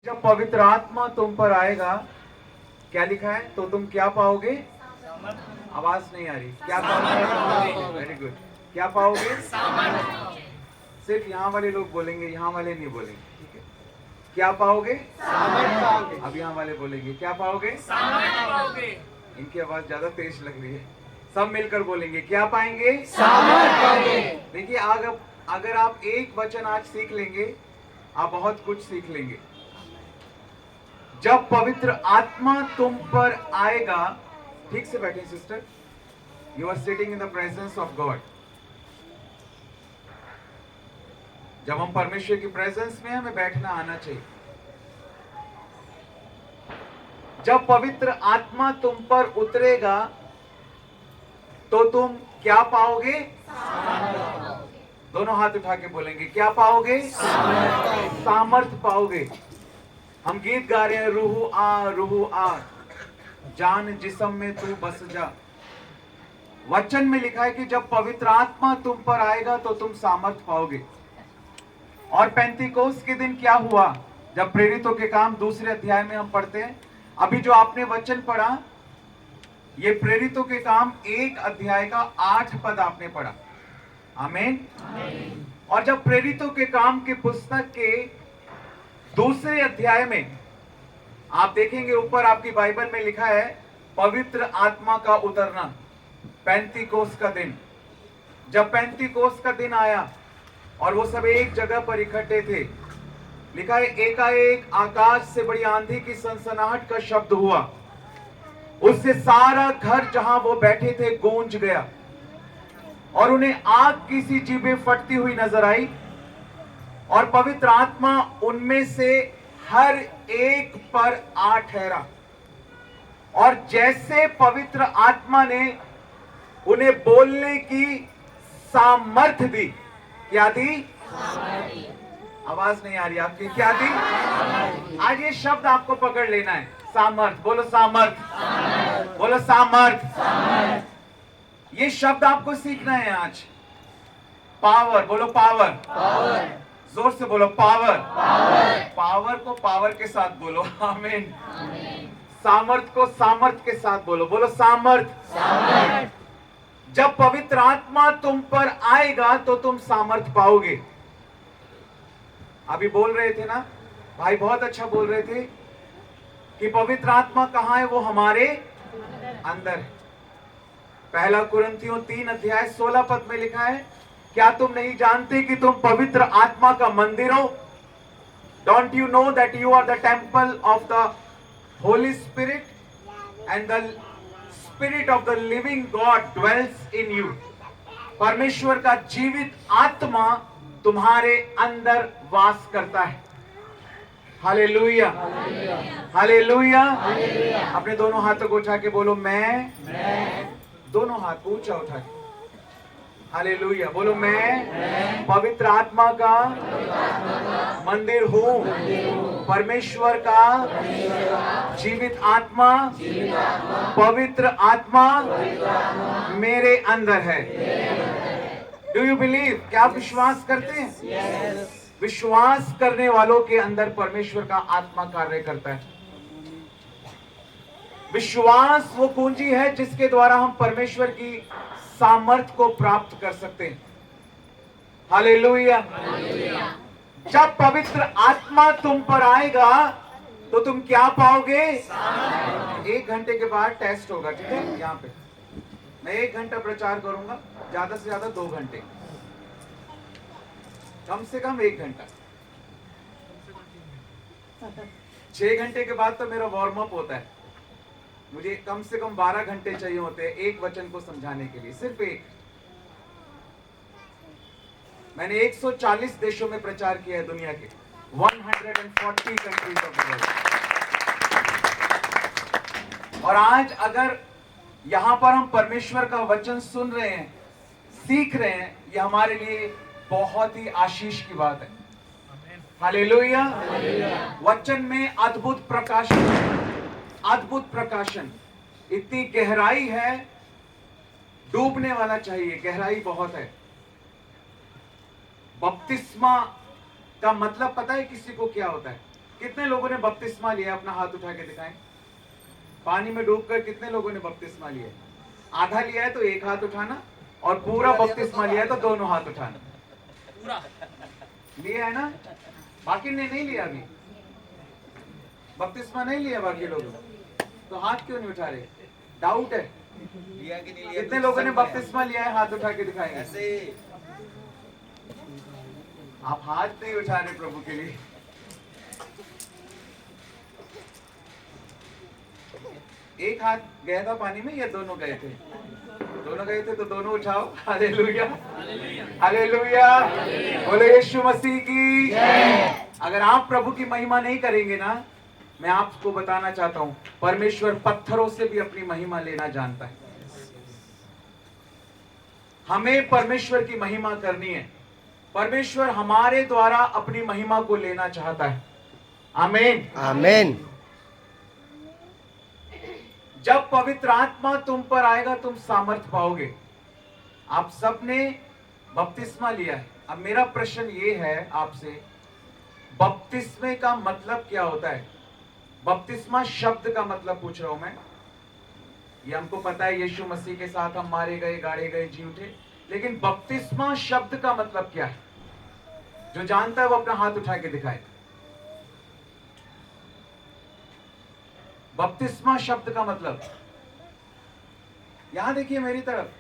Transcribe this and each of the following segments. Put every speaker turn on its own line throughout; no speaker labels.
जब पवित्र आत्मा तुम पर आएगा, क्या लिखा है, तो तुम क्या पाओगे? आवाज नहीं आ रही। क्या पाओगे? Very good. क्या पाओगे? सिर्फ यहाँ वाले लोग बोलेंगे, यहाँ वाले नहीं बोलेंगे, ठीक है? क्या पाओगे? अब यहाँ वाले बोलेंगे क्या पाओगे? इनकी आवाज ज्यादा तेज लग रही है। सब मिलकर बोलेंगे क्या पाएंगे? देखिए, अगर आप एक वचन आज सीख लेंगे, आप बहुत कुछ सीख लेंगे। जब पवित्र आत्मा तुम पर आएगा, ठीक से बैठे sister, you are sitting in the presence of God. जब हम परमेश्वर की प्रेजेंस में, हमें बैठना आना चाहिए। जब पवित्र आत्मा तुम पर उतरेगा तो तुम क्या पाओगे? दोनों हाथ उठा के बोलेंगे क्या पाओगे? सामर्थ पाओगे। हम गीत गा रहे हैं, रूह आ जान जिस्म में तू बस जा। वचन में लिखा है कि जब पवित्र आत्मा तुम पर आएगा तो तुम सामर्थ पाओगे। और पेंतीकोस्त के दिन क्या हुआ? जब प्रेरितों के काम दूसरे अध्याय में हम पढ़ते हैं, अभी जो आपने वचन पढ़ा, ये प्रेरितों के काम 1 अध्याय का 8 पद आपने पढ़ा। आमीन। और जब प्रेरितों के काम की पुस्तक के दूसरे अध्याय में आप देखेंगे, ऊपर आपकी बाइबल में लिखा है पवित्र आत्मा का उतरना, पेंतीकोस्त का दिन। जब पेंतीकोस्त का दिन आया और वो सब एक जगह पर इकट्ठे थे, लिखा है एकाएक आकाश से बड़ी आंधी की सनसनाहट का शब्द हुआ, उससे सारा घर जहां वो बैठे थे गूंज गया और उन्हें आग की सी जीभें फटती हुई नजर आई और पवित्र आत्मा उनमें से हर एक पर आ ठहरा। और जैसे पवित्र आत्मा ने उन्हें बोलने की सामर्थ्य दी, क्या दी? आवाज नहीं आ रही आपकी। क्या दी? आज ये शब्द आपको पकड़ लेना है, सामर्थ। बोलो सामर्थ। बोलो सामर्थ। ये शब्द आपको सीखना है आज। पावर, बोलो पावर। जोर से बोलो पावर। पावर को पावर के साथ बोलो। आमीन। सामर्थ को सामर्थ के साथ बोलो। बोलो सामर्थ। जब पवित्र आत्मा तुम पर आएगा तो तुम सामर्थ पाओगे। अभी बोल रहे थे ना भाई, बहुत अच्छा बोल रहे थे कि पवित्र आत्मा कहां है? वो हमारे अंदर है। पहला कुरिन्थियों 3 अध्याय 16 पद में लिखा है, क्या तुम नहीं जानते कि तुम पवित्र आत्मा का मंदिर हो? Don't you know that you are the temple of the Holy Spirit and the spirit of the living God dwells in you. परमेश्वर का जीवित आत्मा तुम्हारे अंदर वास करता है। Hallelujah, hallelujah. अपने दोनों हाथों को उठा के बोलो मैं। दोनों हाथ को ऊंचा उठा के हालेलुया बोलो, मैं पवित्र आत्मा का मंदिर हूं। परमेश्वर का जीवित आत्मा, पवित्र आत्मा मेरे अंदर है। Do you believe? क्या आप विश्वास करते हैं? विश्वास करने वालों के अंदर परमेश्वर का आत्मा कार्य करता है। विश्वास वो कुंजी है जिसके द्वारा हम परमेश्वर की सामर्थ को प्राप्त कर सकते हैं। हालेलुया। जब पवित्र आत्मा तुम पर आएगा तो तुम क्या पाओगे? 1 घंटे के बाद टेस्ट होगा, ठीक है? यहाँ पे मैं 1 घंटा प्रचार करूंगा, ज्यादा से ज्यादा 2 घंटे, कम से कम 1 घंटा। 6 घंटे के बाद तो मेरा वार्म अप होता है। मुझे कम से कम 12 घंटे चाहिए होते हैं एक वचन को समझाने के लिए, सिर्फ एक। मैंने 140 देशों में प्रचार किया है, दुनिया के 140 कंट्रीज ऑफ द वर्ल्ड। और आज अगर यहां पर हम परमेश्वर का वचन सुन रहे हैं, सीख रहे हैं, यह हमारे लिए बहुत ही आशीष की बात है। हालेलुया। वचन में अद्भुत प्रकाशन, अद्भुत प्रकाशन, इतनी गहराई है, डूबने वाला चाहिए। गहराई बहुत है। बपतिस्मा का मतलब पता है किसी को क्या होता है? कितने लोगों ने बपतिस्मा लिया? अपना हाथ उठा के दिखाएं। पानी में डूबकर कितने लोगों ने बपतिस्मा लिया? आधा लिया है तो एक हाथ उठाना, और पूरा बपतिस्मा लिया है तो दोनों हाथ उठाना। पूरा लिया है ना? बाकी ने नहीं लिया, अभी बपतिस्मा नहीं लिया बाकी लोगों, तो हाथ क्यों नहीं उठा रहे? डाउट है लिया कि नहीं लिया? कितने लोगों ने बपतिस्मा लिया है? हाथ उठा के दिखाएंगे। ऐसे आप हाथ नहीं उठा रहे प्रभु के लिए। एक हाथ गया था पानी में या दोनों गए थे? दोनों गए थे तो दोनों उठाओ। हालेलुया, हालेलुया, बोले यीशु मसीह की जय। अगर आप प्रभु की महिमा नहीं करेंगे ना, मैं आपको बताना चाहता हूं, परमेश्वर पत्थरों से भी अपनी महिमा लेना जानता है। हमें परमेश्वर की महिमा करनी है। परमेश्वर हमारे द्वारा अपनी महिमा को लेना चाहता है। आमीन,
आमीन।
जब पवित्र आत्मा तुम पर आएगा तुम सामर्थ पाओगे। आप सबने बपतिस्मा लिया है। अब मेरा प्रश्न ये है आपसे, बपतिस्मे का मतलब क्या होता है? बपतिस्मा शब्द का मतलब पूछ रहा हूं मैं। ये हमको पता है, यीशु मसीह के साथ हम मारे गए, गाड़े गए, जी उठे, लेकिन बपतिस्मा शब्द का मतलब क्या है? जो जानता है वो अपना हाथ उठा के दिखाए। बपतिस्मा शब्द का मतलब, यहां देखिए मेरी तरफ,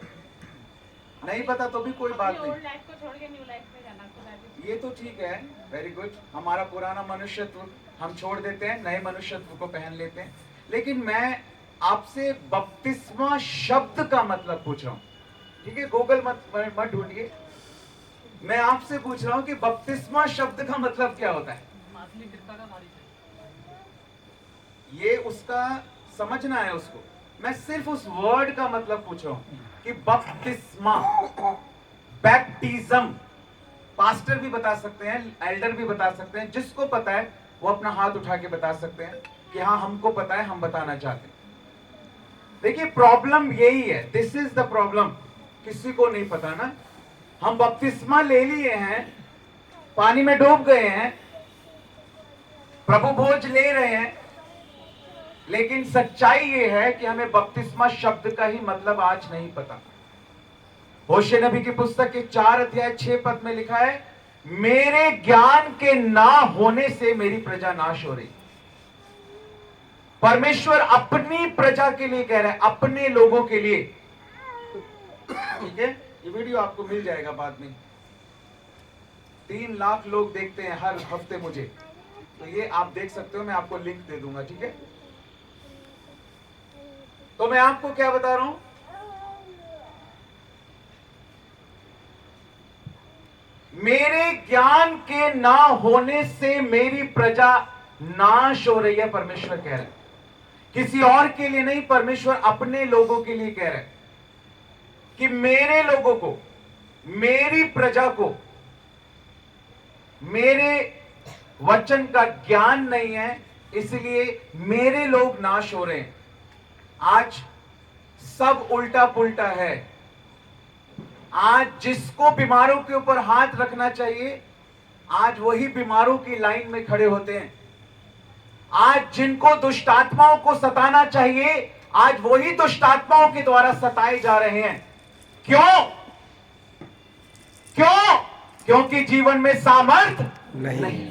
नहीं पता तो भी कोई बात नहीं।
ओल्ड लाइफ को छोड़ के न्यू लाइफ में जाना,
ये तो ठीक है, वेरी गुड। हमारा पुराना मनुष्यत्व हम छोड़ देते हैं, नए मनुष्यत्व को पहन लेते हैं। लेकिन मैं आपसे बपतिस्मा शब्द का मतलब पूछ रहा हूं, ठीक है? गूगल मत ढूंढिए। मैं आपसे पूछ रहा हूं कि बपतिस्मा शब्द का मतलब क्या होता है? ये उसका समझना है उसको। मैं सिर्फ उस वर्ड का मतलब पूछ रहा हूं कि बपतिस्मा, बैप्टिज्म, पास्टर भी बता सकते हैं, एल्डर भी बता सकते हैं, जिसको पता है वो अपना हाथ उठा के बता सकते हैं कि हाँ हमको पता है, हम बताना चाहते हैं। देखिए प्रॉब्लम यही है, दिस इज द प्रॉब्लम। किसी को नहीं पता ना, हम बपतिस्मा ले लिए हैं, पानी में डूब गए हैं, प्रभु भोज ले रहे हैं, लेकिन सच्चाई ये है कि हमें बपतिस्मा शब्द का ही मतलब आज नहीं पता। होशे नबी की पुस्तक के 4 अध्याय 6 पद में लिखा है, मेरे ज्ञान के ना होने से मेरी प्रजा नाश हो रही। परमेश्वर अपनी प्रजा के लिए कह रहा है, अपने लोगों के लिए। ठीक है, ये वीडियो आपको मिल जाएगा बाद में। 3 लाख लोग देखते हैं हर हफ्ते मुझे, तो ये आप देख सकते हो, मैं आपको लिंक दे दूंगा, ठीक है? तो मैं आपको क्या बता रहा हूं, मेरे ज्ञान के ना होने से मेरी प्रजा नाश हो रही है, परमेश्वर कह रहे हैं। किसी और के लिए नहीं, परमेश्वर अपने लोगों के लिए कह रहे हैं कि मेरे लोगों को, मेरी प्रजा को मेरे वचन का ज्ञान नहीं है, इसलिए मेरे लोग नाश हो रहे हैं। आज सब उल्टा पुल्टा है। आज जिसको बीमारों के ऊपर हाथ रखना चाहिए, आज वही बीमारों की लाइन में खड़े होते हैं। आज जिनको दुष्ट आत्माओं को सताना चाहिए, आज वही दुष्ट आत्माओं के द्वारा सताए जा रहे हैं। क्यों? क्यों? क्योंकि जीवन में सामर्थ नहीं।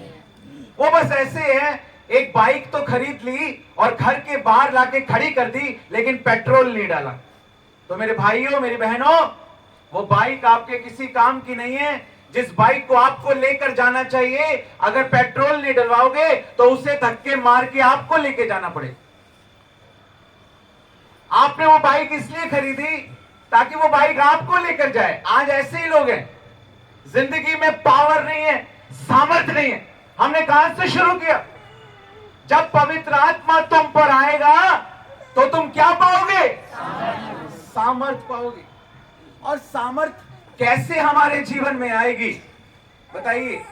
वो बस ऐसे है, एक बाइक तो खरीद ली और घर के बाहर लाके खड़ी कर दी, लेकिन पेट्रोल नहीं डाला। तो मेरे भाइयों, मेरी बहनों, वो बाइक आपके किसी काम की नहीं है। जिस बाइक को आपको लेकर जाना चाहिए, अगर पेट्रोल नहीं डलवाओगे तो उसे धक्के मार के आपको लेके जाना पड़े। आपने वो बाइक इसलिए खरीदी ताकि वो बाइक आपको लेकर जाए। आज ऐसे ही लोग हैं, जिंदगी में पावर नहीं है, सामर्थ्य नहीं है। हमने कहां से शुरू किया? जब पवित्र आत्मा तुम पर आएगा तो तुम क्या पाओगे? सामर्थ पाओगे। और सामर्थ कैसे हमारे जीवन में आएगी बताइए?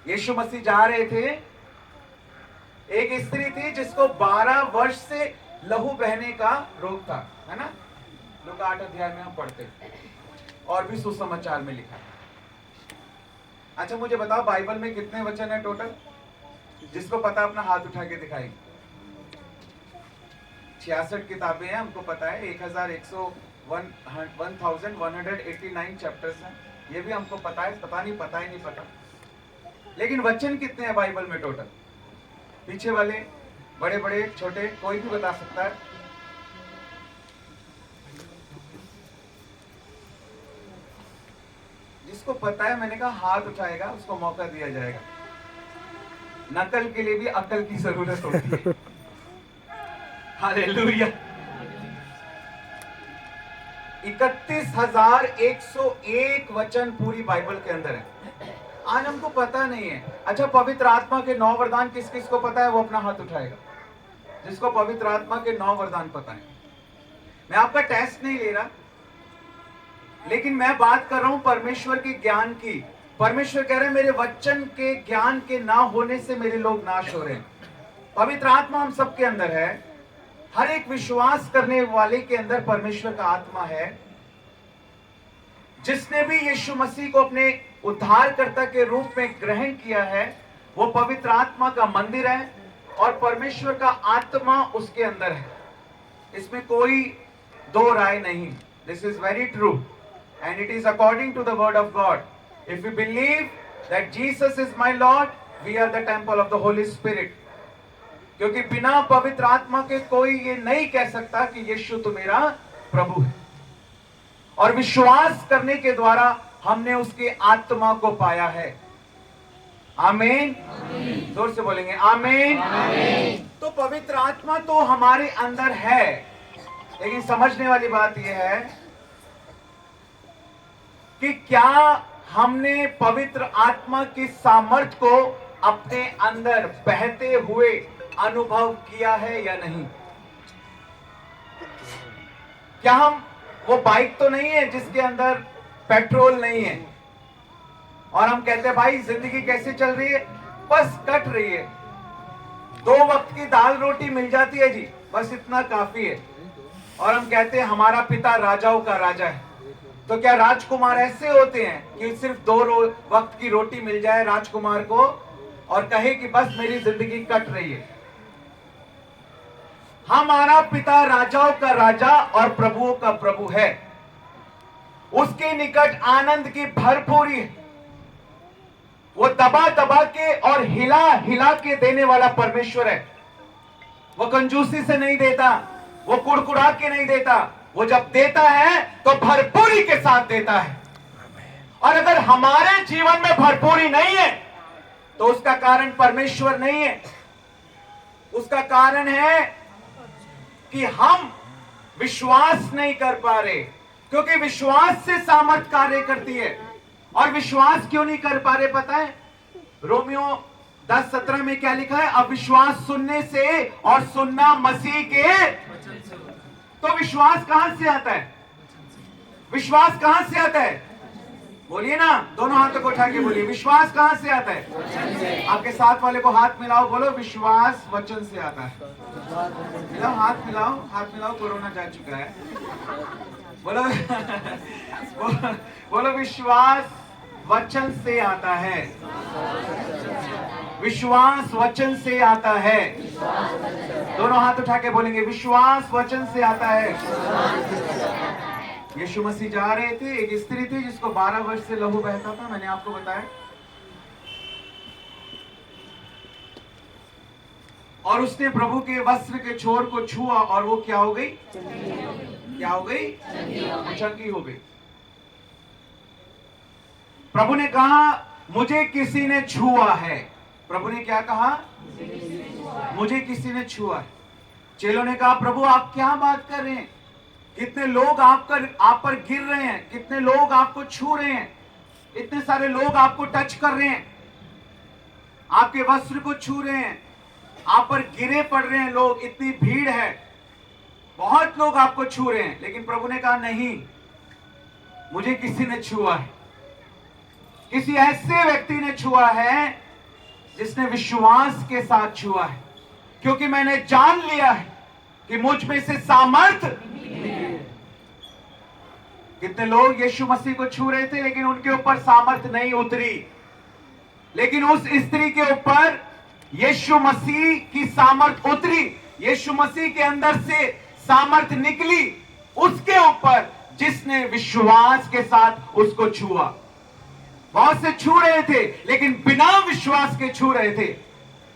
यीशु मसीह जा रहे थे, एक स्त्री थी जिसको 12 वर्ष से लहू बहने का रोग था, है ना? लूका 8 अध्याय में हम पढ़ते हैं, और भी सुसमाचार में लिखा है। अच्छा मुझे बताओ, बाइबल में कितने वचन है टोटल? जिसको पता अपना हाथ उठा के दिखाई। 66 किताबें हैं, हमको पता है 1189 चैप्टर्स हैं, ये भी हमको पता है, पता नहीं पता ही नहीं पता। लेकिन वचन कितने हैं बाइबल में टोटल? पीछे वाले बड़े बड़े छोटे कोई भी बता सकता है? जिसको पता है, मैंने कहा हाथ उठाएगा, उसको मौका दिया जाएगा। नकल के लिए भी अकल की जरूरत होती है। हालेलुया। 31,101 वचन पूरी बाइबल के अंदर है। आज हमको पता नहीं है। अच्छा, पवित्र आत्मा के 9 वरदान किस किस को पता है? वो अपना हाथ उठाएगा, जिसको पवित्र आत्मा के 9 वरदान पता है। मैं आपका टेस्ट नहीं ले रहा, लेकिन मैं बात कर रहा हूं परमेश्वर के ज्ञान की। परमेश्वर कह रहे हैं मेरे वचन के ज्ञान के ना होने से मेरे लोग नाश हो रहे हैं। पवित्र आत्मा हम सबके अंदर है। हर एक विश्वास करने वाले के अंदर परमेश्वर का आत्मा है। जिसने भी यीशु मसीह को अपने उद्धारकर्ता के रूप में ग्रहण किया है, वो पवित्र आत्मा का मंदिर है और परमेश्वर का आत्मा उसके अंदर है। इसमें कोई दो राय नहीं। This is very true and it is according to the word of God. If you believe that Jesus is my Lord, we are the temple of the Holy Spirit. क्योंकि बिना पवित्र आत्मा के कोई ये नहीं कह सकता कि यीशु तो मेरा प्रभु है। और विश्वास करने के द्वारा हमने उसके आत्मा को पाया है। आमीन। जोर से बोलेंगे आमीन। तो पवित्र आत्मा तो हमारे अंदर है, लेकिन समझने वाली बात यह है कि क्या हमने पवित्र आत्मा की सामर्थ को अपने अंदर बहते हुए अनुभव किया है या नहीं? क्या हम वो बाइक तो नहीं है जिसके अंदर पेट्रोल नहीं है और हम कहते हैं भाई जिंदगी कैसे चल रही है? बस कट रही है, 2 वक्त की दाल रोटी मिल जाती है जी, बस इतना काफी है। और हम कहते हैं हमारा पिता राजाओं का राजा है। तो क्या राजकुमार ऐसे होते हैं कि सिर्फ 2 वक्त की रोटी मिल जाए राजकुमार को और कहे कि बस मेरी जिंदगी कट रही है? हमारा पिता राजाओं का राजा और प्रभुओं का प्रभु है। उसके निकट आनंद की भरपूरी है। वो दबा दबा के और हिला हिला के देने वाला परमेश्वर है। वो कंजूसी से नहीं देता, वो कुड़कुड़ा के नहीं देता। वो जब देता है तो भरपूरी के साथ देता है। और अगर हमारे जीवन में भरपूरी नहीं है तो उसका कारण परमेश्वर नहीं है, उसका कारण है कि हम विश्वास नहीं कर पा रहे। क्योंकि विश्वास से सामर्थ कार्य करती है। और विश्वास क्यों नहीं कर पा रहे पता है? रोमियो 10:17 में क्या लिखा है? अविश्वास सुनने से और सुनना मसीह के। तो विश्वास कहां से आता है? विश्वास कहां से आता है? बोलिए ना, दोनों हाथों को उठा के बोलिए, विश्वास कहां से आता है? आपके साथ वाले को हाथ मिलाओ, बोलो विश्वास वचन से आता है। मिलाओ, हाथ मिलाओ, हाथ मिलाओ, कोरोना जा चुका है। बोलो बोलो विश्वास वचन से आता है। विश्वास वचन से आता है। दोनों हाथ उठा के बोलेंगे विश्वास वचन से आता है। यीशु मसीह जा रहे थे, एक स्त्री थी जिसको 12 वर्ष से लहू बहता था, मैंने आपको बताया। और उसने प्रभु के वस्त्र के छोर को छुआ और वो क्या हो गई? क्या हो गई? चंगी हो गई। प्रभु ने कहा मुझे किसी ने छुआ है। प्रभु ने क्या कहा? मुझे किसी ने छुआ है। चेलों ने कहा प्रभु आप क्या बात कर रहे हैं? कितने लोग आप पर गिर रहे हैं, कितने लोग आपको छू रहे हैं, इतने सारे लोग आपको टच कर रहे हैं, आपके वस्त्र को छू रहे हैं, आप पर गिरे पड़ रहे हैं लोग, इतनी भीड़ है, बहुत लोग आपको छू रहे हैं। लेकिन प्रभु ने कहा नहीं, मुझे किसी ने छुआ है। किसी ऐसे व्यक्ति ने छुआ है जिसने विश्वास के साथ छुआ है। क्योंकि मैंने जान लिया है कि मुझ में से सामर्थ। कितने लोग यीशु मसीह को छू रहे थे लेकिन उनके ऊपर सामर्थ नहीं उतरी। लेकिन उस स्त्री के ऊपर यीशु मसीह की सामर्थ उतरी, यीशु मसीह के अंदर से सामर्थ निकली उसके ऊपर जिसने विश्वास के साथ उसको छुआ। बहुत से छू रहे थे लेकिन बिना विश्वास के छू रहे थे,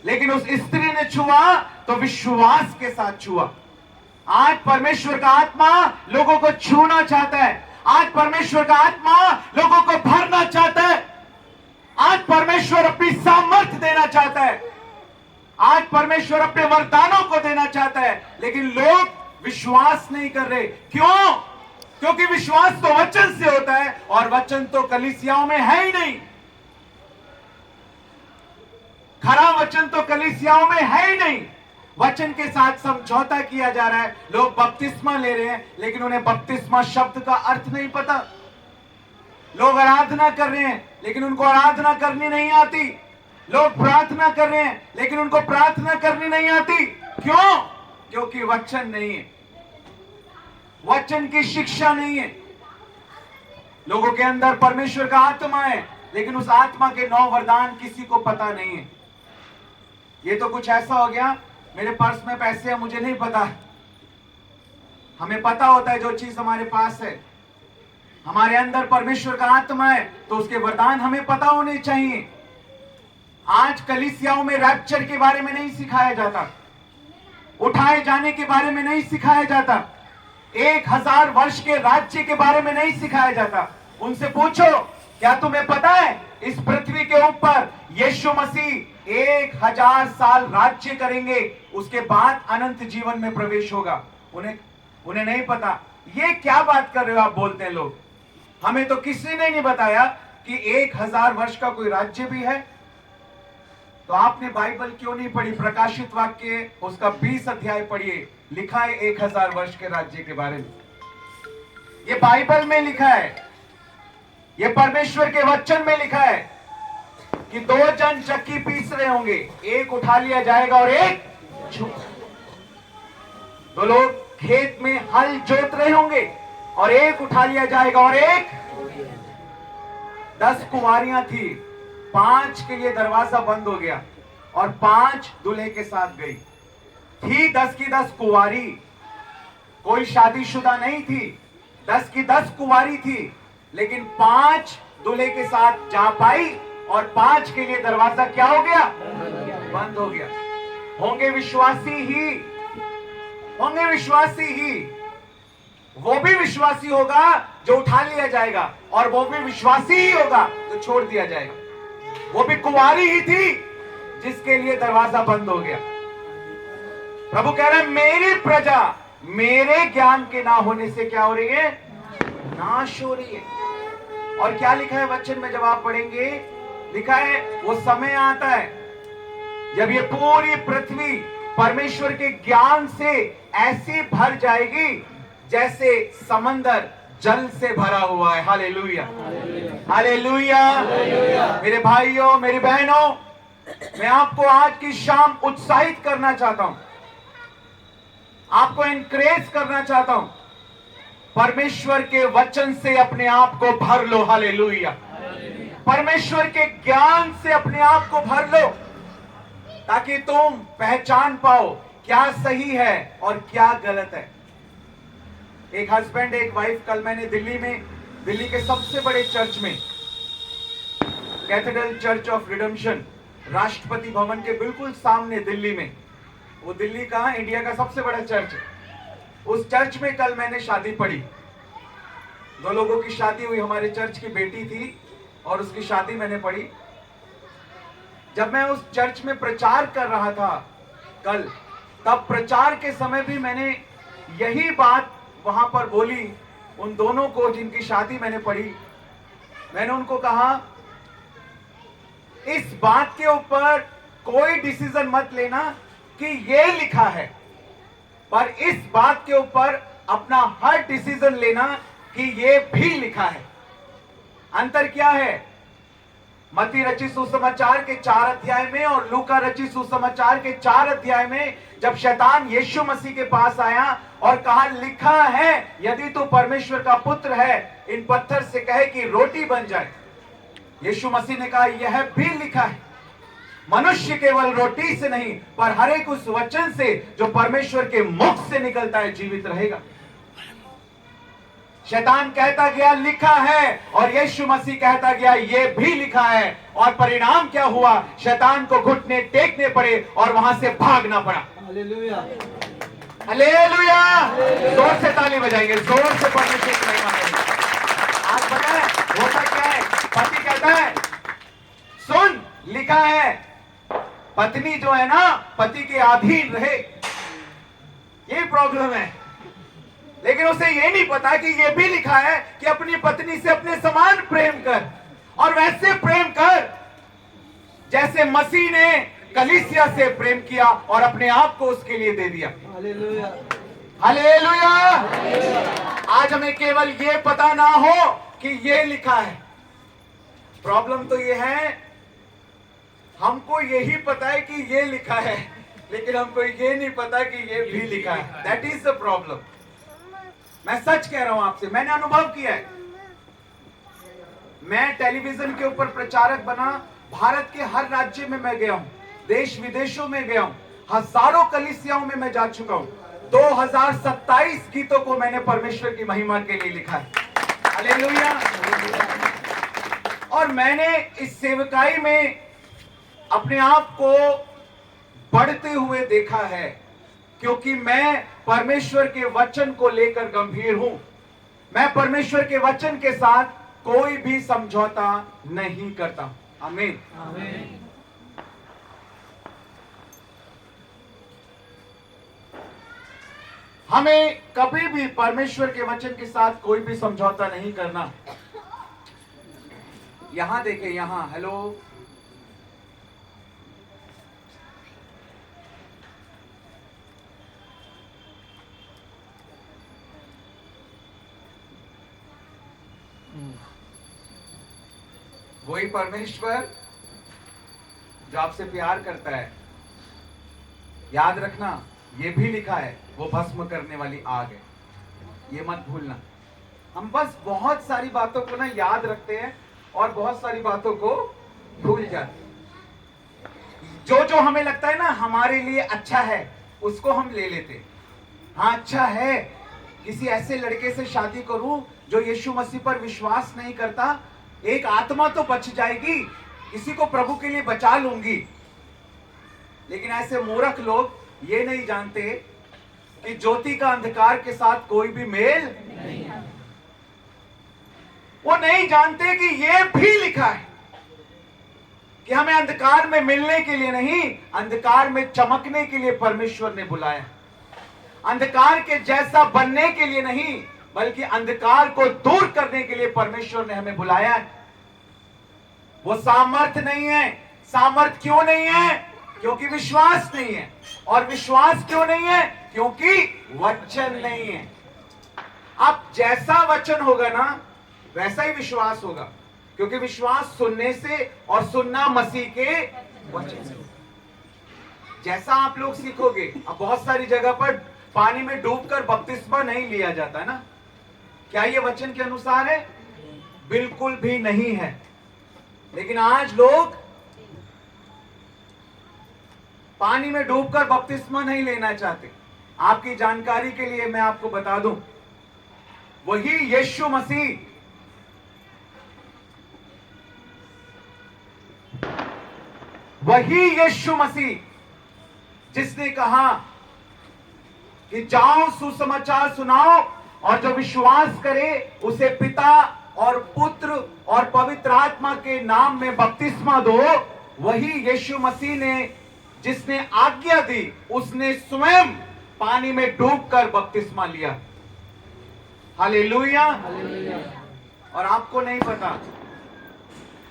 लेकिन उस स्त्री ने छुआ तो विश्वास के साथ छुआ। आज परमेश्वर का आत्मा लोगों को छूना चाहता है, आज परमेश्वर का आत्मा लोगों को भरना चाहता है, आज परमेश्वर अपनी सामर्थ देना चाहता है, आज परमेश्वर अपने वरदानों को देना चाहता है, लेकिन लोग विश्वास नहीं कर रहे। क्यों? क्योंकि विश्वास तो वचन से होता है और वचन तो कलीसियाओं में है ही नहीं। खरा वचन तो कलीसियाओं में है ही नहीं। वचन के साथ समझौता किया जा रहा है। लोग बपतिस्मा ले रहे हैं लेकिन उन्हें बपतिस्मा शब्द का अर्थ नहीं पता। लोग आराधना कर रहे हैं लेकिन उनको आराधना करनी नहीं आती। लोग प्रार्थना कर रहे हैं लेकिन उनको प्रार्थना करनी नहीं आती। क्यों? क्योंकि वचन नहीं है, वचन की शिक्षा नहीं है। लोगों के अंदर परमेश्वर का आत्मा है लेकिन उस आत्मा के 9 वरदान किसी को पता नहीं है। ये तो कुछ ऐसा हो गया, मेरे पर्स में पैसे हैं मुझे नहीं पता। हमें पता होता है जो चीज हमारे पास है। हमारे अंदर परमेश्वर का आत्मा है तो उसके वरदान हमें पता होने चाहिए। आज कलीसियाओं में रैप्चर के बारे में नहीं सिखाया जाता, उठाए जाने के बारे में नहीं सिखाया जाता, 1000 वर्ष के राज्य के बारे में नहीं सिखाया जाता। उनसे पूछो, क्या तुम्हें पता है इस पृथ्वी के ऊपर यीशु मसीह 1000 साल राज्य करेंगे, उसके बाद अनंत जीवन में प्रवेश होगा। उन्हें नहीं पता। ये क्या बात कर रहे हो आप, बोलते हैं लोग। हमें तो किसी ने नहीं बताया कि 1000 वर्ष का कोई राज्य भी है। तो आपने बाइबल क्यों नहीं पढ़ी? प्रकाशित वाक्य उसका 20 अध्याय पढ़िए, लिखा है 1000 वर्ष के राज्य के बारे में। ये बाइबल में लिखा है, ये परमेश्वर के वचन में लिखा है कि 2 जन चक्की पीस रहे होंगे, एक उठा लिया जाएगा और एक छूट। 2 लोग खेत में हल जोत रहे होंगे और एक उठा लिया जाएगा और एक। 10 कुंवारियां थी, 5 के लिए दरवाजा बंद हो गया और 5 दूल्हे के साथ गई। थी 10 की 10 कुंवारी, कोई शादीशुदा नहीं थी, 10 की 10 कुंवारी थी, लेकिन 5 दूल्हे के साथ जा पाई और 5 के लिए दरवाजा क्या हो गया? बंद हो गया। होंगे विश्वासी ही, होंगे विश्वासी ही। वो भी विश्वासी होगा जो उठा लिया जाएगा और वो भी विश्वासी ही होगा जो छोड़ दिया जाएगा। वो भी कुंवारी ही थी जिसके लिए दरवाजा बंद हो गया। प्रभु कह रहे हैं मेरी प्रजा मेरे ज्ञान के ना होने से क्या हो रही है? नाश हो रही है। और क्या लिखा है वचन में जब आप पढ़ेंगे? लिखा है वो समय आता है जब ये पूरी पृथ्वी परमेश्वर के ज्ञान से ऐसी भर जाएगी जैसे समंदर जल से भरा हुआ है। Hallelujah, hallelujah. मेरे भाइयों, मेरी बहनों, मैं आपको आज की शाम उत्साहित करना चाहता हूं, आपको एनकरेज करना चाहता हूं। परमेश्वर के वचन से अपने आप को भर लो। हालेलुया। परमेश्वर के ज्ञान से अपने आप को भर लो ताकि तुम पहचान पाओ क्या सही है और क्या गलत है। एक हस्बैंड एक वाइफ, कल मैंने दिल्ली के सबसे बड़े चर्च में, cathedral church of redemption, Rashtrapati Bhavan के बिल्कुल सामने दिल्ली में, वो दिल्ली का इंडिया का सबसे बड़ा चर्च है, उस चर्च में कल मैंने शादी पढ़ी। 2 लोगों की शादी हुई, हमारे चर्च की बेटी थी और उसकी शादी मैंने पढ़ी। जब मैं उस चर्च में प्रचार कर रहा था कल, तब प्रचार के समय भी मैंने यही बात वहां पर बोली उन दोनों को जिनकी शादी मैंने पढ़ी। मैंने उनको कहा इस बात के ऊपर कोई डिसीजन मत लेना कि ये लिखा है, पर इस बात के ऊपर अपना हर डिसीजन लेना कि ये भी लिखा है। अंतर क्या है? मत्ती रचित सुसमाचार के 4 अध्याय में और लूका रचित सुसमाचार के 4 अध्याय में जब शैतान यीशु मसीह के पास आया और कहा लिखा है यदि तू परमेश्वर का पुत्र है इन पत्थर से कहे कि रोटी बन जाए, यीशु मसीह ने कहा यह भी लिखा है। मनुष्य केवल रोटी से नहीं पर हर एक उस वचन से जो परमेश्वर के मुख से निकलता है जीवित रहेगा। शैतान कहता गया लिखा है, और यीशु मसीह कहता गया ये भी लिखा है, और परिणाम क्या हुआ? शैतान को घुटने टेकने पड़े और वहां से भागना पड़ा। Hallelujah, hallelujah. जोर से ताली बजाएंगे, जोर से परमेश्वर की महिमा करेंगे। आज पता है होता क्या है? पति कहता है सुन, लिखा है, पत्नी जो है ना पति के अधीन रहे, ये प्रॉब्लम है। लेकिन उसे ये नहीं पता कि ये भी लिखा है कि अपनी पत्नी से अपने समान प्रेम कर, और वैसे प्रेम कर जैसे मसीह ने कलीसिया से प्रेम किया और अपने आप को उसके लिए दे दिया। Hallelujah, hallelujah. आज हमें केवल ये पता ना हो कि ये लिखा है। प्रॉब्लम तो ये है, हमको यही पता है कि ये लिखा है, लेकिन हमको ये नहीं पता कि ये भी लिखा है। That is the problem. मैं सच कह रहा हूं आपसे, मैंने अनुभव किया है। मैं टेलीविजन के ऊपर प्रचारक बना, भारत के हर राज्य में मैं गया हूं, देश विदेशों में गया हूं, हजारों कलीसियाओं में मैं जा चुका हूं। 2027 गीतों को मैंने परमेश्वर की महिमा के लिए लिखा है। हालेलुया। और मैंने इस सेवकाई में अपने आप को बढ़ते हुए देखा है, क्योंकि मैं परमेश्वर के वचन को लेकर गंभीर हूं। मैं परमेश्वर के वचन के साथ कोई भी समझौता नहीं करता। आमीन, आमीन। हमें कभी भी परमेश्वर के वचन के साथ कोई भी समझौता नहीं करना। यहां देखें, यहां, हेलो, वही परमेश्वर जो आपसे प्यार करता है, याद रखना, ये भी लिखा है वो भस्म करने वाली आग है, ये मत भूलना। हम बस बहुत सारी बातों को ना याद रखते हैं और बहुत सारी बातों को भूल जाते हैं। जो जो हमें लगता है ना हमारे लिए अच्छा है, उसको हम ले लेते हैं। हाँ, अच्छा है, किसी ऐसे लड़के से शादी करूं जो यीशु मसीह पर विश्वास नहीं करता, एक आत्मा तो बच जाएगी, किसी को प्रभु के लिए बचा लूंगी। लेकिन ऐसे मूर्ख लोग ये नहीं जानते कि ज्योति का अंधकार के साथ कोई भी मेल नहीं। वो नहीं जानते कि ये भी लिखा है कि हमें अंधकार में मिलने के लिए नहीं, अंधकार में चमकने के लिए परमेश्वर ने बुलाया। अंधकार के जैसा बनने के लिए नहीं, बल्कि अंधकार को दूर करने के लिए परमेश्वर ने हमें बुलाया है। वो सामर्थ नहीं है। सामर्थ क्यों नहीं है? क्योंकि विश्वास नहीं है। और विश्वास क्यों नहीं है? क्योंकि वचन नहीं है। अब जैसा वचन होगा ना वैसा ही विश्वास होगा, क्योंकि विश्वास सुनने से और सुनना मसीह के वचन से। जैसा आप लोग सीखोगे, अब बहुत सारी जगह पर पानी में डूबकर बपतिस्मा नहीं लिया जाता है ना, क्या ये वचन के अनुसार है? बिल्कुल भी नहीं है। लेकिन आज लोग पानी में डूबकर बपतिस्मा नहीं लेना चाहते। आपकी जानकारी के लिए मैं आपको बता दूं, वही यीशु मसीह जिसने कहा कि जाओ सुसमाचार सुनाओ और जो विश्वास करे उसे पिता और पुत्र और पवित्र आत्मा के नाम में बपतिस्मा दो, वही यीशु मसीह ने जिसने आज्ञा दी, उसने स्वयं पानी में डूबकर बपतिस्मा लिया। हालेलुया। और आपको नहीं पता,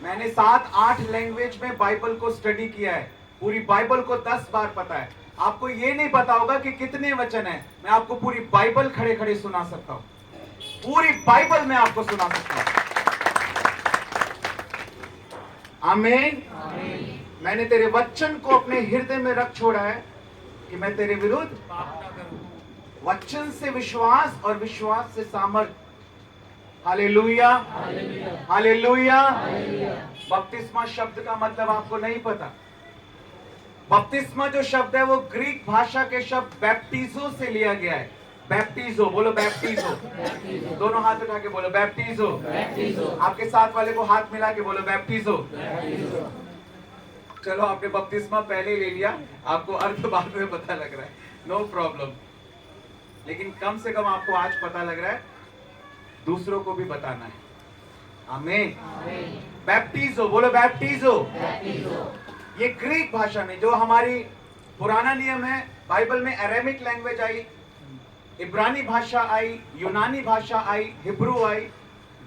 मैंने 7-8 लैंग्वेज में बाइबल को स्टडी किया है, पूरी बाइबल को 10 बार पता है। आपको ये नहीं पता होगा कि कितने वचन है। मैं आपको पूरी बाइबल खड़े खड़े सुना सकता हूं, पूरी बाइबल में आपको सुना सकता हूं। आमीन। मैंने तेरे वचन को अपने हृदय में रख छोड़ा है कि मैं तेरे विरुद्ध पाप न करूं। वचन से विश्वास और विश्वास से सामर्थ। Hallelujah, hallelujah. बपतिस्मा शब्द का मतलब आपको नहीं पता। बपतिस्मा जो शब्द है वो ग्रीक भाषा के शब्द बैप्टिजो से लिया गया है। बैप्टिजो, बोलो बैप्टिजो। दोनों हाथ उठा के बोलो बैप्टिजो। आपके साथ वाले को हाथ मिला के बोलो बैप्टिजो। चलो, आपने बपतिस्मा पहले ले लिया, आपको अर्थ बाद में पता लग रहा है, नो प्रॉब्लम। लेकिन कम से कम आपको आज पता लग रहा है, दूसरों को भी बताना है। आमीन। बैप्टिजो, बोलो बैप्टिजो। ये ग्रीक भाषा में, जो हमारी पुराना नियम है, बाइबल में अरेमिक लैंग्वेज आई, इब्रानी भाषा आई, यूनानी भाषा आई, हिब्रू आई,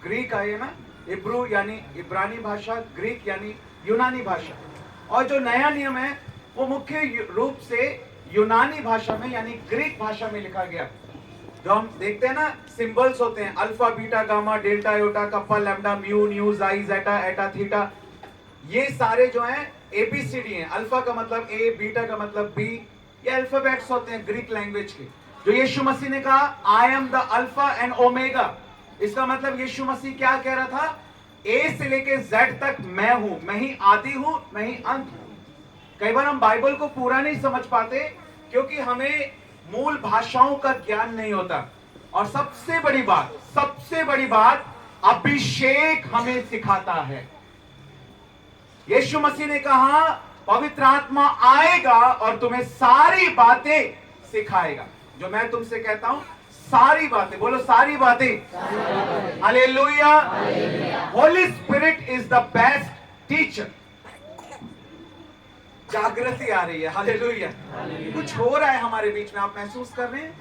ग्रीक आई है ना। हिब्रू यानी इब्रानी भाषा, ग्रीक यानी यूनानी भाषा। और जो नया नियम है वो मुख्य रूप से यूनानी भाषा में यानी ग्रीक भाषा में लिखा गया। जो हम देखते हैं ना, सिंबल्स होते हैं, alpha, beta, gamma, delta, iota, kappa, lambda, mu, nu, xi, zeta, एटा, थीटा, ये सारे जो हैं एबीसीडी हैं। अल्फा का मतलब ए, बीटा का मतलब बी, ये अल्फाबेट्स होते हैं ग्रीक लैंग्वेज के। जो यीशु मसीह ने कहा, I am the alpha and omega, इसका मतलब यीशु मसीह क्या कह रहा था? ए से लेके जेड तक मैं हूं, मैं ही आदि हूं, मैं ही अंत हूं। कई बार हम बाइबल को पूरा नहीं समझ पाते क्योंकि हमें मूल भाषाओं का ज्ञान नहीं होता। और सबसे बड़ी बात अभिषेक हमें सिखाता है। यीशु मसीह ने कहा, पवित्र आत्मा आएगा और तुम्हें सारी बातें सिखाएगा। जो मैं तुमसे कहता हूं, सारी बातें, बोलो सारी बातें। Hallelujah. Holi spirit is the best teacher. जागृति आ रही है, हालेलुया। कुछ हो रहा है हमारे बीच में, आप महसूस कर रहे हैं?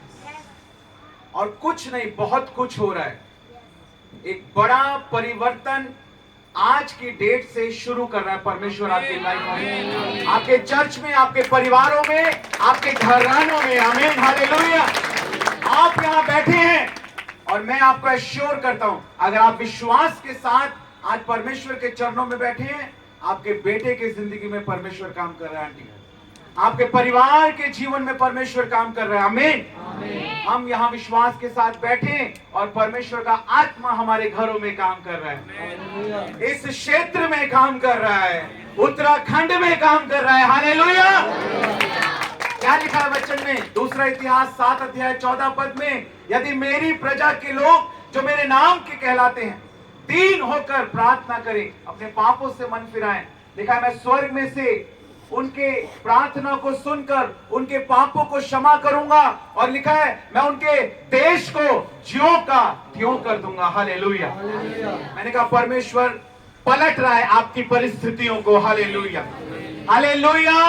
और कुछ नहीं, बहुत कुछ हो रहा है। एक बड़ा परिवर्तन आज की डेट से शुरू कर रहा है परमेश्वर आपकी लाइफ में, आपके चर्च में, आपके परिवारों में, आपके घरानों में। आमीन, हालेलुया। आप यहां बैठे हैं और मैं आपको एश्योर करता हूं, अगर आप विश्वास के साथ आज परमेश्वर के चरणों में बैठे हैं, आपके बेटे की जिंदगी में परमेश्वर काम कर रहा है। आंटी, आपके परिवार के जीवन में परमेश्वर काम कर रहा है। आमीन। हम यहाँ विश्वास के साथ बैठे और परमेश्वर का आत्मा हमारे घरों में काम कर रहा है, इस क्षेत्र में काम कर रहा है, उत्तराखंड में काम कर रहा है। हालेलुया। क्या लिखा है वचन में? दूसरा इतिहास 7 अध्याय 14 पद में, यदि मेरी प्रजा के लोग जो मेरे नाम के कहलाते हैं दीन होकर प्रार्थना करें, अपने पापों से मन फिराएं, लिखा है मैं स्वर्ग में से उनके प्रार्थना को सुनकर उनके पापों को क्षमा करूंगा, और लिखा है मैं उनके देश को ज्यों का त्यों कर दूंगा। हालेलुया। मैंने कहा परमेश्वर पलट रहा है आपकी परिस्थितियों को। Hallelujah, hallelujah.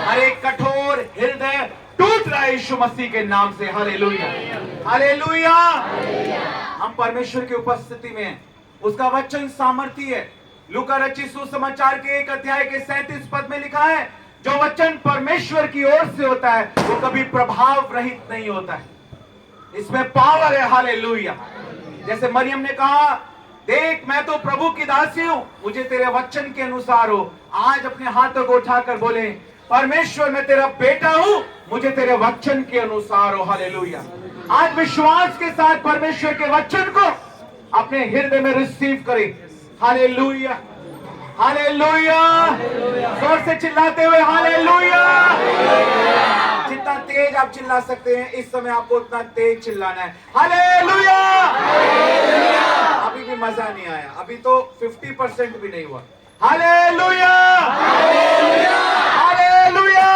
हर एक कठोर हृदय टूट रहा है यीशु मसीह के नाम से। Hallelujah, hallelujah. हम परमेश्वर की उपस्थिति में हैं, उसका वचन सामर्थी है। लूका रचित सुसमाचार के 1 अध्याय के 37 पद में लिखा है, जो वचन परमेश्वर की ओर से होता है वो कभी प्रभाव रहित नहीं होता है, इसमें पावर है। हालेलुया। जैसे मरियम ने कहा, देख मैं तो प्रभु की दासी हूं, मुझे तेरे वचन के अनुसार हो। आज अपने हाथों को उठाकर बोले, परमेश्वर मैं तेरा बेटा हूं, मुझे तेरे वचन के अनुसार हो। हालेलुया। आज विश्वास के साथ परमेश्वर के वचन को अपने हृदय में रिसीव करें। Hallelujah, hallelujah. जोर से चिल्लाते हुए हालेलुया। जितना तेज आप चिल्ला सकते हैं इस समय, आपको उतना तेज चिल्लाना है। हालेलुया। अभी भी मजा नहीं आया, अभी तो 50% भी नहीं हुआ। Hallelujah, hallelujah.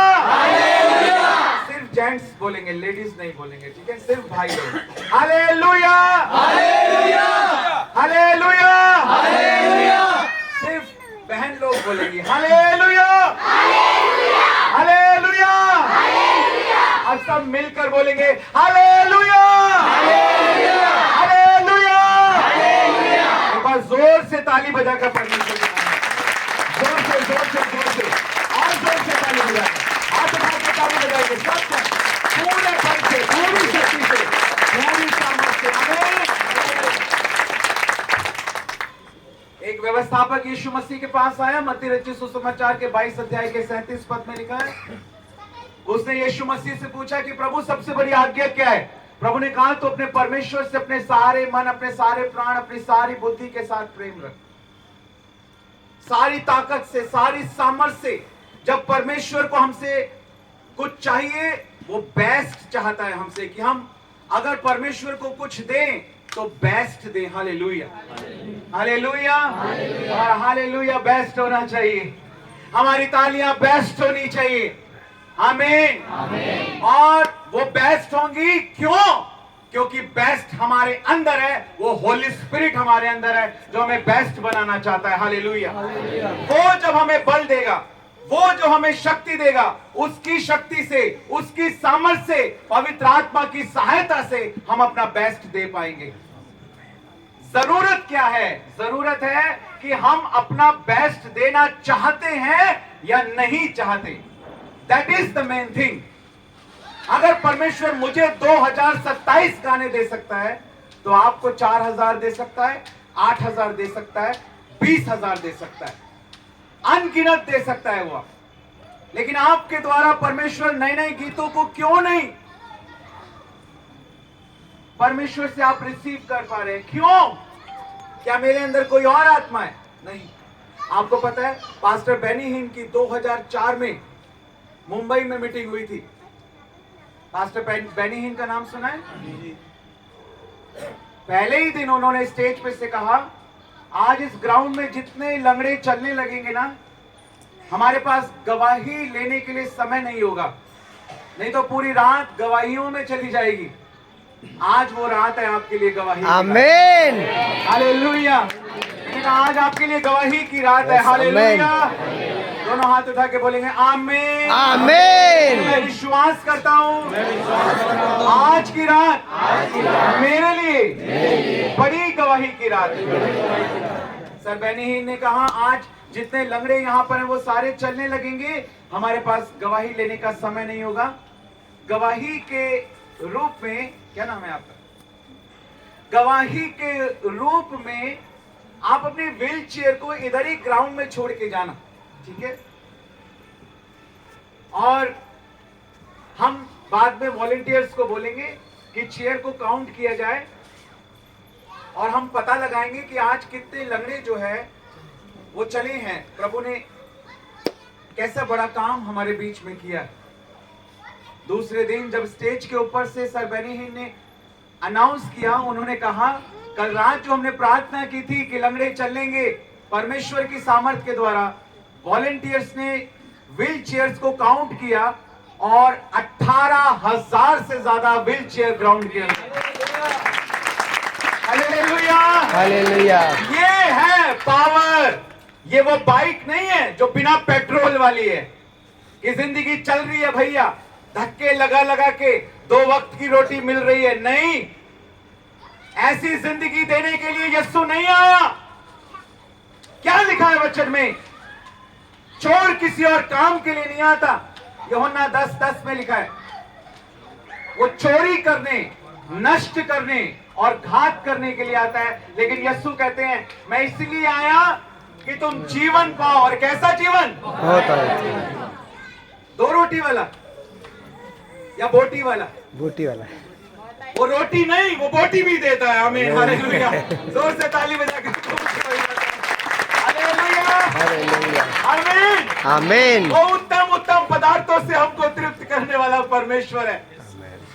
सिर्फ जेंट्स बोलेंगे, लेडीज नहीं बोलेंगे, ठीक है? सिर्फ भाई लोग। Hallelujah, hallelujah, hallelujah, hallelujah. सिर्फ बहन लोग बोलेंगे हालेलुया, हालेलुया, हालेलुया, हालेलुया। और सब मिलकर बोलेंगे हालेलुया, हालेलुया, हालेलुया, हालेलुया। एक बार जोर से ताली बजाकर परमेश्वर के नाम में जोर से, जोर से, जोर से और जोर से ताली बजाकर, हाथ उठा के ताली बजाएंगे सब पूरे फल से, पूरी शक्ति से, पूरी सामर्थ्य से। आमीन। एक व्यवस्थापक यीशु मसीह के पास आया, मत्ती रचित सुसमाचार के 22 अध्याय के 37 पद में लिखा है, उसने यीशु मसीह से पूछा कि प्रभु सबसे बड़ी आज्ञा क्या है? प्रभु ने कहा, तो अपने परमेश्वर से अपने सारे मन, अपने सारे प्राण, अपनी सारी बुद्धि के साथ प्रेम रख, सारी ताकत से, सारी सामर्थ्य से, जब परमेश्वर को हमसे कुछ चाहिए, वो बेस्ट चाहता है हमसे कि हम अगर परमेश्वर को कुछ दें तो बेस्ट दें। हालेलुया, हालेलुया, और हालेलुया बेस्ट होना चाहिए। हमारी तालियां बेस्ट होनी चाहिए। आमीन। और वो बेस्ट होंगी क्यों? क्योंकि बेस्ट हमारे अंदर है, वो होली स्पिरिट हमारे अंदर है जो हमें बेस्ट बनाना चाहता है। हालेलुया। वो जब हमें बल देगा, वो जो हमें शक्ति देगा, उसकी शक्ति से, उसकी सामर्थ्य से, पवित्र आत्मा की सहायता से हम अपना बेस्ट दे पाएंगे। जरूरत क्या है? जरूरत है कि हम अपना बेस्ट देना चाहते हैं या नहीं चाहते। That is the main thing. अगर परमेश्वर मुझे 2027 गाने दे सकता है तो आपको 4000 दे सकता है, 8000 दे सकता है, 20,000 दे सकता है, अनगिनत दे सकता है वो। लेकिन आपके द्वारा परमेश्वर नए नए गीतों को क्यों नहीं परमेश्वर से आप रिसीव कर पा रहे हैं? क्यों? क्या मेरे अंदर कोई और आत्मा है? नहीं। आपको पता है पास्टर बेनी हिन की 2004 में मुंबई में मीटिंग हुई थी। पास्टर बेनी हिन का नाम सुना है? पहले ही दिन उन्होंने स्टेज पे से कहा, आज इस ग्राउंड में जितने लंगड़े चलने लगेंगे ना, हमारे पास गवाही लेने के लिए समय नहीं होगा, नहीं तो पूरी रात गवाहियों में चली जाएगी। आज वो रात है आपके लिए गवाही।
आमीन,
हालेलुया। मैंने कहा आज आपके लिए गवाही की रात है। हालेलुया। दोनों हाथ उठा के बोलेंगे आमीन,
आमीन।
मैं विश्वास करता हूँ आज की रात मेरे लिए बड़ी गवाही की रात है। सर बेनी हिन ने कहा, आज जितने लंगड़े यहाँ पर हैं वो सारे चलने लगेंगे, हमारे पास गवाही लेने का समय नहीं होगा। गवाही के रूप में, क्या नाम है आपका? गवाही के रूप में आप अपनी व्हील चेयर को इधर ही ग्राउंड में छोड़ के जाना, ठीक है? और हम बाद में वॉलंटियर्स को बोलेंगे कि चेयर को काउंट किया जाए और हम पता लगाएंगे कि आज कितने लंगड़े जो है वो चले हैं। प्रभु ने कैसा बड़ा काम हमारे बीच में किया। दूसरे दिन जब स्टेज के ऊपर से सर बेनी हिन ने अनाउंस किया, उन्होंने कहा कल रात जो हमने प्रार्थना की थी कि लंगड़े चलेंगे, परमेश्वर की सामर्थ के द्वारा वॉलंटियर्स ने व्हील चेयर्स को काउंट किया और 18,000 से ज्यादा व्हील चेयर ग्राउंड के हालेलुया,
हालेलुया।
ये है पावर। ये वो बाइक नहीं है जो बिना पेट्रोल वाली है कि जिंदगी चल रही है भैया, धक्के लगा लगा के 2 वक्त की रोटी मिल रही है। नहीं, ऐसी जिंदगी देने के लिए यीशु नहीं आया। क्या लिखा है वचन में? चोर किसी और काम के लिए नहीं आता। यूहन्ना 10:10 में लिखा है, वो चोरी करने, नष्ट करने और घात करने के लिए आता है। लेकिन यीशु कहते हैं, मैं इसलिए आया कि तुम जीवन पाओ। और कैसा जीवन?
होता है
2 रोटी वाला या बोटी वाला?
बूटी वाला।
वो रोटी नहीं, वो बोटी भी देता है हमें। हालेलुया। जोर से ताली बजा के हालेलुया,
हालेलुया।
आमीन,
आमीन।
वो उत्तम उत्तम पदार्थों से हमको तृप्त करने वाला परमेश्वर है।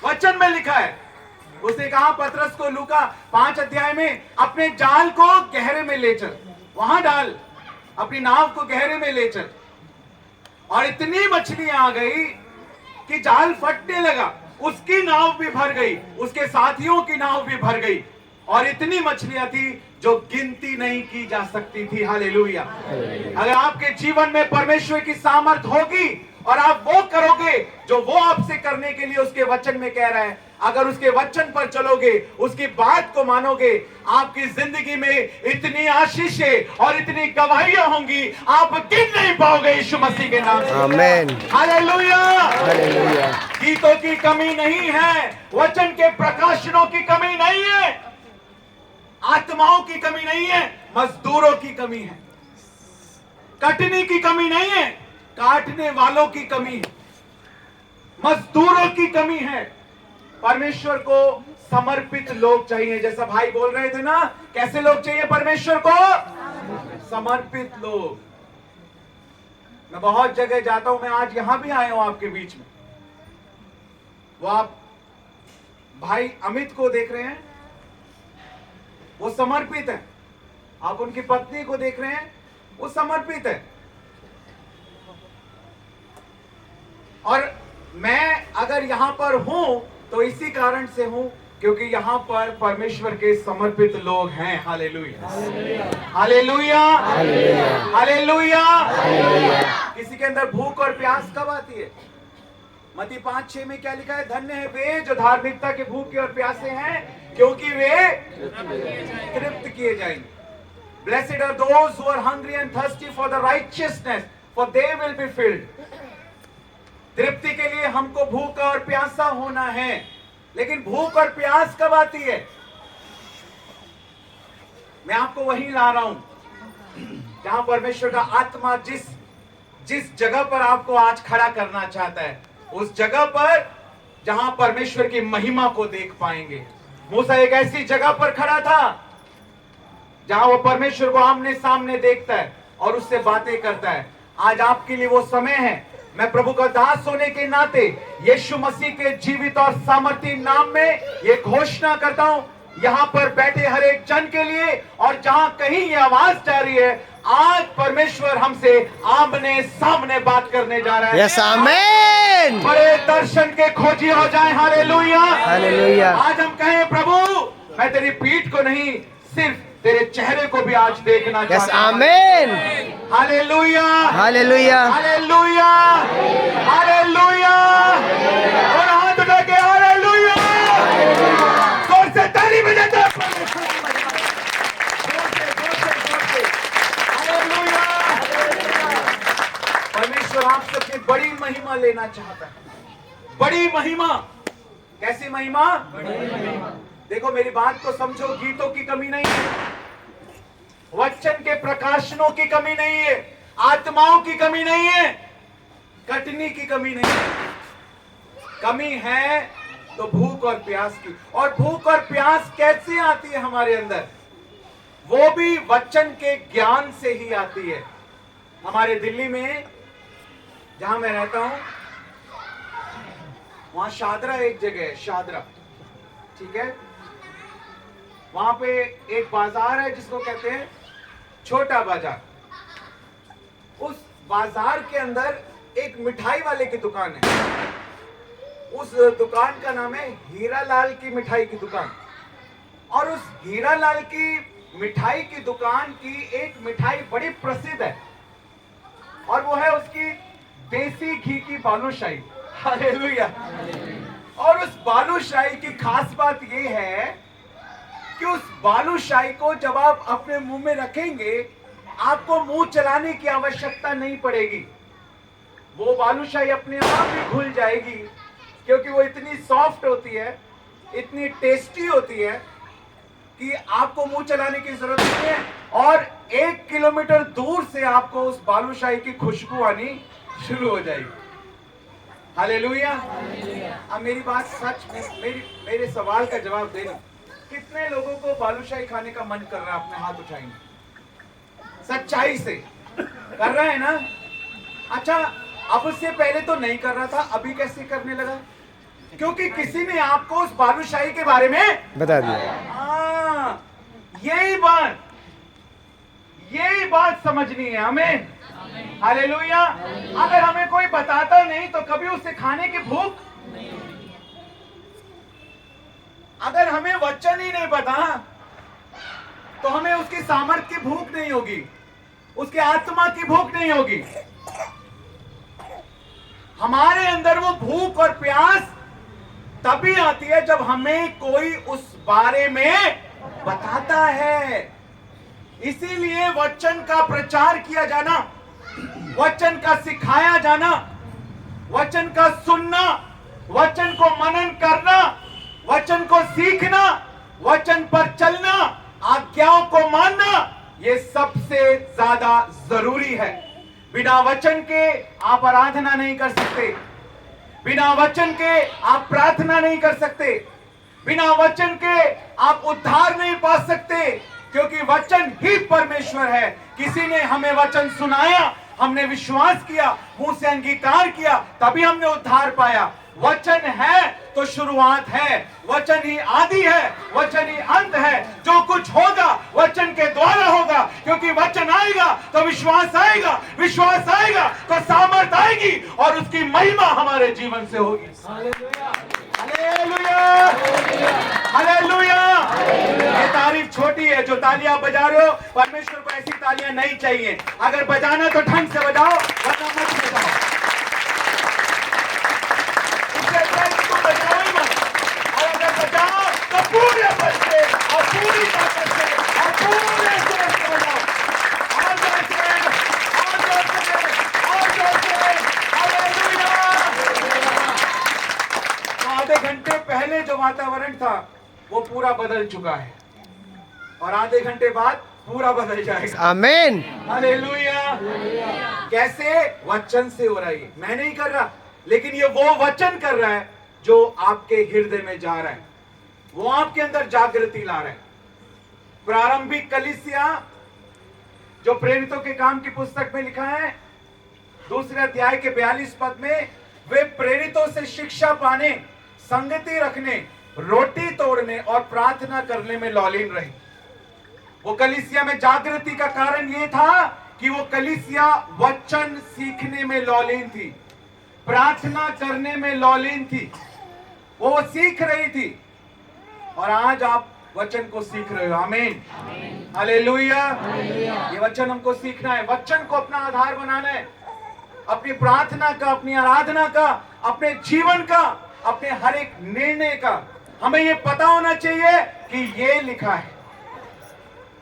वचन में लिखा है, उसने कहा पतरस को लूका 5 अध्याय में, अपने जाल को गहरे में ले चल, वहां डाल, अपनी नाव को गहरे में ले चल। और इतनी मछलियां आ गई कि जाल फटने लगा। उसकी नाव भी भर गई, उसके साथियों की नाव भी भर गई, और इतनी मछलियां थी जो गिनती नहीं की जा सकती थी। हालेलुया। अगर आपके जीवन में परमेश्वर की सामर्थ होगी और आप वो करोगे जो वो आपसे करने के लिए उसके वचन में कह रहा है, अगर उसके वचन पर चलोगे, उसकी बात को मानोगे, आपकी जिंदगी में इतनी आशीषें और इतनी गवाहियां होंगी, आप गिन नहीं पाओगे यीशु मसीह के नाम से।
आमीन,
हालेलुया,
हालेलुया।
गीतों की कमी नहीं है, वचन के प्रकाशनों की कमी नहीं है, आत्माओं की कमी नहीं है, मजदूरों की कमी है। कटनी की कमी नहीं है, काटने वालों की कमी है, मजदूरों की कमी है। परमेश्वर को समर्पित लोग चाहिए। जैसा भाई बोल रहे थे ना, कैसे लोग चाहिए परमेश्वर को? समर्पित लोग। मैं बहुत जगह जाता हूं, मैं आज यहां भी आया हूं आपके बीच में। वो आप भाई अमित को देख रहे हैं, वो समर्पित है। आप उनकी पत्नी को देख रहे हैं, वो समर्पित है। और मैं अगर यहां पर हूं तो इसी कारण से हूं क्योंकि यहां पर परमेश्वर के समर्पित लोग हैं। Hallelujah, hallelujah, hallelujah. किसी के अंदर भूख और प्यास कब आती है? मत्ती 5:6 में क्या लिखा है? धन्य है वे जो धार्मिकता के भूखे और प्यासे हैं, क्योंकि वे तृप्त किए जाएंगे। Blessed are those who are hungry and thirsty for the righteousness, for they will be filled. तृप्ति के लिए हमको भूखा और प्यासा होना है, लेकिन भूख और प्यास कब आती है? मैं आपको वहीं ला रहा हूं जहां परमेश्वर का आत्मा जिस जगह पर आपको आज खड़ा करना चाहता है, उस जगह पर जहां परमेश्वर की महिमा को देख पाएंगे। मूसा एक ऐसी जगह पर खड़ा था जहां वो परमेश्वर को आमने सामने देखता है और उससे बातें करता है। आज आपके लिए वो समय है। मैं प्रभु का दास होने के नाते यीशु मसीह के जीवित और सामर्थी नाम में ये घोषणा करता हूं, यहां पर बैठे हर एक जन के लिए, और जहां कहीं ये आवाज जा रही है, आज परमेश्वर हमसे आमने सामने बात करने जा रहा है।
यस, आमीन।
बड़े दर्शन के खोजी हो जाए। Hallelujah,
hallelujah.
आज हम कहें प्रभु, मैं तेरी पीठ को नहीं, सिर्फ तेरे चेहरे को भी आज देखना
यस,
चाहता हूं।
आमीन।
Hallelujah,
hallelujah.
Hallelujah, hallelujah. और हाथ उठा के हालेलुया, जोर से ताली बजाते हैं। हालेलुया। परमेश्वर आपसे अपनी बड़ी महिमा लेना चाहता है। बड़ी महिमा। कैसी महिमा? देखो मेरी बात को समझो, गीतों की कमी नहीं है, वचन के प्रकाशनों की कमी नहीं है, आत्माओं की कमी नहीं है, कटनी की कमी नहीं है। कमी है तो भूख और प्यास की। और भूख और प्यास कैसे आती है हमारे अंदर? वो भी वचन के ज्ञान से ही आती है। हमारे दिल्ली में जहां मैं रहता हूं, वहां शादरा एक जगह है, शादरा, ठीक है। वहां पे एक बाजार है जिसको कहते हैं छोटा बाजार। उस बाजार के अंदर एक मिठाई वाले की दुकान है। उस दुकान का नाम है हीरा लाल की मिठाई की दुकान। और उस हीरा लाल की मिठाई की दुकान की एक मिठाई बड़ी प्रसिद्ध है, और वो है उसकी देसी घी की बालूशाही। हालेलुया। और उस बालूशाही की खास बात ये है कि उस बालूशाही को जब आप अपने मुंह में रखेंगे, आपको मुंह चलाने की आवश्यकता नहीं पड़ेगी। वो बालूशाही अपने आप ही घुल जाएगी, क्योंकि वो इतनी सॉफ्ट होती है, इतनी टेस्टी होती है कि आपको मुंह चलाने की जरूरत नहीं है। और 1 किलोमीटर दूर से आपको उस बालूशाही की खुशबू आनी शुरू हो जाएगी। हालेलुया। अब मेरी बात सच में, मेरे सवाल का जवाब देना, कितने लोगों को बालूशाही खाने का मन कर रहा है? अपने हाथ उठाएंगे। सच्चाई से कर रहा है ना? अच्छा, अब उससे पहले तो नहीं कर रहा था, अभी कैसे करने लगा? क्योंकि किसी ने आपको उस बालूशाही के बारे में
बता दिया।
हाँ, यही बात समझनी है हमें। हालेलुया। अगर हमें कोई बताता नहीं तो कभी उसे खाने की भूख, अगर हमें वचन ही नहीं पता तो हमें उसकी सामर्थ्य की भूख नहीं होगी, उसके आत्मा की भूख नहीं होगी। हमारे अंदर वो भूख और प्यास तभी आती है जब हमें कोई उस बारे में बताता है। इसीलिए वचन का प्रचार किया जाना, वचन का सिखाया जाना, वचन का सुनना, वचन को मनन करना, वचन को सीखना, वचन पर चलना, आज्ञाओं को मानना, ये सबसे ज्यादा जरूरी है। बिना वचन के आप आराधना नहीं कर सकते, बिना वचन के आप प्रार्थना नहीं कर सकते, बिना वचन के आप उद्धार नहीं पा सकते, क्योंकि वचन ही परमेश्वर है। किसी ने हमें वचन सुनाया, हमने विश्वास किया, मुंह से अंगीकार किया, तभी हमने उद्धार पाया। वचन है तो शुरुआत है, वचन ही आदि है, वचन ही अंत है। जो कुछ होगा वचन के द्वारा होगा, क्योंकि वचन आएगा तो विश्वास आएगा, विश्वास आएगा तो सामर्थ आएगी और उसकी महिमा हमारे जीवन से होगी। Hallelujah, hallelujah. ये तारीफ छोटी है, जो तालियां बजा रहे हो, परमेश्वर को ऐसी तालियां नहीं चाहिए। अगर बजाना तो ढंग से बजाओ, वरना मत बजाओ। बजाओ ही मत, और अगर बजाओ तो पूरे बल से और पूरी ताकत से और पूरे जोर से बजाओ। और जोर से, और जोर से, और जोर से। हालेलुया। तो आधे घंटे पहले जो वातावरण था वो पूरा बदल चुका है, और आधे घंटे बाद पूरा बदल जाएगा।
आमीन।
हालेलुया। कैसे? वचन से हो रहा है। मैं नहीं कर रहा, लेकिन ये वो वचन कर रहा है जो आपके हृदय में जा रहा है, वो आपके अंदर जागृति ला रहा है। प्रारंभिक कलीसिया जो प्रेरितों के काम की पुस्तक में लिखा है, दूसरे अध्याय के 42 पद में, वे प्रेरितों से शिक्षा पाने, संगति रखने, रोटी तोड़ने और प्रार्थना करने में लौलीन रहे। वो कलीसिया में जागृति का कारण ये था कि वो कलीसिया वचन सीखने में लौलीन थी, प्रार्थना करने में लौलीन थी। वो सीख रही थी, और आज आप वचन को सीख रहे हो। आमीन, हालेलुया। ये वचन हमको सीखना है, वचन को अपना आधार बनाना है, अपनी प्रार्थना का, अपनी आराधना का, अपने जीवन का, अपने हर एक निर्णय का। हमें ये पता होना चाहिए कि ये लिखा है,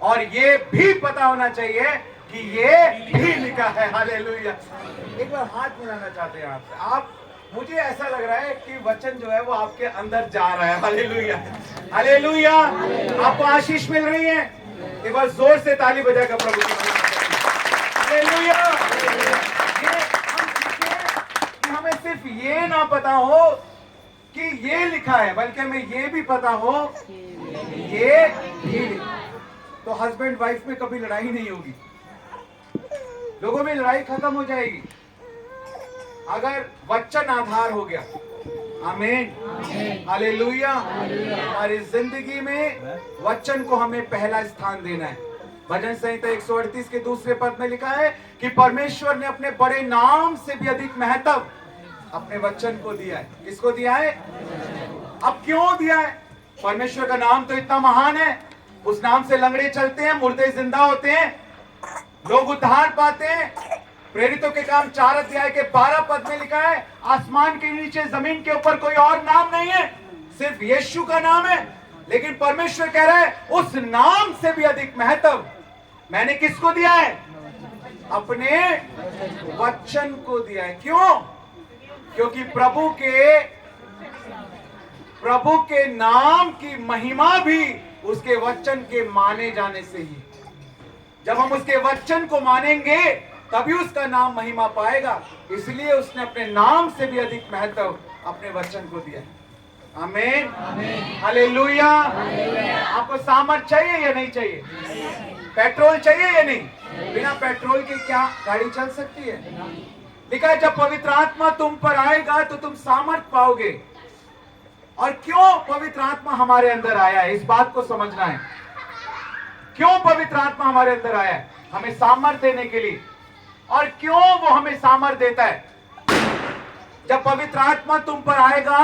और ये भी पता होना चाहिए कि ये भी लिखा है। हालेलुया। एक बार हाथ मिलाना चाहते हैं आपसे। आप, मुझे ऐसा लग रहा है कि वचन जो है वो आपके अंदर जा रहा है। Hallelujah, hallelujah. आपको आशीष मिल रही है। एक बार जोर से ताली बजाकर प्रभु की महिमा करें। हालेलुया। ये हम सीखें कि हमें सिर्फ ये ना पता हो कि ये लिखा है, बल्कि हमें ये भी पता हो ये भी लिखा है। तो हस्बैंड वाइफ में कभी लड़ाई नहीं होगी, लोगों में लड़ाई खत्म हो जाएगी अगर वचन आधार हो गया। आमीन, हालेलुया। हमारी जिंदगी में वचन को हमें पहला स्थान देना है। भजन संहिता 138 के दूसरे पद में लिखा है कि परमेश्वर ने अपने बड़े नाम से भी अधिक महत्व अपने वचन को दिया है। किसको दिया है? अब क्यों दिया है? परमेश्वर का नाम तो इतना महान है, उस नाम से लंगड़े चलते हैं, मुर्दे जिंदा होते हैं, लोग उद्धार पाते हैं। प्रेरितों के काम 4 अध्याय के 12 पद में लिखा है, आसमान के नीचे जमीन के ऊपर कोई और नाम नहीं है, सिर्फ यीशु का नाम है। लेकिन परमेश्वर कह रहा है उस नाम से भी अधिक महत्व मैंने किसको दिया है? अपने वचन को दिया है। क्यों? क्योंकि प्रभु के नाम की महिमा भी उसके वचन के माने जाने से ही। जब हम उसके वचन को मानेंगे तभी उसका नाम महिमा पाएगा। इसलिए उसने अपने नाम से भी अधिक महत्व अपने वचन को दिया है। आमीन, हालेलुया। आपको सामर्थ चाहिए या नहीं चाहिए? पेट्रोल चाहिए या नहीं? बिना पेट्रोल के क्या गाड़ी चल सकती है? लिखा है जब पवित्र आत्मा तुम पर आएगा तो तुम सामर्थ पाओगे। और क्यों पवित्र आत्मा हमारे अंदर आया है, इस बात को समझना है। क्यों पवित्र आत्मा हमारे अंदर आया है? हमें सामर्थ देने के लिए। और क्यों वो हमें सामर्थ देता है? जब पवित्र आत्मा तुम पर आएगा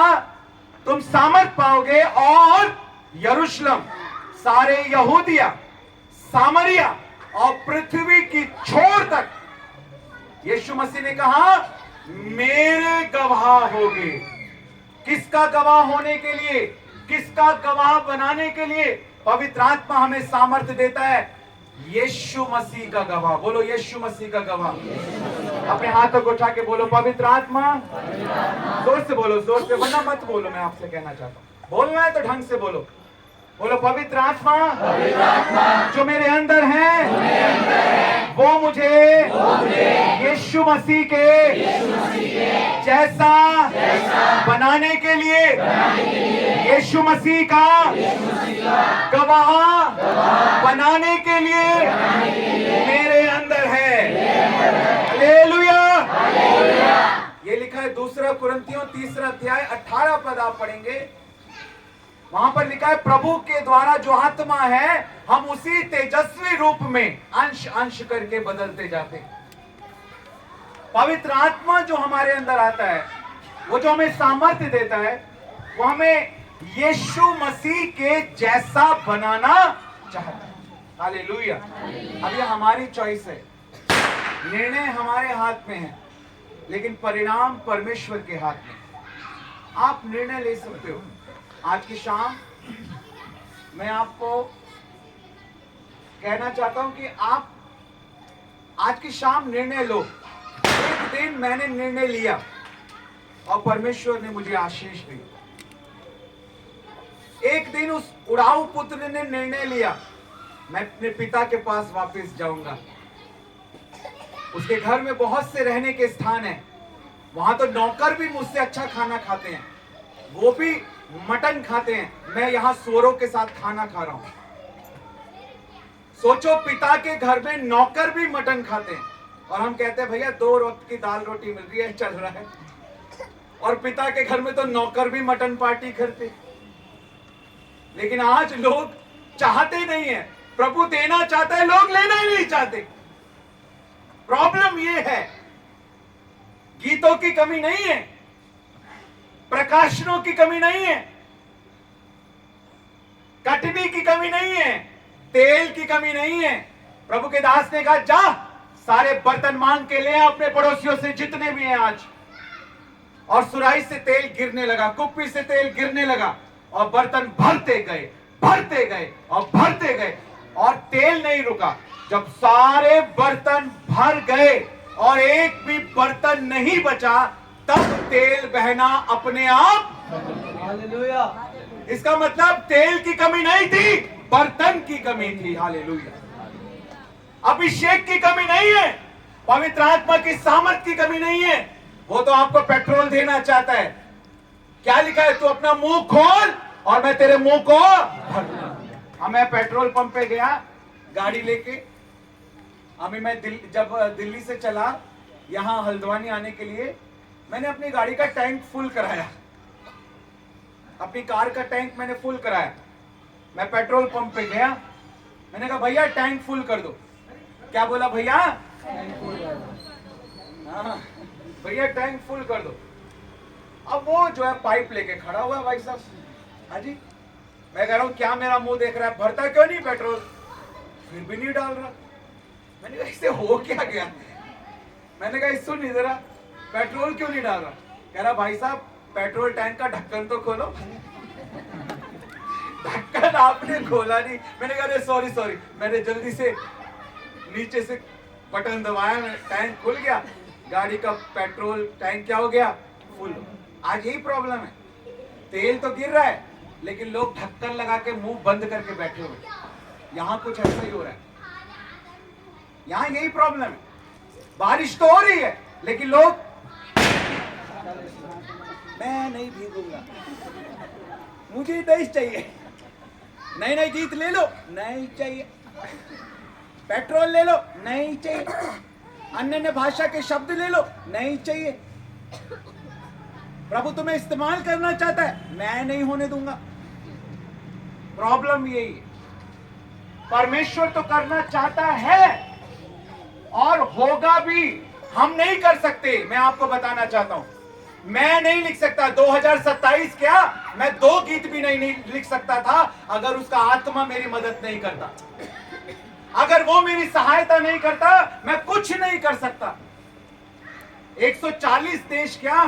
तुम सामर्थ पाओगे, और यरूशलेम, सारे यहूदिया, सामरिया और पृथ्वी की छोर तक यीशु मसीह ने कहा मेरे गवाह होगे। किसका गवाह होने के लिए? किसका गवाह बनाने के लिए पवित्र आत्मा हमें सामर्थ्य देता है? यीशु मसीह का गवाह। बोलो यीशु मसीह का गवाह। अपने हाथों को उठा के बोलो पवित्र आत्मा। जोर से बोलो, जोर से, वरना मत बोलो। मैं आपसे कहना चाहता हूँ, बोलना है तो ढंग से बोलो। बोलो पवित्र आत्मा जो मेरे अंदर है वो मुझे यीशु मसीह के जैसा बनाने के लिए यीशु मसीह का गवाह बनाने के लिए मेरे अंदर है। लिखा है 2 कुरिन्थियों 3 अध्याय 18 पद आप पढ़ेंगे, वहां पर लिखा है प्रभु के द्वारा जो आत्मा है हम उसी तेजस्वी रूप में अंश अंश करके बदलते जाते हैं। पवित्र आत्मा जो हमारे अंदर आता है, वो जो हमें सामर्थ्य देता है, वो हमें यीशु मसीह के जैसा बनाना चाहता है। हालेलुया। अब ये हमारी चॉइस है, निर्णय हमारे हाथ में है, लेकिन परिणाम परमेश्वर के हाथ में। आप निर्णय ले सकते हो। आज की शाम मैं आपको कहना चाहता हूं कि आप आज की शाम निर्णय लो। एक दिन मैंने निर्णय लिया और परमेश्वर ने मुझे आशीष दी। एक दिन उस उड़ाऊ पुत्र ने निर्णय लिया, मैं अपने पिता के पास वापस जाऊंगा। उसके घर में बहुत से रहने के स्थान हैं, वहां तो नौकर भी मुझसे अच्छा खाना खाते हैं, वो भी मटन खाते हैं, मैं यहां सुअरों के साथ खाना खा रहा हूं। सोचो, पिता के घर में नौकर भी मटन खाते हैं और हम कहते हैं भैया 2 वक्त की दाल रोटी मिल रही है, चल रहा है। और पिता के घर में तो नौकर भी मटन पार्टी करते। लेकिन आज लोग चाहते नहीं है, प्रभु देना चाहता है, लोग लेना ही नहीं चाहते। प्रॉब्लम ये है, गीतों की कमी नहीं है, प्रकाशनों की कमी नहीं है, कटनी की कमी नहीं है, तेल की कमी नहीं है। प्रभु के दास ने कहा जा सारे बर्तन मांग के ले अपने पड़ोसियों से जितने भी हैं आज। और सुराही से तेल गिरने लगा, कुप्पी से तेल गिरने लगा और बर्तन भरते गए, भरते गए और भरते गए और तेल नहीं रुका। जब सारे बर्तन भर गए और एक भी बर्तन नहीं बचा, तब तेल बहना अपने आप। हालेलुया। इसका मतलब तेल की कमी नहीं थी, बर्तन की कमी थी। हालेलुया। अभिषेक की कमी नहीं है, पवित्र आत्मा की सामर्थ की कमी नहीं है। वो तो आपको पेट्रोल देना चाहता है। क्या लिखा है, तू अपना मुंह खोल और मैं तेरे मुंह को भरूंगा। मैं पेट्रोल पंप पे गया गाड़ी लेके, अभी मैं जब दिल्ली से चला यहां हल्द्वानी आने के लिए, मैंने अपनी गाड़ी का टैंक फुल कराया, अपनी कार का टैंक मैंने फुल कराया। मैं पेट्रोल पंप पे गया, मैंने कहा भैया टैंक फुल कर दो। क्या बोला भैया? हाँ भैया टैंक फुल कर दो। अब वो जो है पाइप लेके खड़ा हुआ है भाई साहब। हाँ जी, मैं कह रहा हूँ क्या मेरा मुंह देख रहा है, भरता क्यों नहीं पेट्रोल? फिर भी नहीं डाल रहा। मैंने कहा इससे हो क्या गया? मैंने कहा सुन नहीं जरा, पेट्रोल क्यों नहीं डाल रहा? कह रहा भाई साहब पेट्रोल टैंक का ढक्कन तो खोलो। ढक्कन आपने खोला नहीं। मैंने कहा अरे सॉरी सॉरी, मैंने जल्दी से नीचे से बटन दबाया, टैंक खुल गया, गाड़ी का पेट्रोल टैंक क्या हो गया? फुल। आज यही प्रॉब्लम है, तेल तो गिर रहा है लेकिन लोग ढक्कन लगा के मुंह बंद करके बैठे हुए। यहाँ कुछ ऐसा ही हो रहा है, यहाँ यही प्रॉब्लम है। बारिश तो हो रही है लेकिन लोग मैं नहीं भीगूंगा, मुझे नहीं चाहिए, नए नए गीत ले लो, नहीं चाहिए, पेट्रोल ले लो, नहीं चाहिए, अन्य अन्य भाषा के शब्द ले लो, नहीं चाहिए। प्रभु तुम्हें इस्तेमाल करना चाहता है, मैं नहीं होने दूंगा। प्रॉब्लम यही है, परमेश्वर तो करना चाहता है और होगा भी, हम नहीं कर सकते। मैं आपको बताना चाहता हूं, मैं नहीं लिख सकता 2027 क्या, मैं 2 गीत भी नहीं लिख सकता था अगर उसका आत्मा मेरी मदद नहीं करता, अगर वो मेरी सहायता नहीं करता मैं कुछ नहीं कर सकता। 140 देश क्या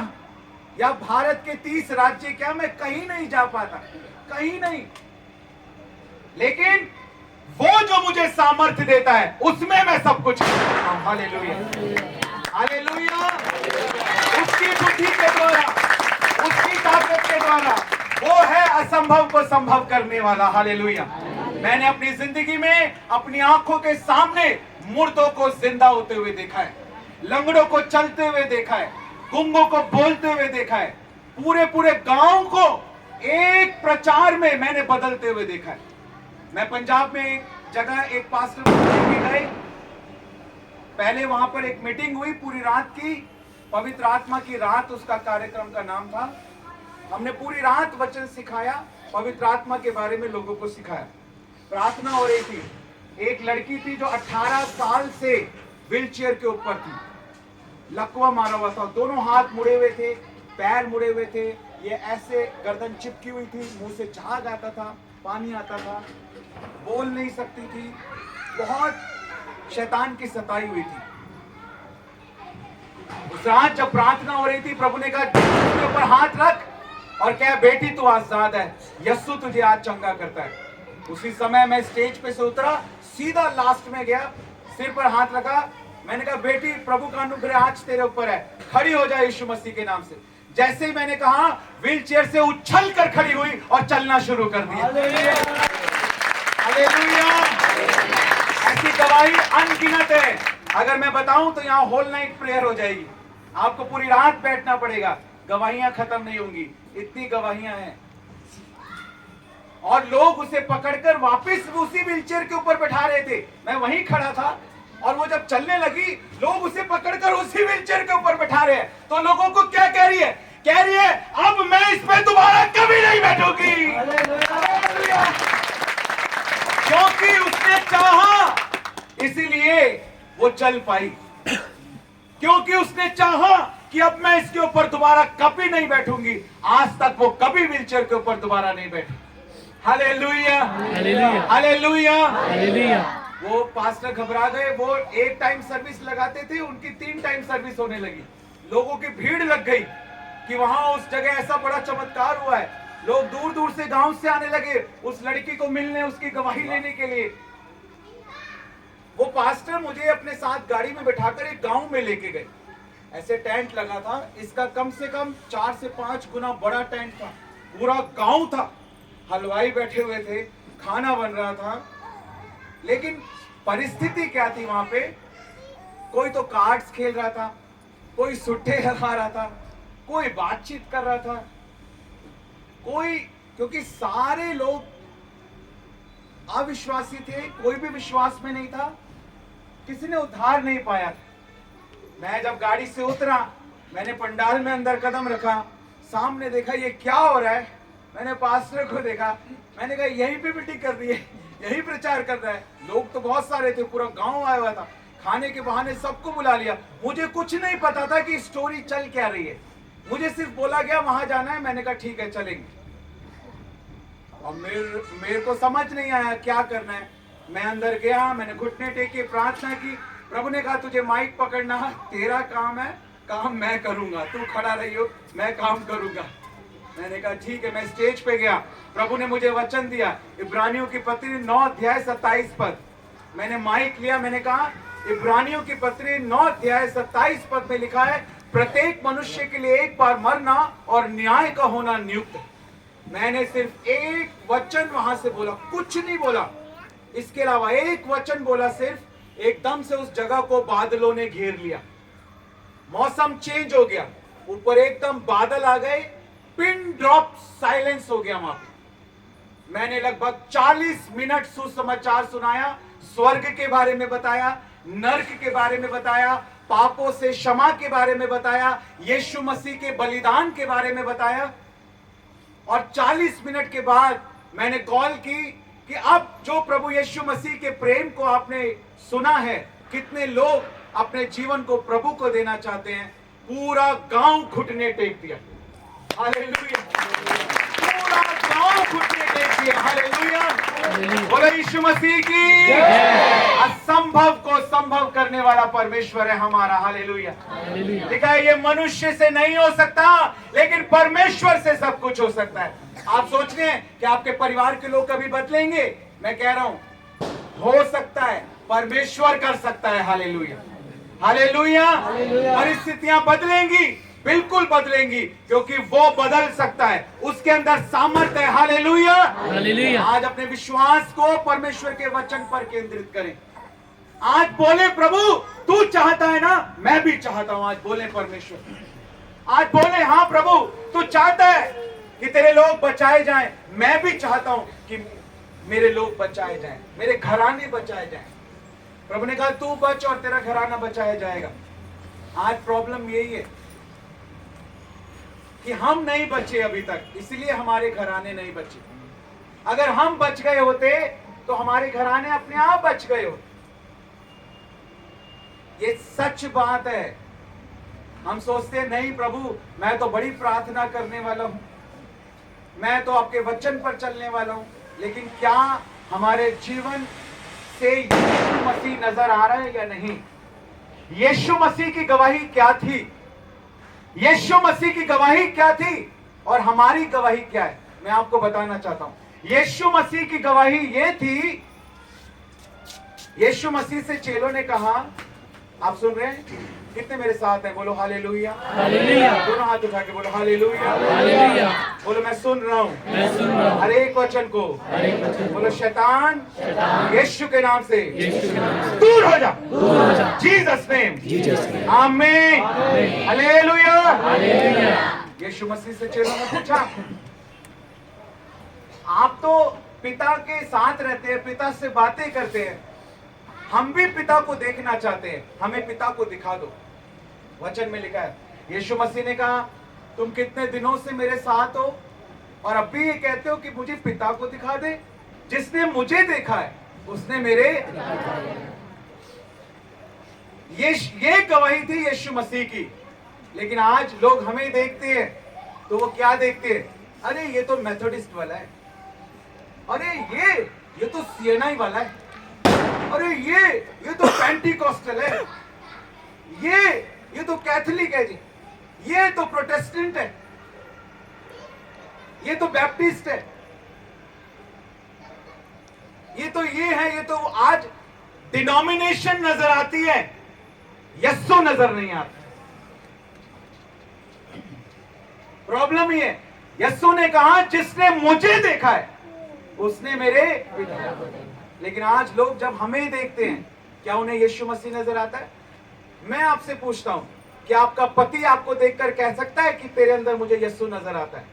या भारत के 30 राज्य क्या, मैं कहीं नहीं जा पाता, कहीं नहीं। लेकिन वो जो मुझे सामर्थ्य देता है उसमें मैं सब कुछ करता हूं। Hallelujah, hallelujah. उसकी बुद्धि के द्वारा, उसकी ताकत के द्वारा, वो है असंभव को संभव करने वाला। हालेलुया। मैंने अपनी जिंदगी में अपनी आंखों के सामने मुर्दों को जिंदा होते हुए देखा है, लंगड़ों को चलते हुए देखा है, गुंगों को बोलते हुए देखा है, पूरे पूरे गांव को एक प्रचार में मैंने बदलते हुए देखा है। मैं पंजाब में एक जगह एक पास्टर को लेके गए, पहले वहां पर एक मीटिंग हुई पूरी रात की, पवित्र आत्मा की रात उसका कार्यक्रम का नाम था। हमने पूरी रात वचन सिखाया, पवित्र आत्मा के बारे में लोगों को सिखाया। प्रार्थना हो रही थी। एक लड़की थी जो 18 साल से व्हीलचेयर के ऊपर थी, लकवा मारा हुआ था, दोनों हाथ मुड़े हुए थे, पैर मुड़े हुए थे, ये ऐसे गर्दन चिपकी हुई थी, मुंह से झाग आता था, पानी आता था, बोल नहीं सकती थी, बहुत शैतान की सताई हुई थी। उस रात जब प्रार्थना हो रही थी, प्रभु ने कहा उसके ऊपर हाथ रख और क्या, बेटी तू आजाद है, यस्सु तुझे आज चंगा करता है। उसी समय मैं स्टेज पे से उतरा, सीधा लास्ट में गया, सिर पर हाथ रखा, मैंने कहा बेटी प्रभु का अनुग्रह आज तेरे ऊपर है, खड़ी हो जाए यीशु मसीह के नाम से। जैसे ही मैंने कहा, व्हीलचेयर से उछल कर खड़ी हुई और चलना शुरू कर दिया। हालेलुया। ऐसी गवाही अनगिनत है। अगर मैं बताऊं तो यहाँ होल नाइट प्रेयर हो जाएगी, आपको पूरी रात बैठना पड़ेगा, गवाहियां खत्म नहीं होंगी, इतनी गवाहियां हैं। और लोग उसे पकड़कर वापस उसी व्हीलचेयर के ऊपर बैठा रहे थे। मैं वहीं खड़ा था और वो जब चलने लगी, लोग उसे पकड़कर उसी व्हीलचेयर के ऊपर बैठा रहे हैं। तो लोगों को क्या कह रही है? कह रही है अब मैं इस पे दोबारा कभी नहीं बैठूंगी, क्योंकि उसने चाहा, इसीलिए वो चल पाई। क्योंकि उसने चाहा कि अब मैं इसके ऊपर दोबारा कभी नहीं बैठूंगी। आज तक वो कभी व्हीलचेयर के ऊपर दोबारा नहीं बैठी। Hallelujah, hallelujah, hallelujah. वो पास्टर घबरा गए। वो एक टाइम सर्विस लगाते थे, उनकी 3 टाइम सर्विस होने लगी। लोगों की भीड़ लग गई कि वहां उस जगह ऐसा बड़ा चमत्कार हुआ है। लोग दूर दूर से, गांव से आने लगे उस लड़की को मिलने, उसकी गवाही लेने के लिए। वो पास्टर मुझे अपने साथ गाड़ी में बिठाकर एक गांव में लेके गए। ऐसे टेंट लगा था, इसका कम से कम 4 से 5 गुना बड़ा टेंट था, पूरा गांव था, हलवाई बैठे हुए थे, खाना बन रहा था। लेकिन परिस्थिति क्या थी वहां पे? कोई तो कार्ड्स खेल रहा था, कोई सुट्टे लगा रहा था, कोई बातचीत कर रहा था, कोई, क्योंकि सारे लोग अविश्वासी थे, कोई भी विश्वास में नहीं था, किसी ने उद्धार नहीं पाया। मैं जब गाड़ी से उतरा, मैंने पंडाल में अंदर कदम रखा, सामने देखा ये क्या हो रहा है। मैंने पास्टर को देखा, मैंने कहा यही पे मीटिंग कर रही है, यही प्रचार कर रहा है। लोग तो बहुत सारे थे, पूरा गांव आया हुआ था, खाने के बहाने सबको बुला लिया। मुझे कुछ नहीं पता था कि स्टोरी चल क्या रही है, मुझे सिर्फ बोला गया वहां जाना है। मैंने कहा ठीक है चलेंगे। और मेरे को समझ नहीं आया क्या करना है। मैं अंदर गया, मैंने घुटने टेके प्रार्थना की। प्रभु ने कहा तुझे माइक पकड़ना है, तेरा काम है, काम मैं करूंगा, तू खड़ा रही हो, मैं काम करूंगा। मैंने कहा ठीक है। मैं स्टेज पे गया, प्रभु ने मुझे वचन दिया, इब्रानियों की पत्री 9 अध्याय 27 पद। मैंने माइक लिया, मैंने कहा इब्रानियों की पत्री 9 अध्याय 27 पद में लिखा है, प्रत्येक मनुष्य के लिए एक बार मरना और न्याय का होना नियुक्त है। मैंने सिर्फ एक वचन वहां से बोला, कुछ नहीं बोला, इसके अलावा एक वचन बोला सिर्फ। एकदम से उस जगह को बादलों ने घेर लिया, मौसम चेंज हो गया, ऊपर एकदम बादल आ गए, पिन ड्रॉप साइलेंस हो गया वहां पे। मैंने लगभग 40 मिनट सुसमाचार सुनाया, स्वर्ग के बारे में बताया, नरक के बारे में बताया, पापों से क्षमा के बारे में बताया, यीशु मसीह के बलिदान के बारे में बताया। और 40 मिनट के बाद मैंने कॉल की कि अब जो प्रभु यीशु मसीह के प्रेम को आपने सुना है, कितने लोग अपने जीवन को प्रभु को देना चाहते हैं। पूरा गांव घुटने टेक दिया। हालेलुया, पूरा गांव घुटने टेक दिया। हालेलुया, बोलो यीशु मसीह की। असंभव को संभव करने वाला परमेश्वर है हमारा। हालेलुया। लिखा है ये मनुष्य से नहीं हो सकता, लेकिन परमेश्वर से सब कुछ हो सकता है। आप सोच रहे हैं कि आपके परिवार के लोग कभी बदलेंगे? मैं कह रहा हूं हो सकता है, परमेश्वर कर सकता है। Hallelujah, hallelujah. परिस्थितियां बदलेंगी, बिल्कुल बदलेंगी, क्योंकि वो बदल सकता है, उसके अंदर सामर्थ्य है। Hallelujah, hallelujah. आज अपने विश्वास को परमेश्वर के वचन पर केंद्रित करें। आज बोले प्रभु तू चाहता है ना, मैं भी चाहता हूं। आज बोले परमेश्वर, आज बोले हाँ प्रभु तू चाहता है कि तेरे लोग बचाए जाएं, मैं भी चाहता हूं कि मेरे लोग बचाए जाएं, मेरे घराने बचाए जाएं। प्रभु ने कहा तू बच और तेरा घराना बचाया जाएगा। आज प्रॉब्लम यही है, कि हम नहीं बचे अभी तक, इसलिए हमारे घराने नहीं बचे। अगर हम बच गए होते तो हमारे घराने अपने आप बच गए होते। ये सच बात है। हम सोचते हैं नहीं प्रभु, मैं तो बड़ी प्रार्थना करने वाला हूं, मैं तो आपके वचन पर चलने वाला हूं, लेकिन क्या हमारे जीवन से यीशु मसीह नजर आ रहा है या नहीं? यीशु मसीह की गवाही क्या थी? यीशु मसीह की गवाही क्या थी और हमारी गवाही क्या है? मैं आपको बताना चाहता हूं। यीशु मसीह की गवाही ये थी, यीशु मसीह से चेलों ने कहा, आप सुन रहे हैं? कितने मेरे साथ हैं? बोलो हालेलुया।
हालेलुया।
दोनों हाथ उठा के बोलो हालेलुया।
हालेलुया।
बोलो मैं सुन रहा हूं,
मैं सुन रहा हूं
हर एक वचन को।
हर एक वचन।
बोलो शैतान यीशु के नाम से
यीशु के नाम से
दूर हो जा,
दूर हो जा।
Jesus name,
Jesus name.
आमीन,
आमीन।
हालेलुया।
हालेलुया।
यीशु मसीह से चेलों ने पूछा, आप तो पिता के साथ रहते हैं, पिता से बातें करते हैं, हम भी पिता को देखना चाहते हैं, हमें पिता को दिखा दो। वचन में लिखा है, यीशु मसीह ने कहा, तुम कितने दिनों से मेरे साथ हो और अब भी ये कहते हो कि मुझे पिता को दिखा दे? जिसने मुझे देखा है उसने मेरे, ये गवाही थी यीशु मसीह की। लेकिन आज लोग हमें देखते हैं तो वो क्या देखते हैं? अरे ये तो मेथोडिस्ट वाला है, अरे ये तो सीएनआई वाला है, अरे ये तो पेंटिकॉस्टल है, ये तो कैथोलिक है जी, ये तो प्रोटेस्टेंट है, ये तो बैप्टिस्ट है, ये है, ये तो आज डिनोमिनेशन नजर आती है, यस्सु नजर नहीं आता। प्रॉब्लम ये है, यस्सु ने कहा जिसने मुझे देखा है उसने मेरे पिता को देखा। लेकिन आज लोग जब हमें देखते हैं, क्या उन्हें यीशु मसीह नजर आता है? मैं आपसे पूछता हूं, क्या आपका पति आपको देखकर कह सकता है कि तेरे अंदर मुझे यीशु नजर आता है?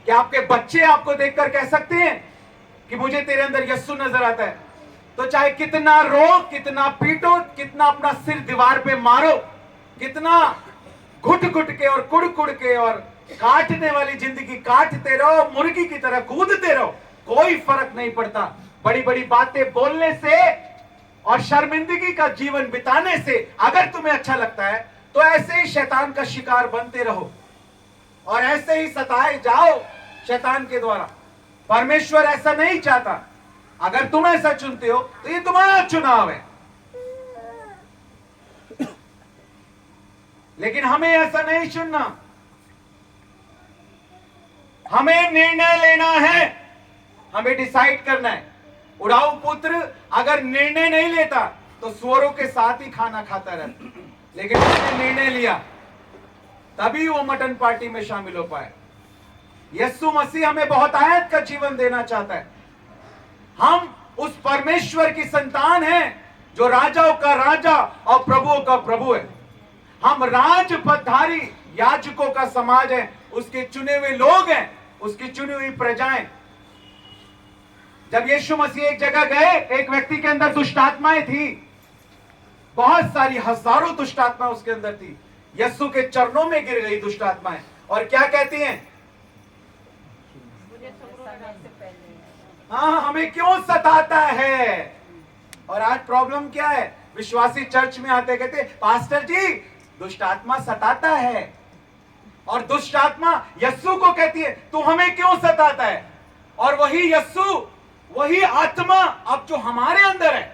क्या आपके बच्चे आपको देखकर कह सकते हैं कि मुझे तेरे अंदर यीशु नजर आता है? तो चाहे कितना रो, कितना पीटो, कितना अपना सिर दीवार पे मारो, कितना घुट घुट के और कुड़ कुड़ के और काटने वाली जिंदगी काटते रहो, मुर्गी की तरह कूदते रहो, कोई फर्क नहीं पड़ता। बड़ी बड़ी बातें बोलने से और शर्मिंदगी का जीवन बिताने से अगर तुम्हें अच्छा लगता है तो ऐसे ही शैतान का शिकार बनते रहो और ऐसे ही सताए जाओ शैतान के द्वारा। परमेश्वर ऐसा नहीं चाहता। अगर तुम ऐसा चुनते हो तो ये तुम्हारा चुनाव है, लेकिन हमें ऐसा नहीं चुनना। हमें निर्णय लेना है, हमें डिसाइड करना है। उड़ाऊ पुत्र अगर निर्णय नहीं लेता तो सुअरों के साथ ही खाना खाता रहता, लेकिन उसने निर्णय लिया तभी वो मटन पार्टी में शामिल हो पाए। यीशु मसीह हमें बहुत आयत का जीवन देना चाहता है। हम उस परमेश्वर की संतान हैं जो राजाओं का राजा और प्रभुओं का प्रभु है। हम राजपदधारी याजकों का समाज है, उसके चुने हुए लोग हैं, उसकी चुनी हुई प्रजाएं। जब यीशु मसीह एक जगह गए, एक व्यक्ति के अंदर दुष्ट आत्माएं थी, बहुत सारी, हजारों दुष्ट आत्माएं उसके अंदर थी। यीशु के चरणों में गिर गई दुष्ट आत्माएं और क्या कहती हैं?
मुझे सताने से पहले
हाँ, हमें क्यों सताता है? और आज प्रॉब्लम क्या है? विश्वासी चर्च में आते कहते पास्टर जी दुष्ट आत्मा सताता है, और दुष्ट आत्मा यस्सु को कहती है तू हमें क्यों सताता है? और वही यस्सु, वही आत्मा अब जो हमारे अंदर है,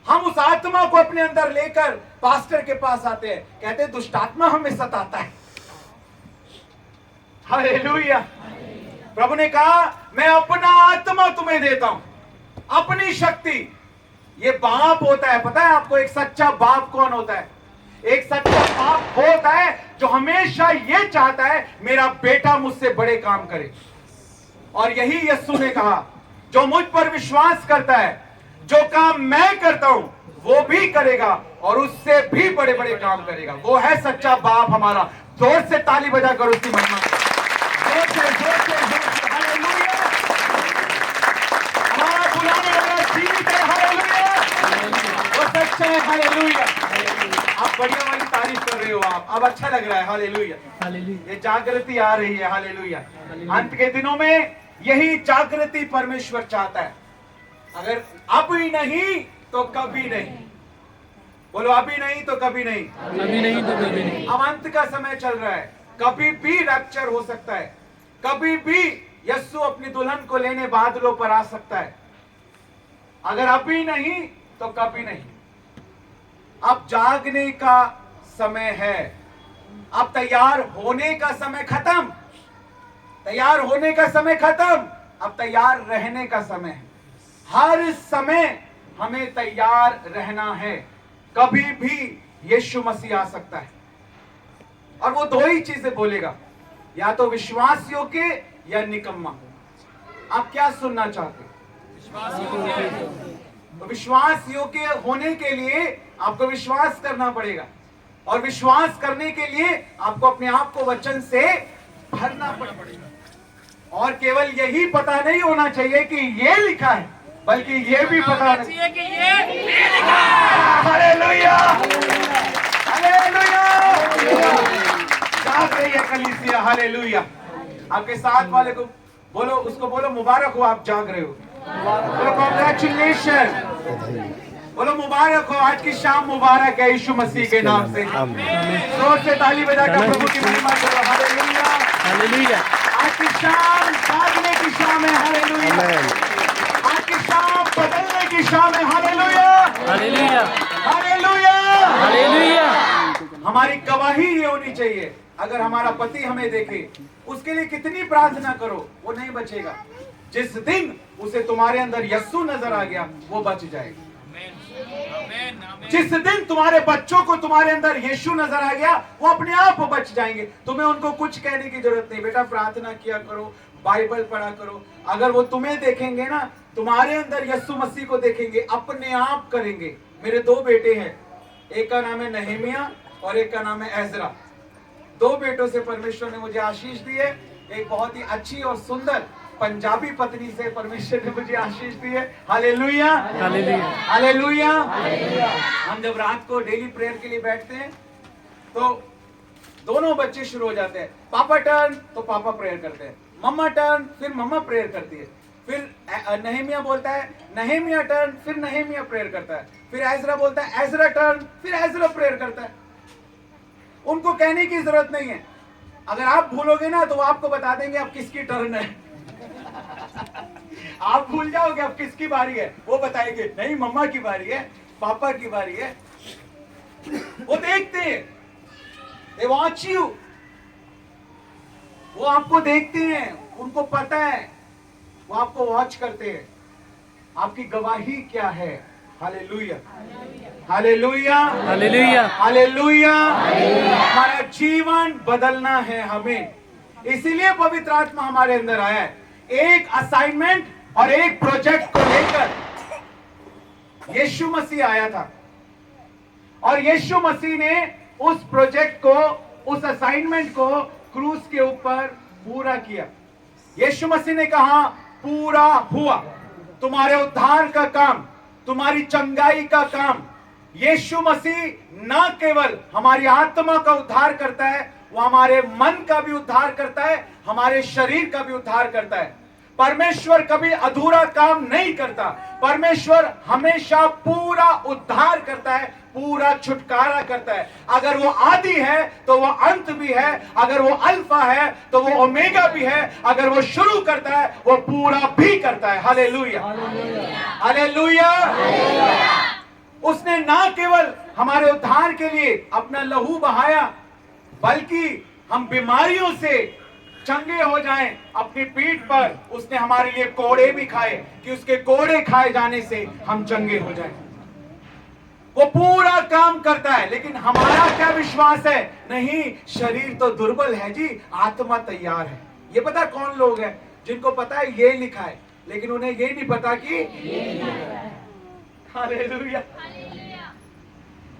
हम उस आत्मा को अपने अंदर लेकर पास्टर के पास आते हैं, कहते हैं दुष्ट आत्मा हमें सताता है। हालेलुया। प्रभु ने कहा मैं अपना आत्मा तुम्हें देता हूं, अपनी शक्ति। ये बाप होता है, पता है आपको एक सच्चा बाप कौन होता है? एक सच्चा बाप वो होता है जो हमेशा ये चाहता है मेरा बेटा मुझसे बड़े काम करे। और यही यीशु ने कहा जो मुझ पर विश्वास करता है, जो काम मैं करता हूं वो भी करेगा और उससे भी बड़े बड़े काम करेगा। वो है सच्चा बाप हमारा। जोर से ताली बजा कर उसकी महिमा जोर से हालेलुया। हमारा बुलाने वाला जीवित है, हालेलुया। वो सच्चा है, हालेलुया। आप बढ़िया वाली तारीफ कर रहे रहे हो आप, अब अच्छा लग रहा है। Hallelujah,
hallelujah.
ये जागृति आ रही है। हालेलुया। अंत के दिनों में यही जागृति परमेश्वर चाहता है। अगर अभी नहीं तो कभी नहीं। बोलो, अभी नहीं तो कभी नहीं।
कभी नहीं तो कभी नहीं।
अब अंत का समय चल रहा है, कभी भी रैप्चर हो सकता है, कभी भी यीशु अपनी दुल्हन को लेने बादलों पर आ सकता है। अगर अभी नहीं तो कभी नहीं। अब जागने का समय है, अब तैयार होने का समय खत्म। तैयार होने का समय खत्म, अब तैयार रहने का समय है। हर समय हमें तैयार रहना है। कभी भी यीशु मसीह आ सकता है और वो दो ही चीजें बोलेगा, या तो विश्वास योग्य या निकम्मा। आप क्या सुनना चाहते हैं? तो विश्वास योग्य होने के लिए आपको विश्वास करना पड़ेगा, और विश्वास करने के लिए आपको अपने आप को वचन से भरना पड़ेगा। और केवल यही पता नहीं होना चाहिए कि ये लिखा है, बल्कि ये भी पता चाहिए कि ये लिखा है। Hallelujah, hallelujah. जाग रही है कलीसिया। हालेलुया। आपके साथ वाले को बोलो, उसको बोलो मुबारक हो, आप जाग रहे हो। बोलो कॉन्ग्रेचुलेशन। बोलो मुबारक हो, आज की शाम मुबारक है यीशु मसीह के नाम से। जोर से ताली बजाकर प्रभु की महिमा करो। Hallelujah,
hallelujah.
आज की शाम जागने की शाम है। हालेलुया। आज की शाम बदलने की शाम है। Hallelujah,
hallelujah.
Hallelujah,
hallelujah.
हमारी गवाही ये होनी चाहिए। अगर हमारा पति हमें देखे, उसके लिए कितनी प्रार्थना करो, वो नहीं बचेगा। जिस दिन उसे तुम्हारे अंदर यीशु नजर आ गया, वो बच जाएगा। जिस दिन तुम्हारे बच्चों को तुम्हारे अंदर यीशु नजर आ गया, वो अपने आप बच जाएंगे। तुम्हें उनको कुछ कहने की जरूरत नहीं, बेटा प्रार्थना किया करो, बाइबल पढ़ा करो। अगर वो तुम्हें देखेंगे ना, तुम्हारे अंदर यीशु मसीह को देखेंगे, अपने आप करेंगे। मेरे दो बेटे हैं, एक का नाम है नहेमिया और एक का नाम है एजरा। दो बेटों से परमेश्वर ने मुझे आशीष दी है। एक बहुत ही अच्छी और सुंदर पंजाबी पत्नी से परमेश्वर ने मुझे आशीष दी है। Hallelujah,
hallelujah.
हालेलुया। हम जब रात को डेली प्रेयर के लिए बैठते हैं तो दोनों बच्चे शुरू हो जाते हैं, पापा टर्न, तो पापा प्रेयर करते हैं, मम्मा टर्न, फिर मम्मा प्रेयर करती है, फिर नहेमिया बोलता है नहेमिया टर्न, फिर नहेमिया प्रेयर करता है, फिर एजरा बोलता है एजरा टर्न, फिर एजरा प्रेयर करता है। उनको कहने की जरूरत नहीं है। अगर आप भूलोगे ना तो वो आपको बता देंगे अब किसकी टर्न है। आप भूल जाओगे अब किसकी बारी है, वो बताएंगे नहीं मम्मा की बारी है, पापा की बारी है। वो देखते हैं, they watch you। वो आपको देखते हैं, उनको पता है, वो आपको वॉच करते हैं। आपकी गवाही क्या है? Hallelujah, hallelujah,
hallelujah.
हालेलुया। हमारा जीवन बदलना है हमें, इसीलिए पवित्र आत्मा हमारे अंदर आया है। एक असाइनमेंट और एक प्रोजेक्ट को लेकर यीशु मसीह आया था, और यीशु मसीह ने उस प्रोजेक्ट को, उस असाइनमेंट को क्रूस के ऊपर पूरा किया। यीशु मसीह ने कहा पूरा हुआ। तुम्हारे उद्धार का काम, तुम्हारी चंगाई का काम, यीशु मसीह न केवल हमारी आत्मा का उद्धार करता है, वो हमारे मन का भी उद्धार करता है, हमारे शरीर का भी उद्धार करता है। परमेश्वर कभी अधूरा काम नहीं करता। परमेश्वर हमेशा पूरा उद्धार करता है, पूरा छुटकारा करता है। अगर वो आदि है तो वो अंत भी है, अगर वो अल्फा है तो वो ओमेगा भी है, अगर वो शुरू करता है वो पूरा भी करता है। Hallelujah, hallelujah. उसने ना केवल हमारे उद्धार के लिए अपना लहू बहाया, बल्कि हम बीमारियों से चंगे हो जाएं, अपनी पीठ पर उसने हमारे लिए कोड़े भी खाए कि उसके कोड़े खाए जाने से हम चंगे हो जाएं। वो पूरा काम करता है, लेकिन हमारा क्या विश्वास है? नहीं, शरीर तो दुर्बल है जी, आत्मा तैयार है। ये पता कौन लोग हैं जिनको पता है ये लिखा है, लेकिन उन्हें ये नहीं पता कि हालेलुया,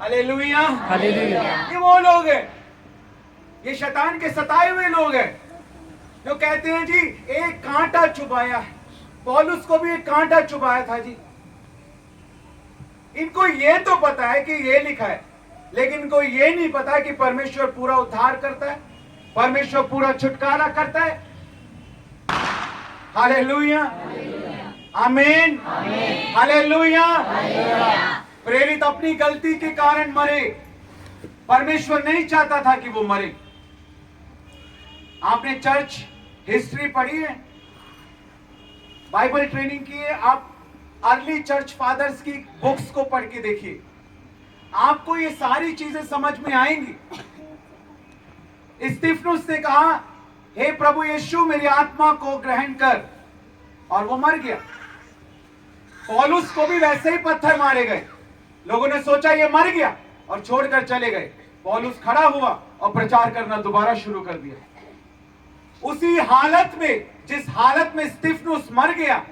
हालेलुया,
हालेलुया।
ये वो लोग हैं, ये शैतान के सताए हुए लोग हैं जो कहते हैं जी एक कांटा चुभाया है। पौलुस को भी एक कांटा चुभाया था जी। इनको ये तो पता है कि ये लिखा है, लेकिन इनको ये नहीं पता कि परमेश्वर पूरा उद्धार करता है, परमेश्वर पूरा छुटकारा करता है। हालेलुया, आमीन, हालेलुया। प्रेरित अपनी गलती के कारण मरे, परमेश्वर नहीं चाहता था कि वो मरे। आपने चर्च हिस्ट्री पढ़ी है, बाइबल ट्रेनिंग की है, आप अर्ली चर्च फादर्स की बुक्स को पढ़ के देखिए, आपको ये सारी चीजें समझ में आएंगी। स्तिफनुस ने कहा, हे प्रभु यीशु मेरी आत्मा को ग्रहण कर, और वो मर गया। पौलुस को भी वैसे ही पत्थर मारे गए, लोगों ने सोचा ये मर गया और छोड़कर चले गए। पौलुस खड़ा हुआ और प्रचार करना दोबारा शुरू कर दिया। उसी हालत में, जिस हालत में स्तिफनुस मर गया,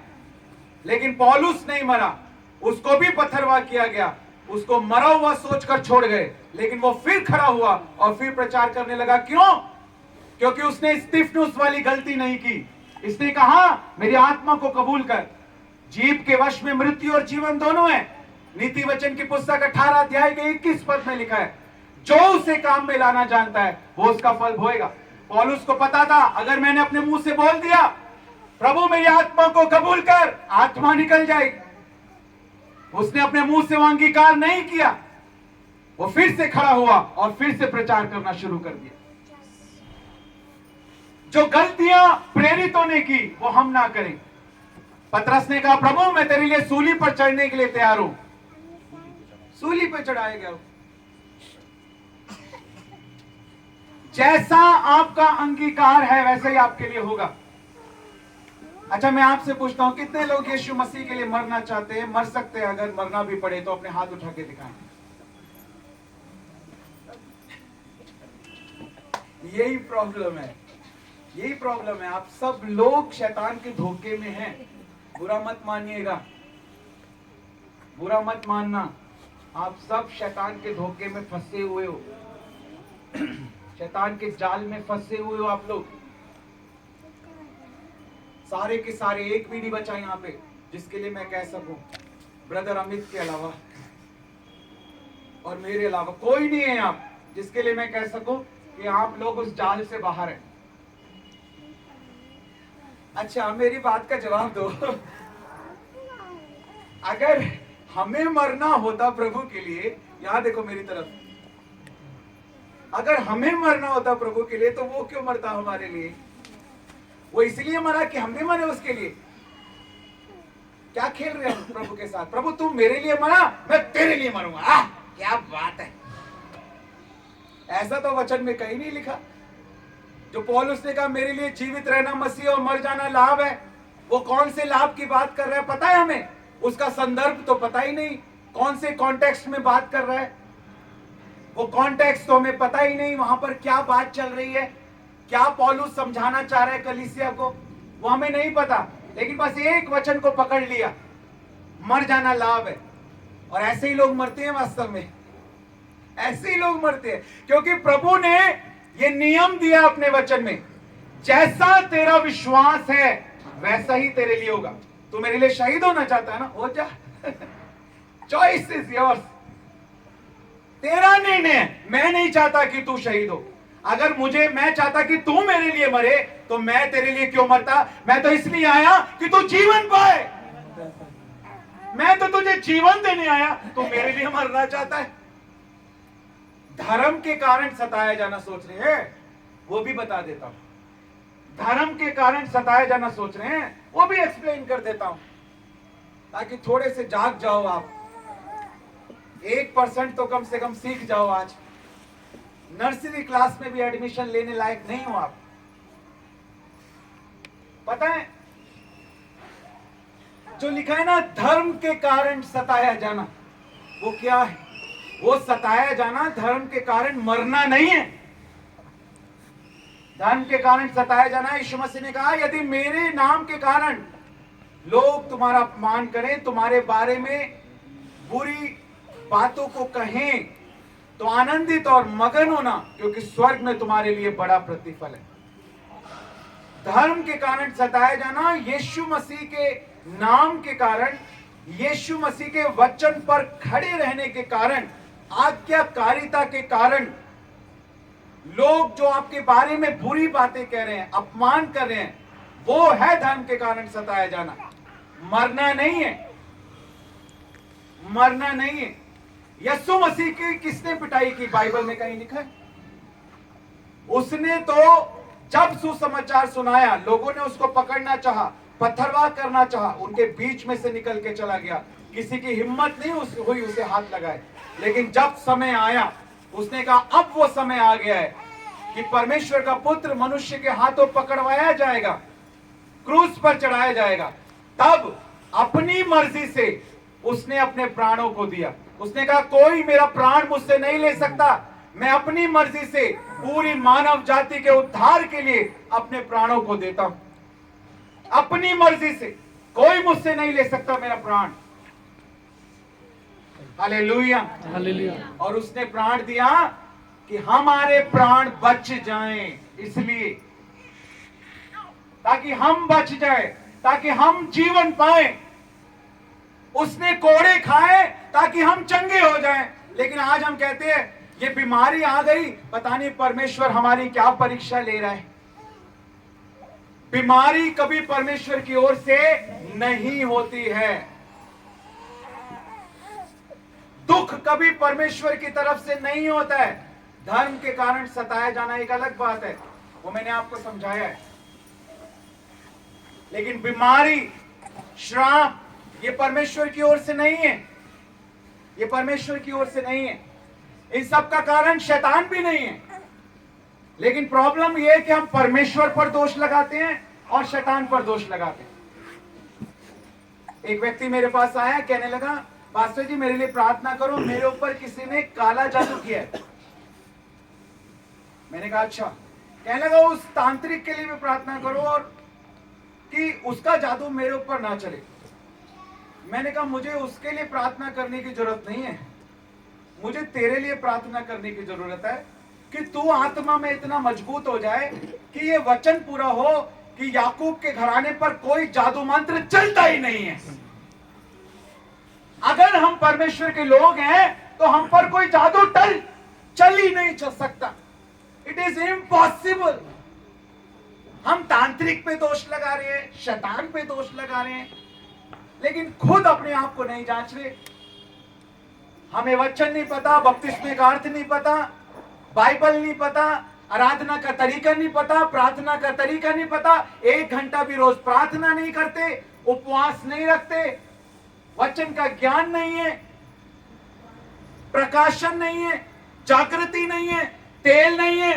लेकिन पौलुस नहीं मरा, उसको भी पत्थरवाह किया गया, उसको मरा हुआ सोचकर छोड़ गए, लेकिन वो फिर खड़ा हुआ और फिर प्रचार करने लगा। क्यों? क्योंकि उसने स्तिफनुस वाली गलती नहीं की। इसने कहा मेरी आत्मा को कबूल कर। जीव के वश में मृत्यु और जीवन दोनों है। नीति वचन की पुस्तक 18 अध्याय के 21 पद में लिखा है, जो उसे काम में लाना जानता है वो उसका फल भोएगा। पौलुस को पता था, अगर मैंने अपने मुंह से बोल दिया प्रभु मेरी आत्मा को कबूल कर, आत्मा निकल जाएगी। उसने अपने मुंह से वो अंगीकार नहीं किया, वो फिर से खड़ा हुआ और फिर से प्रचार करना शुरू कर दिया। जो गलतियां प्रेरितों ने की वो हम ना करें। पतरस ने कहा, प्रभु मैं तेरे लिए सूली पर चढ़ने के लिए तैयार हूं। सूली पर चढ़ाया गया। जैसा आपका अंगीकार है वैसे ही आपके लिए होगा। अच्छा, मैं आपसे पूछता हूं, कितने लोग यीशु मसीह के लिए मरना चाहते हैं, मर सकते हैं? अगर मरना भी पड़े तो अपने हाथ उठा के दिखाएं। यही प्रॉब्लम है, यही प्रॉब्लम है। आप सब लोग शैतान के धोखे में हैं। बुरा मत मानिएगा, बुरा मत मानना। आप सब शैतान के धोखे में फंसे हुए हो, शैतान के जाल में फंसे हुए हो आप लोग। सारे के सारे, एक भी नहीं बचा यहाँ पे जिसके लिए मैं कह सकूं ब्रदर अमित के अलावा और मेरे अलावा कोई नहीं है आप जिसके लिए मैं कह सकूं कि आप लोग उस जाल से बाहर हैं। अच्छा, मेरी बात का जवाब दो। अगर हमें मरना होता प्रभु के लिए, यहां देखो मेरी तरफ, अगर हमें मरना होता प्रभु के लिए तो वो क्यों मरता हमारे लिए? वो इसलिए मरा कि हम भी मरे उसके लिए। क्या खेल रहे हैं प्रभु के साथ? प्रभु तू मेरे लिए मरा, मैं तेरे लिए मरूंगा। क्या बात है! ऐसा तो वचन में कहीं नहीं लिखा। जो पौलुस ने कहा मेरे लिए जीवित रहना मसीह और मर जाना लाभ है, वो कौन से लाभ की बात कर रहा है पता है हमें? उसका संदर्भ तो पता ही नहीं, कौन से कॉन्टेक्स्ट में बात कर रहा है वो कॉन्टेक्स्ट तो हमें पता ही नहीं। वहां पर क्या बात चल रही है, क्या पौलुस समझाना चाह रहा है कलीसिया को, वो हमें नहीं पता। लेकिन बस एक वचन को पकड़ लिया, मर जाना लाभ है। और ऐसे ही लोग मरते हैं, वास्तव में ऐसे ही लोग मरते हैं, क्योंकि प्रभु ने ये नियम दिया अपने वचन में, जैसा तेरा विश्वास है वैसा ही तेरे लिए होगा। तू मेरे लिए शहीद होना चाहता है ना, हो जा। चॉइस इज योर्स, तेरा निर्णय है। मैं नहीं चाहता कि तू शहीद हो। अगर मैं चाहता कि तू मेरे लिए मरे तो मैं तेरे लिए क्यों मरता? मैं तो इसलिए आया कि तू जीवन पाए। मैं तो तुझे जीवन देने आया, तू मेरे लिए मरना चाहता है। धर्म के कारण सताया जाना सोच रहे हैं, वो भी बता देता हूं। धर्म के कारण सताया जाना सोच रहे हैं, वो भी एक्सप्लेन कर देता हूं, ताकि थोड़े से जाग जाओ आप। 1% तो कम से कम सीख जाओ। आज नर्सरी क्लास में भी एडमिशन लेने लायक नहीं हो आप। पता है जो लिखा है ना, धर्म के कारण सताया जाना, वो क्या है? वो सताया जाना धर्म के कारण मरना नहीं है। धर्म के कारण सताया जाना, यीशु मसीह ने कहा यदि मेरे नाम के कारण लोग तुम्हारा अपमान करें, तुम्हारे बारे में बुरी बातों को कहें, तो आनंदित और मगन होना, क्योंकि स्वर्ग में तुम्हारे लिए बड़ा प्रतिफल है। धर्म के कारण सताया जाना, यीशु मसीह के नाम के कारण, यीशु मसीह के वचन पर खड़े रहने के कारण आज्ञाकारिता के कारण लोग जो आपके बारे में बुरी बातें कह रहे हैं, अपमान कर रहे हैं, वो है धर्म के कारण सताया जाना, मरना नहीं है, मरना नहीं है। यीशु मसीह की किसने पिटाई की? बाइबल में कहीं लिखा है? उसने तो जब सुसमाचार सुनाया, लोगों ने उसको पकड़ना चाहा, पत्थरवाह करना चाहा, उनके बीच में से निकल के चला गया। किसी की हिम्मत नहीं हुई उसे हाथ लगाए। लेकिन जब समय आया, उसने कहा अब वो समय आ गया है कि परमेश्वर का पुत्र मनुष्य के हाथों पकड़वाया जाएगा, क्रूस पर चढ़ाया जाएगा। तब अपनी मर्जी से उसने अपने प्राणों को दिया। उसने कहा कोई मेरा प्राण मुझसे नहीं ले सकता, मैं अपनी मर्जी से पूरी मानव जाति के उद्धार के लिए अपने प्राणों को देता हूं। अपनी मर्जी से कोई मुझसे नहीं ले सकता मेरा प्राण। Hallelujah,
hallelujah.
और उसने प्राण दिया कि हमारे प्राण बच जाएं, इसलिए ताकि हम बच जाए, ताकि हम जीवन पाए। उसने कोड़े खाए ताकि हम चंगे हो जाएं। लेकिन आज हम कहते हैं ये बीमारी आ गई, पता नहीं परमेश्वर हमारी क्या परीक्षा ले रहा है। बीमारी कभी परमेश्वर की ओर से नहीं होती है। दुख कभी परमेश्वर की तरफ से नहीं होता है। धर्म के कारण सताया जाना एक अलग बात है, वो मैंने आपको समझाया है। लेकिन बीमारी, श्राप, ये परमेश्वर की ओर से नहीं है, ये परमेश्वर की ओर से नहीं है। इन सब का कारण शैतान भी नहीं है। लेकिन प्रॉब्लम यह है कि हम परमेश्वर पर दोष लगाते हैं और शैतान पर दोष लगाते हैं। एक व्यक्ति मेरे पास आया, कहने लगा पास्टर जी मेरे लिए प्रार्थना करो, मेरे ऊपर किसी ने काला जादू किया है। मैंने कहा अच्छा। कहने लगा उस तांत्रिक के लिए भी प्रार्थना करो और कि उसका जादू मेरे ऊपर ना चले। मैंने कहा मुझे उसके लिए प्रार्थना करने की जरूरत नहीं है, मुझे तेरे लिए प्रार्थना करने की जरूरत है कि तू आत्मा में इतना मजबूत हो जाए कि ये वचन पूरा हो कि याकूब के घराने पर कोई जादू मंत्र चलता ही नहीं है। अगर हम परमेश्वर के लोग हैं तो हम पर कोई जादू चल ही नहीं चल सकता। It is impossible. हम तांत्रिक पे दोष लगा रहे हैं, शैतान पे दोष लगा रहे हैं, लेकिन खुद अपने आप को नहीं जांच रहे। हमें वचन नहीं पता, बपतिस्मे का अर्थ नहीं पता, बाइबल नहीं पता, आराधना का तरीका नहीं पता, प्रार्थना का तरीका नहीं पता, 1 घंटा भी रोज प्रार्थना नहीं करते, उपवास नहीं रखते, वचन का ज्ञान नहीं है, प्रकाशन नहीं है, जागृति नहीं है, तेल नहीं है।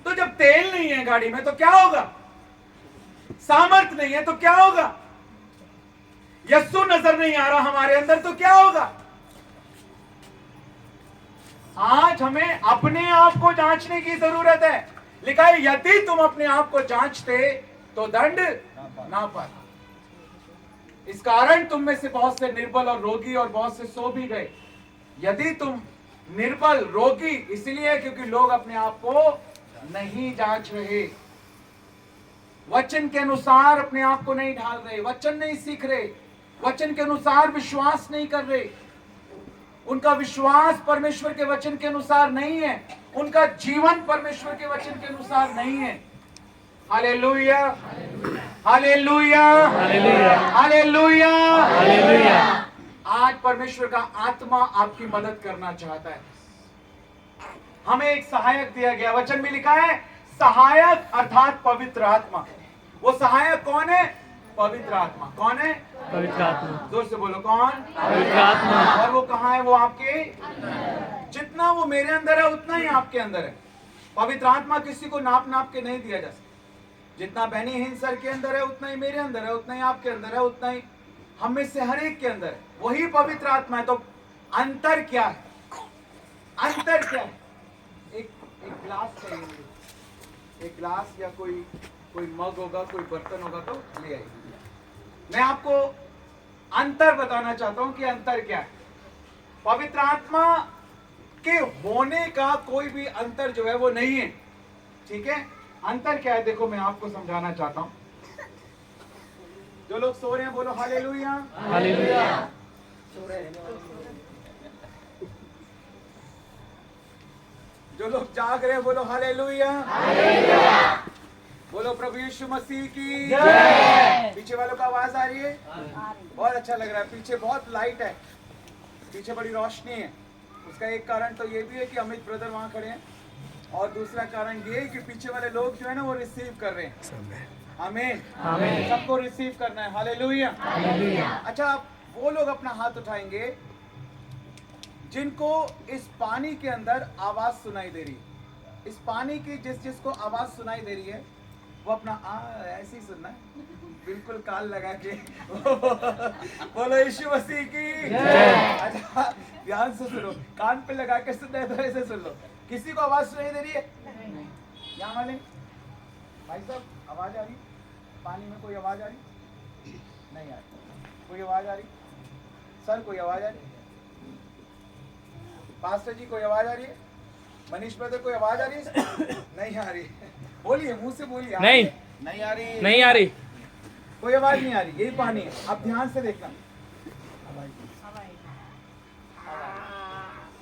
तो जब तेल नहीं है गाड़ी में तो क्या होगा? सामर्थ नहीं है तो क्या होगा? यीशु नजर नहीं आ रहा हमारे अंदर तो क्या होगा? आज हमें अपने आप को जांचने की जरूरत है। लिखा है यदि तुम अपने आप को जांचते तो दंड ना पाए। इस कारण तुम में से बहुत से निर्बल और रोगी और बहुत से सो भी गए। यदि तुम निर्बल रोगी इसलिए क्योंकि लोग अपने आप को नहीं जांच रहे, वचन के अनुसार अपने आप को नहीं ढाल रहे, वचन नहीं सीख रहे, वचन के अनुसार विश्वास नहीं कर रहे। उनका विश्वास परमेश्वर के वचन के अनुसार नहीं है, उनका जीवन परमेश्वर के वचन के अनुसार नहीं है। Hallelujah, hallelujah, hallelujah, hallelujah. आज परमेश्वर का आत्मा आपकी मदद करना चाहता है। हमें एक सहायक दिया गया, वचन में लिखा है सहायक अर्थात पवित्र आत्मा। वो सहायक कौन है? पवित्र आत्मा। कौन है?
पवित्र आत्मा।
जोर से बोलो कौन?
पवित्र आत्मा।
और वो कहाँ है? वो आपके, जितना वो मेरे अंदर है उतना ही आपके अंदर है। पवित्र आत्मा किसी को नाप नाप के नहीं दिया जा सकता। जितना बेनी हिंसर के अंदर है उतना ही मेरे अंदर है, उतना ही आपके अंदर है, उतना ही हम में से हर एक के अंदर है। वही पवित्र आत्मा है। तो अंतर क्या है? अंतर क्या है? एक ग्लास चाहिए मुझे, एक ग्लास या कोई मग होगा, कोई बर्तन होगा तो ले आइए। मैं आपको अंतर बताना चाहता हूं कि अंतर क्या है। पवित्र आत्मा के होने का कोई भी अंतर जो है वो नहीं है। ठीक है? अंतर क्या है देखो, मैं आपको समझाना चाहता हूं। जो लोग सो रहे हैं बोलो हालेलुया,
हालेलुया।
जो लोग जाग रहे हैं बोलो हालेलुया। बोलो प्रभु यीशु मसीह की
जय।
पीछे वालों को आवाज आ रही है? बहुत अच्छा लग रहा है। पीछे बहुत लाइट है, पीछे बड़ी रोशनी है। उसका एक कारण तो ये भी है कि अमित ब्रदर वहां खड़े हैं, और दूसरा कारण ये है कि पीछे वाले लोग जो है ना वो रिसीव कर रहे हैं। आमीन।
आमीन।
सबको रिसीव करना है। हालेलुया। अच्छा, वो लोग अपना हाथ उठाएंगे जिनको इस पानी के अंदर आवाज सुनाई दे रही है। इस पानी की जिसको आवाज सुनाई दे रही है वो अपना ऐसे ही सुनना है, बिल्कुल कान लगा के। बोलो यीशु मसीह की
जय।
अच्छा, ध्यान से सुनो, कान पे लगा के सुनना है तो ऐसे सुन लो। किसी को आवाज सुनाई दे रही है? यहाँ वाले भाई साहब, आवाज आ रही? पानी में कोई आवाज आ रही? नहीं आ रही। कोई आवाज आ रही? सर कोई आवाज आ रही? पास्टर जी कोई आवाज आ रही है? मनीष ब्रदर कोई आवाज आ रही है? नहीं आ रही। बोलिए, मुंह से बोलिए।
नहीं।
नहीं आ रही।
नहीं आ रही।
कोई आवाज नहीं आ रही। यही पानी है। आप ध्यान से देखना।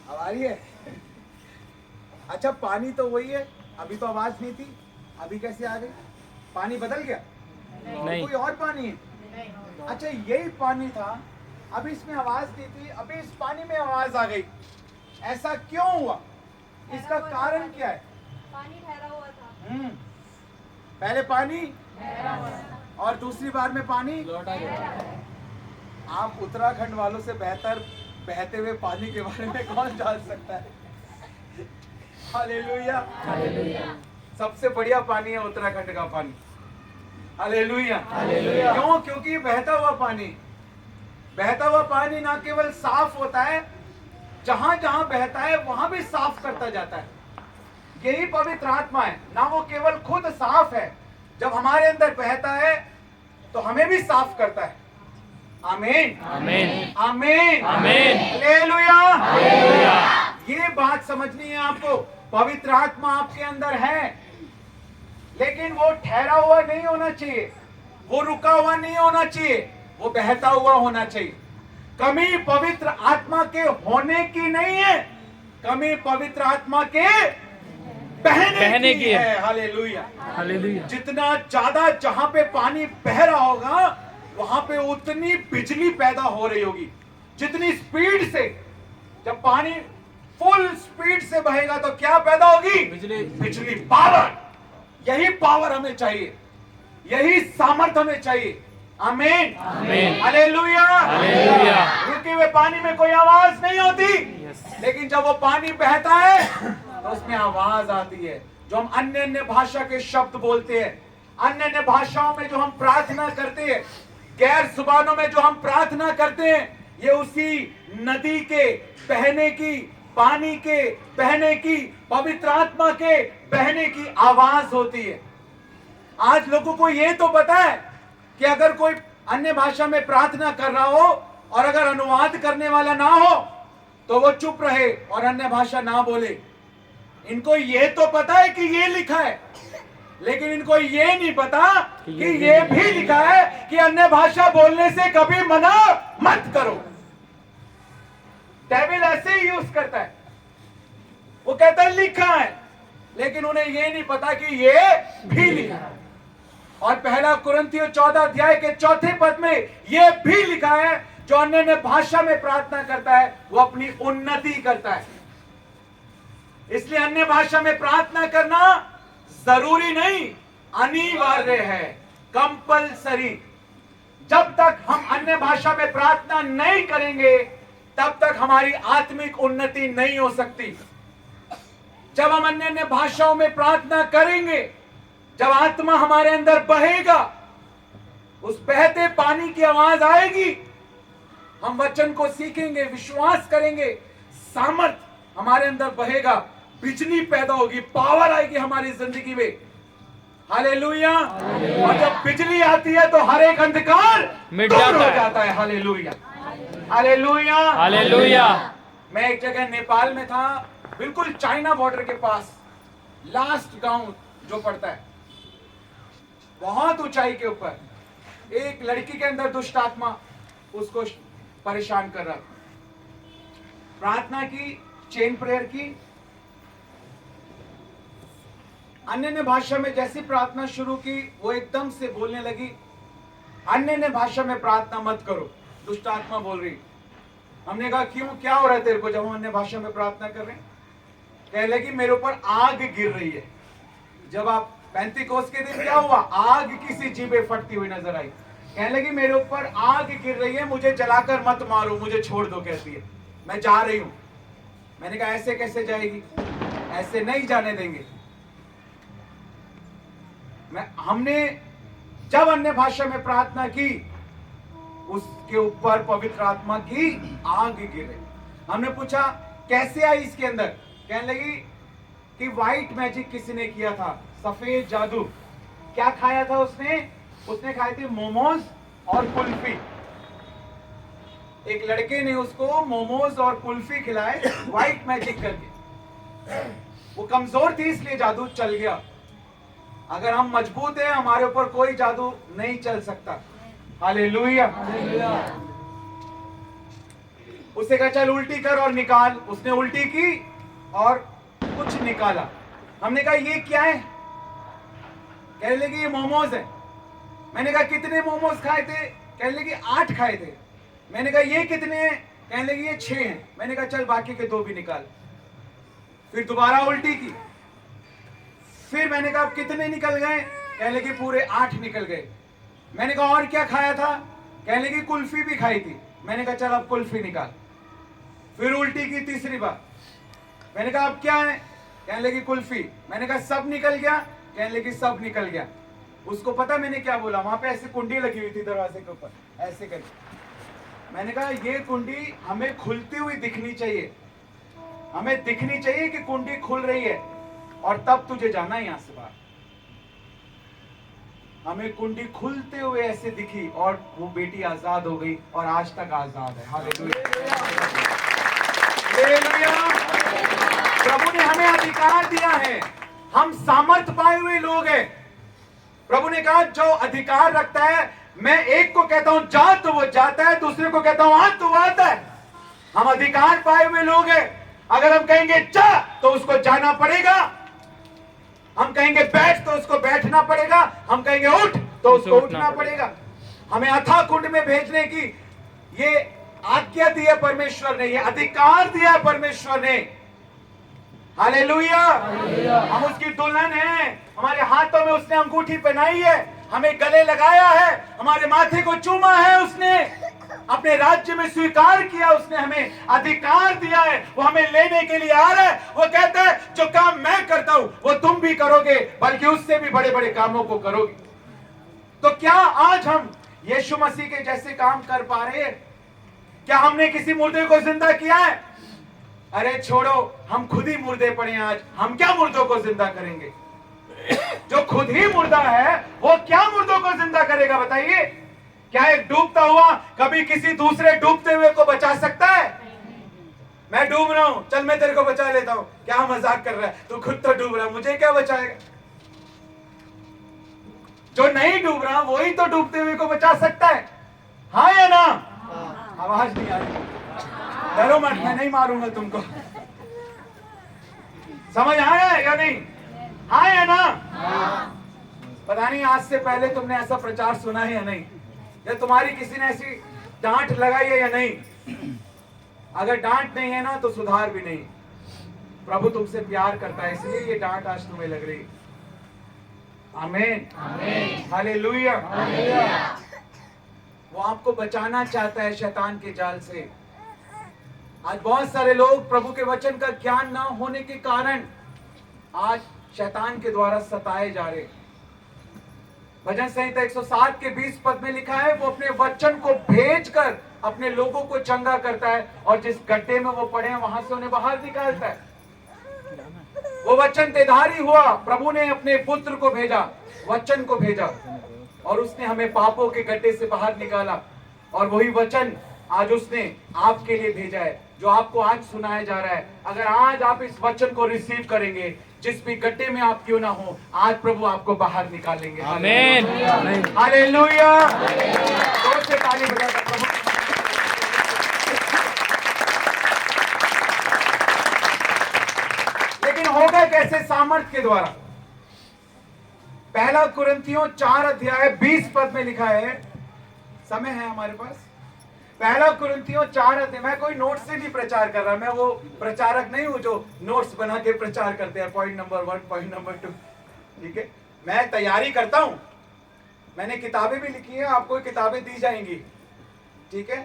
अब आ रही है? अच्छा, पानी तो वही है, अभी तो आवाज नहीं थी, अभी कैसे आ गई? पानी बदल गया?
नहीं।
कोई और पानी है? अच्छा, यही पानी था, अभी इसमें आवाज नहीं थी, अभी इस पानी में आवाज आ गई। ऐसा क्यों हुआ? इसका कारण क्या है?
पानी ठहरा हुआ था।
पहले पानी और दूसरी बार में पानी। आप उत्तराखंड वालों से बेहतर बहते हुए पानी के बारे में कौन जान सकता है? हालेलुया। सबसे बढ़िया पानी है उत्तराखंड का पानी। हालेलुया। क्यों? क्योंकि बहता हुआ पानी, बहता हुआ पानी ना केवल साफ होता है, जहां जहां बहता है वहां भी साफ करता जाता है। यही पवित्र आत्मा है ना, वो केवल खुद साफ है, जब हमारे अंदर बहता है तो हमें भी साफ करता है। आमीन।
आमीन।
आमीन।
आमीन।
हालेलुया। ये बात समझनी है आपको। पवित्र आत्मा आपके अंदर है, लेकिन वो ठहरा हुआ नहीं होना चाहिए, वो रुका हुआ नहीं होना चाहिए, वो बहता हुआ होना चाहिए। कमी पवित्र आत्मा के होने की नहीं है, कमी पवित्र आत्मा के बहने की है। हालेलुया।
हालेलुया।
जितना ज्यादा जहां पे पानी बह रहा होगा वहां पे उतनी बिजली पैदा हो रही होगी। जितनी स्पीड से, जब पानी फुल स्पीड से बहेगा तो क्या पैदा होगी? बिजली, पावर। यही पावर हमें चाहिए, यही सामर्थ्य हमें चाहिए। आमीन।
आमीन।
हालेलुया।
हालेलुया।
रुके हुए पानी में कोई आवाज नहीं होती, लेकिन जब वो पानी बहता है तो उसमें आवाज आती है। जो हम अन्य अन्य भाषा के शब्द बोलते हैं, अन्य अन्य भाषाओं में जो हम प्रार्थना करते हैं, गैर जुबानों में जो हम प्रार्थना करते हैं, ये उसी नदी के बहने की, पानी के बहने की, पवित्र आत्मा के बहने की आवाज होती है। आज लोगों को ये तो पता है कि अगर कोई अन्य भाषा में प्रार्थना कर रहा हो और अगर अनुवाद करने वाला ना हो तो वो चुप रहे और अन्य भाषा ना बोले। इनको ये तो पता है कि ये लिखा है, लेकिन इनको ये नहीं पता कि ये भी लिखा है कि अन्य भाषा बोलने से कभी मना मत करो। डेविल ऐसे ही यूज करता है, वो कहता है लिखा है, लेकिन उन्हें ये नहीं पता कि ये भी लिखा है। और पहला कुरिन्थियों 14 अध्याय के 4 पद में ये भी लिखा है, जो अन्य अन्य भाषा में प्रार्थना करता है वो अपनी उन्नति करता है। इसलिए अन्य भाषा में प्रार्थना करना जरूरी नहीं, अनिवार्य है, कंपलसरी। जब तक हम अन्य भाषा में प्रार्थना नहीं करेंगे तब तक हमारी आत्मिक उन्नति नहीं हो सकती। जब हम अन्य अन्य भाषाओं में प्रार्थना करेंगे, जब आत्मा हमारे अंदर बहेगा, उस बहते पानी की आवाज आएगी, हम वचन को सीखेंगे, विश्वास करेंगे, सामर्थ हमारे अंदर बहेगा, बिजली पैदा होगी, पावर आएगी हमारी जिंदगी में। हालेलुया। और जब बिजली आती है तो हर एक अंधकार
मिट
दूर
जाता
हो
है।
जाता है। हालेलुया। हालेलुया।
हालेलुया।
मैं एक जगह नेपाल में था, बिल्कुल चाइना बॉर्डर के पास, लास्ट गांव जो पड़ता है, बहुत ऊंचाई के ऊपर एक लड़की के अंदर दुष्ट आत्मा उसको परेशान कर रहा। प्रार्थना की, चेन प्रेयर की, अन्य भाषा में जैसी प्रार्थना शुरू की वो एकदम से बोलने लगी, अन्य भाषा में प्रार्थना मत करो, दुष्ट आत्मा बोल रही। हमने कहा क्यों, क्या हो रहा है तेरे को जब हम अन्य भाषा में प्रार्थना कर रहे हैं? कहने लगी मेरे ऊपर आग गिर रही है। जब आप पेंतीकोस्त के दिन क्या हुआ, आग की सी जीभें फटती हुई नजर आई। कहने लगी मेरे ऊपर आग गिर रही है, मुझे जलाकर मत मारो, मुझे छोड़ दो, कहती है मैं जा रही हूं। मैंने कहा ऐसे कैसे जाएगी, ऐसे नहीं जाने देंगे। हमने जब अन्य भाषा में प्रार्थना की उसके ऊपर पवित्र आत्मा की आग गिरे। हमने पूछा कैसे आई इसके अंदर? कहने लगी कि व्हाइट मैजिक किसी ने किया था, सफेद जादू। क्या खाया था उसने? उसने खाए थे मोमोज और कुल्फी। एक लड़के ने उसको मोमोज और कुल्फी खिलाए व्हाइट मैजिक करके। वो कमजोर थी इसलिए जादू चल गया। अगर हम मजबूत हैं हमारे ऊपर कोई जादू नहीं चल सकता। हालेलुया। उसे कहा चल उल्टी कर और निकाल। उसने उल्टी की और कुछ निकाला। हमने कहा ये क्या है? कहने लगी ये मोमोज है। मैंने कहा कितने मोमोज खाए थे? कहने लगी 8 खाए थे। मैंने कहा ये कितने हैं? कहने लगी ये 6 हैं। मैंने कहा चल बाकी के 2 भी निकाल। फिर दोबारा उल्टी की। फिर मैंने कहा अब कितने निकल गए? कहने लगी पूरे 8 निकल गए। मैंने कहा और क्या खाया था? कहने लगी कुल्फी भी खाई थी। मैंने कहा चल अब कुल्फी निकाल। फिर उल्टी की तीसरी बार। मैंने कहा अब क्या है? कहने लगी कुल्फी। मैंने कहा सब निकल गया? कहने लगी सब निकल गया। उसको पता मैंने क्या बोला? वहां पे ऐसे कुंडी लगी हुई थी दरवाजे के ऊपर, ऐसे करके। मैंने कहा ये कुंडी हमें खुलती हुई दिखनी चाहिए, हमें दिखनी चाहिए कि कुंडी खुल रही है और तब तुझे जाना है यहां से बाहर। हमें कुंडी खुलते हुए ऐसे दिखी और वो बेटी आजाद हो गई और आज तक आजाद है। हालेलुया। प्रभु ने हमें अधिकार दिया है, हम सामर्थ पाए हुए लोग हैं। प्रभु ने कहा जो अधिकार रखता है, मैं एक को कहता हूं जा तो वो जाता है, दूसरे को कहता हूं आ तो वो आता है। हम अधिकार पाए हुए लोग हैं। अगर हम कहेंगे जा तो उसको जाना पड़ेगा, हम कहेंगे बैठ तो उसको बैठना पड़ेगा, हम कहेंगे उठ तो उसको उठना पड़ेगा। हमें अथाह कुंड में भेजने की ये आज्ञा दी है परमेश्वर ने, ये अधिकार दिया है परमेश्वर ने। हालेलुया। हम उसकी दुल्हन हैं, हमारे हाथों में उसने अंगूठी पहनाई है, हमें गले लगाया है, हमारे माथे को चूमा है उसने, अपने राज्य में स्वीकार किया उसने, हमें अधिकार दिया है। वो हमें लेने के लिए आ रहा है। वो कहता है जो काम मैं करता हूं वो तुम भी करोगे, बल्कि उससे भी बड़े बड़े कामों को करोगे। तो क्या आज हम यीशु मसीह के जैसे काम कर पा रहे हैं? क्या हमने किसी मुर्दे को जिंदा किया है? अरे छोड़ो, हम खुद ही मुर्दे पड़े हैं। आज हम क्या मुर्दों को जिंदा करेंगे? जो खुद ही मुर्दा है वो क्या मुर्दों को जिंदा करेगा बताइए? क्या एक डूबता हुआ कभी किसी दूसरे डूबते हुए को बचा सकता है? मैं डूब रहा हूं, चल मैं तेरे को बचा लेता हूं। क्या मजाक कर रहा है? तू खुद तो डूब रहा है, मुझे क्या बचाएगा? जो नहीं डूब रहा वही तो डूबते हुए को बचा सकता है। हाँ या ना? आवाज नहीं आ रही। डरो मत, मैं नहीं मारूंगा तुमको। समझ आया है या नहीं? हाँ या ना? पता नहीं आज से पहले तुमने ऐसा प्रचार सुना है या नहीं, या तुम्हारी किसी ने ऐसी डांट लगाई है या नहीं। अगर डांट नहीं है ना तो सुधार भी नहीं। प्रभु तुमसे प्यार करता है, इसलिए ये डांट आज तुम्हें लग रही। आमीन, हालेलुया। वो आपको बचाना चाहता है शैतान के जाल से। आज बहुत सारे लोग प्रभु के वचन का ज्ञान ना होने के कारण आज शैतान के द्वारा सताए जा रहे। भजन संहिता 107 के 20 पद में लिखा है वो अपने वचन को भेजकर अपने लोगों को चंगा करता है और जिस गड्ढे में वो पड़े हैं वहां से उन्हें बाहर निकालता है। वो वचन देधारी हुआ, प्रभु ने अपने पुत्र को भेजा, वचन को भेजा और उसने हमें पापों के गड्ढे से बाहर निकाला। और वही वचन आज उसने आपके लिए भेजा है, जो आपको आज सुनाया जा रहा है। अगर आज आप इस वचन को रिसीव करेंगे, जिस भी गड्ढे में आप क्यों ना हो, आज प्रभु आपको बाहर निकालेंगे।
आमीन,
हालेलुया। जोर से ताली बजाकर प्रभु। लेकिन होगा कैसे? सामर्थ के द्वारा। पहला कुरिन्थियों 4 अध्याय 20 पद में लिखा है, समय है हमारे पास। पहला कुरिन्थियों 4 अध्याय, मैं कोई नोट से नहीं प्रचार कर रहा, मैं वो प्रचारक नहीं हूं जो नोट्स बना के प्रचार करते हैं, पॉइंट नंबर 1, पॉइंट नंबर 2, ठीक है। मैं तैयारी करता हूं, मैंने किताबें भी लिखी है, आपको किताबें दी जाएंगी, ठीक है।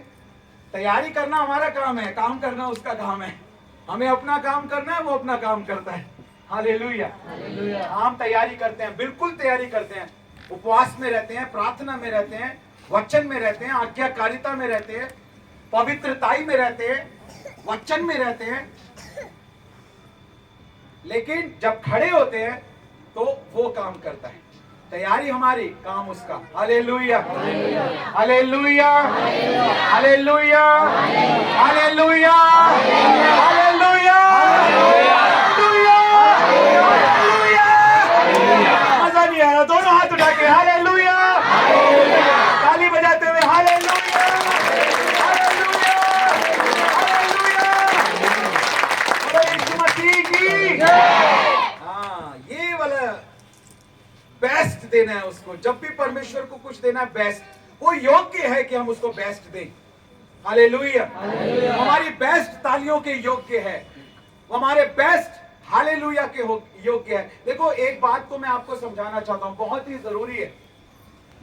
तैयारी करना हमारा काम है, काम करना उसका काम है। हमें अपना काम करना है, वो अपना काम करता है। हालेलुया। हम तैयारी करते हैं, बिल्कुल तैयारी करते हैं, उपवास में रहते हैं, प्रार्थना में रहते हैं, वचन में रहते हैं, आज्ञाकारिता में रहते हैं, पवित्रताई में रहते हैं, वचन में रहते हैं, लेकिन जब खड़े होते हैं तो वो काम करता है। तैयारी हमारी, काम उसका। Hallelujah, hallelujah, hallelujah, hallelujah, hallelujah, मजा नहीं आ रहा, दोनों हाथ उठा के हालेलुया, ताली बजाते हुए हालेलुया, हालेलुया, हालेलुया, बोलो यीशु मसीह की। हाँ, ये वाला बेस्ट देना है उसको। जब भी परमेश्वर को कुछ देना है बेस्ट, वो योग्य है कि हम उसको बेस्ट दें। हालेलुया, हमारी बेस्ट तालियों के योग्य है, वो हमारे बेस्ट हालेलुया के योग्य है। देखो, एक बात को मैं आपको समझाना चाहता हूं, बहुत ही जरूरी है।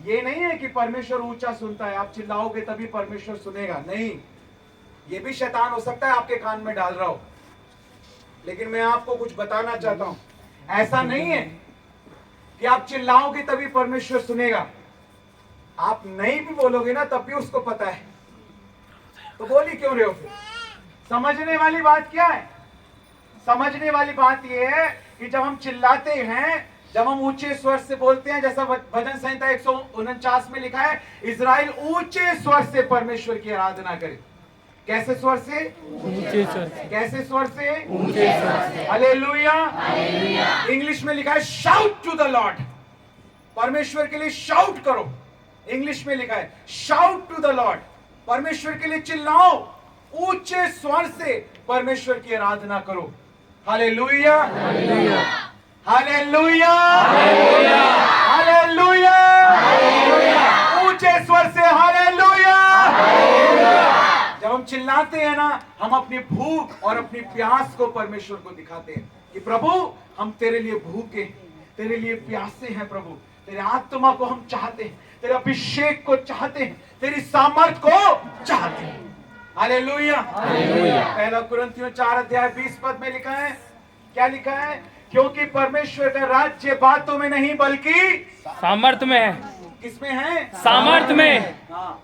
ये नहीं है कि परमेश्वर ऊंचा सुनता है, आप चिल्लाओगे तभी परमेश्वर सुनेगा, नहीं। ये भी शैतान हो सकता है आपके कान में डाल रहा हो, लेकिन मैं आपको कुछ बताना चाहता हूं, ऐसा नहीं है कि आप चिल्लाओगे तभी परमेश्वर सुनेगा। आप नहीं भी बोलोगे ना तब भी उसको पता है, तो बोल ही क्यों रहे हो फिर? समझने वाली बात क्या है? समझने वाली बात यह है कि जब हम चिल्लाते हैं, जब हम ऊंचे स्वर से बोलते हैं, जैसा भजन संहिता 149 में लिखा है, इज़राइल ऊंचे स्वर से परमेश्वर की आराधना करे। कैसे स्वर से?
ऊंचे स्वर से।
कैसे स्वर से?
ऊंचे स्वर से।
हालेलुया। इंग्लिश में लिखा है शाउट टू द लॉर्ड, परमेश्वर के लिए शाउट करो। इंग्लिश में लिखा है शाउट टू द लॉर्ड, परमेश्वर के लिए चिल्लाओ, ऊंचे स्वर से परमेश्वर की आराधना करो। हालेलुया, हालेलुया, हालेलुया, ऊंचे स्वर से हालेलुया। जब हम चिल्लाते हैं ना, हम अपनी भूख और अपनी प्यास को परमेश्वर को दिखाते हैं कि प्रभु, हम तेरे लिए भूखे हैं, तेरे लिए प्यासे हैं प्रभु, तेरे आत्मा को हम चाहते हैं, तेरे अभिषेक को चाहते हैं, तेरी सामर्थ को चाहते हैं। हालेलुया। पहला कुरिन्थियों 4 अध्याय 20 पद में लिखा है, क्या लिखा है? क्योंकि परमेश्वर का राज्य बातों में नहीं बल्कि
सामर्थ में है।
किसमें है?
सामर्थ में।
हाँ।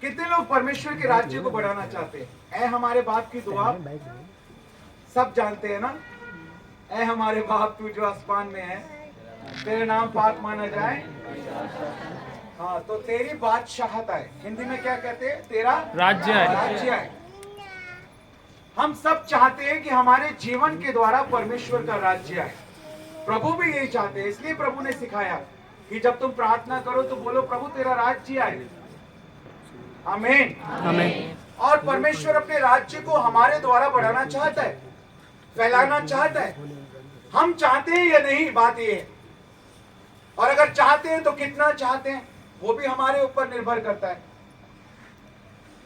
कितने लोग परमेश्वर के राज्य को बढ़ाना चाहते हैं? ऐ हमारे बाप की दुआ सब जानते हैं ना, ऐ हमारे बाप तू जो आसमान में है, तेरे नाम पाक माना जाए। हाँ, तो तेरी बादशाहत आए। हिंदी में क्या कहते हैं? तेरा
राज्य है।
राज्य आए। हम सब चाहते हैं कि हमारे जीवन के द्वारा परमेश्वर का राज्य आए। प्रभु भी यही चाहते हैं, इसलिए प्रभु ने सिखाया कि जब तुम प्रार्थना करो तो बोलो प्रभु तेरा राज्य आए। आमीन,
आमीन।
और परमेश्वर अपने राज्य को हमारे द्वारा बढ़ाना चाहता है, फैलाना चाहता है। हम चाहते हैं या नहीं, बात ये है। और अगर चाहते हैं तो कितना चाहते हैं, वो भी हमारे ऊपर निर्भर करता है।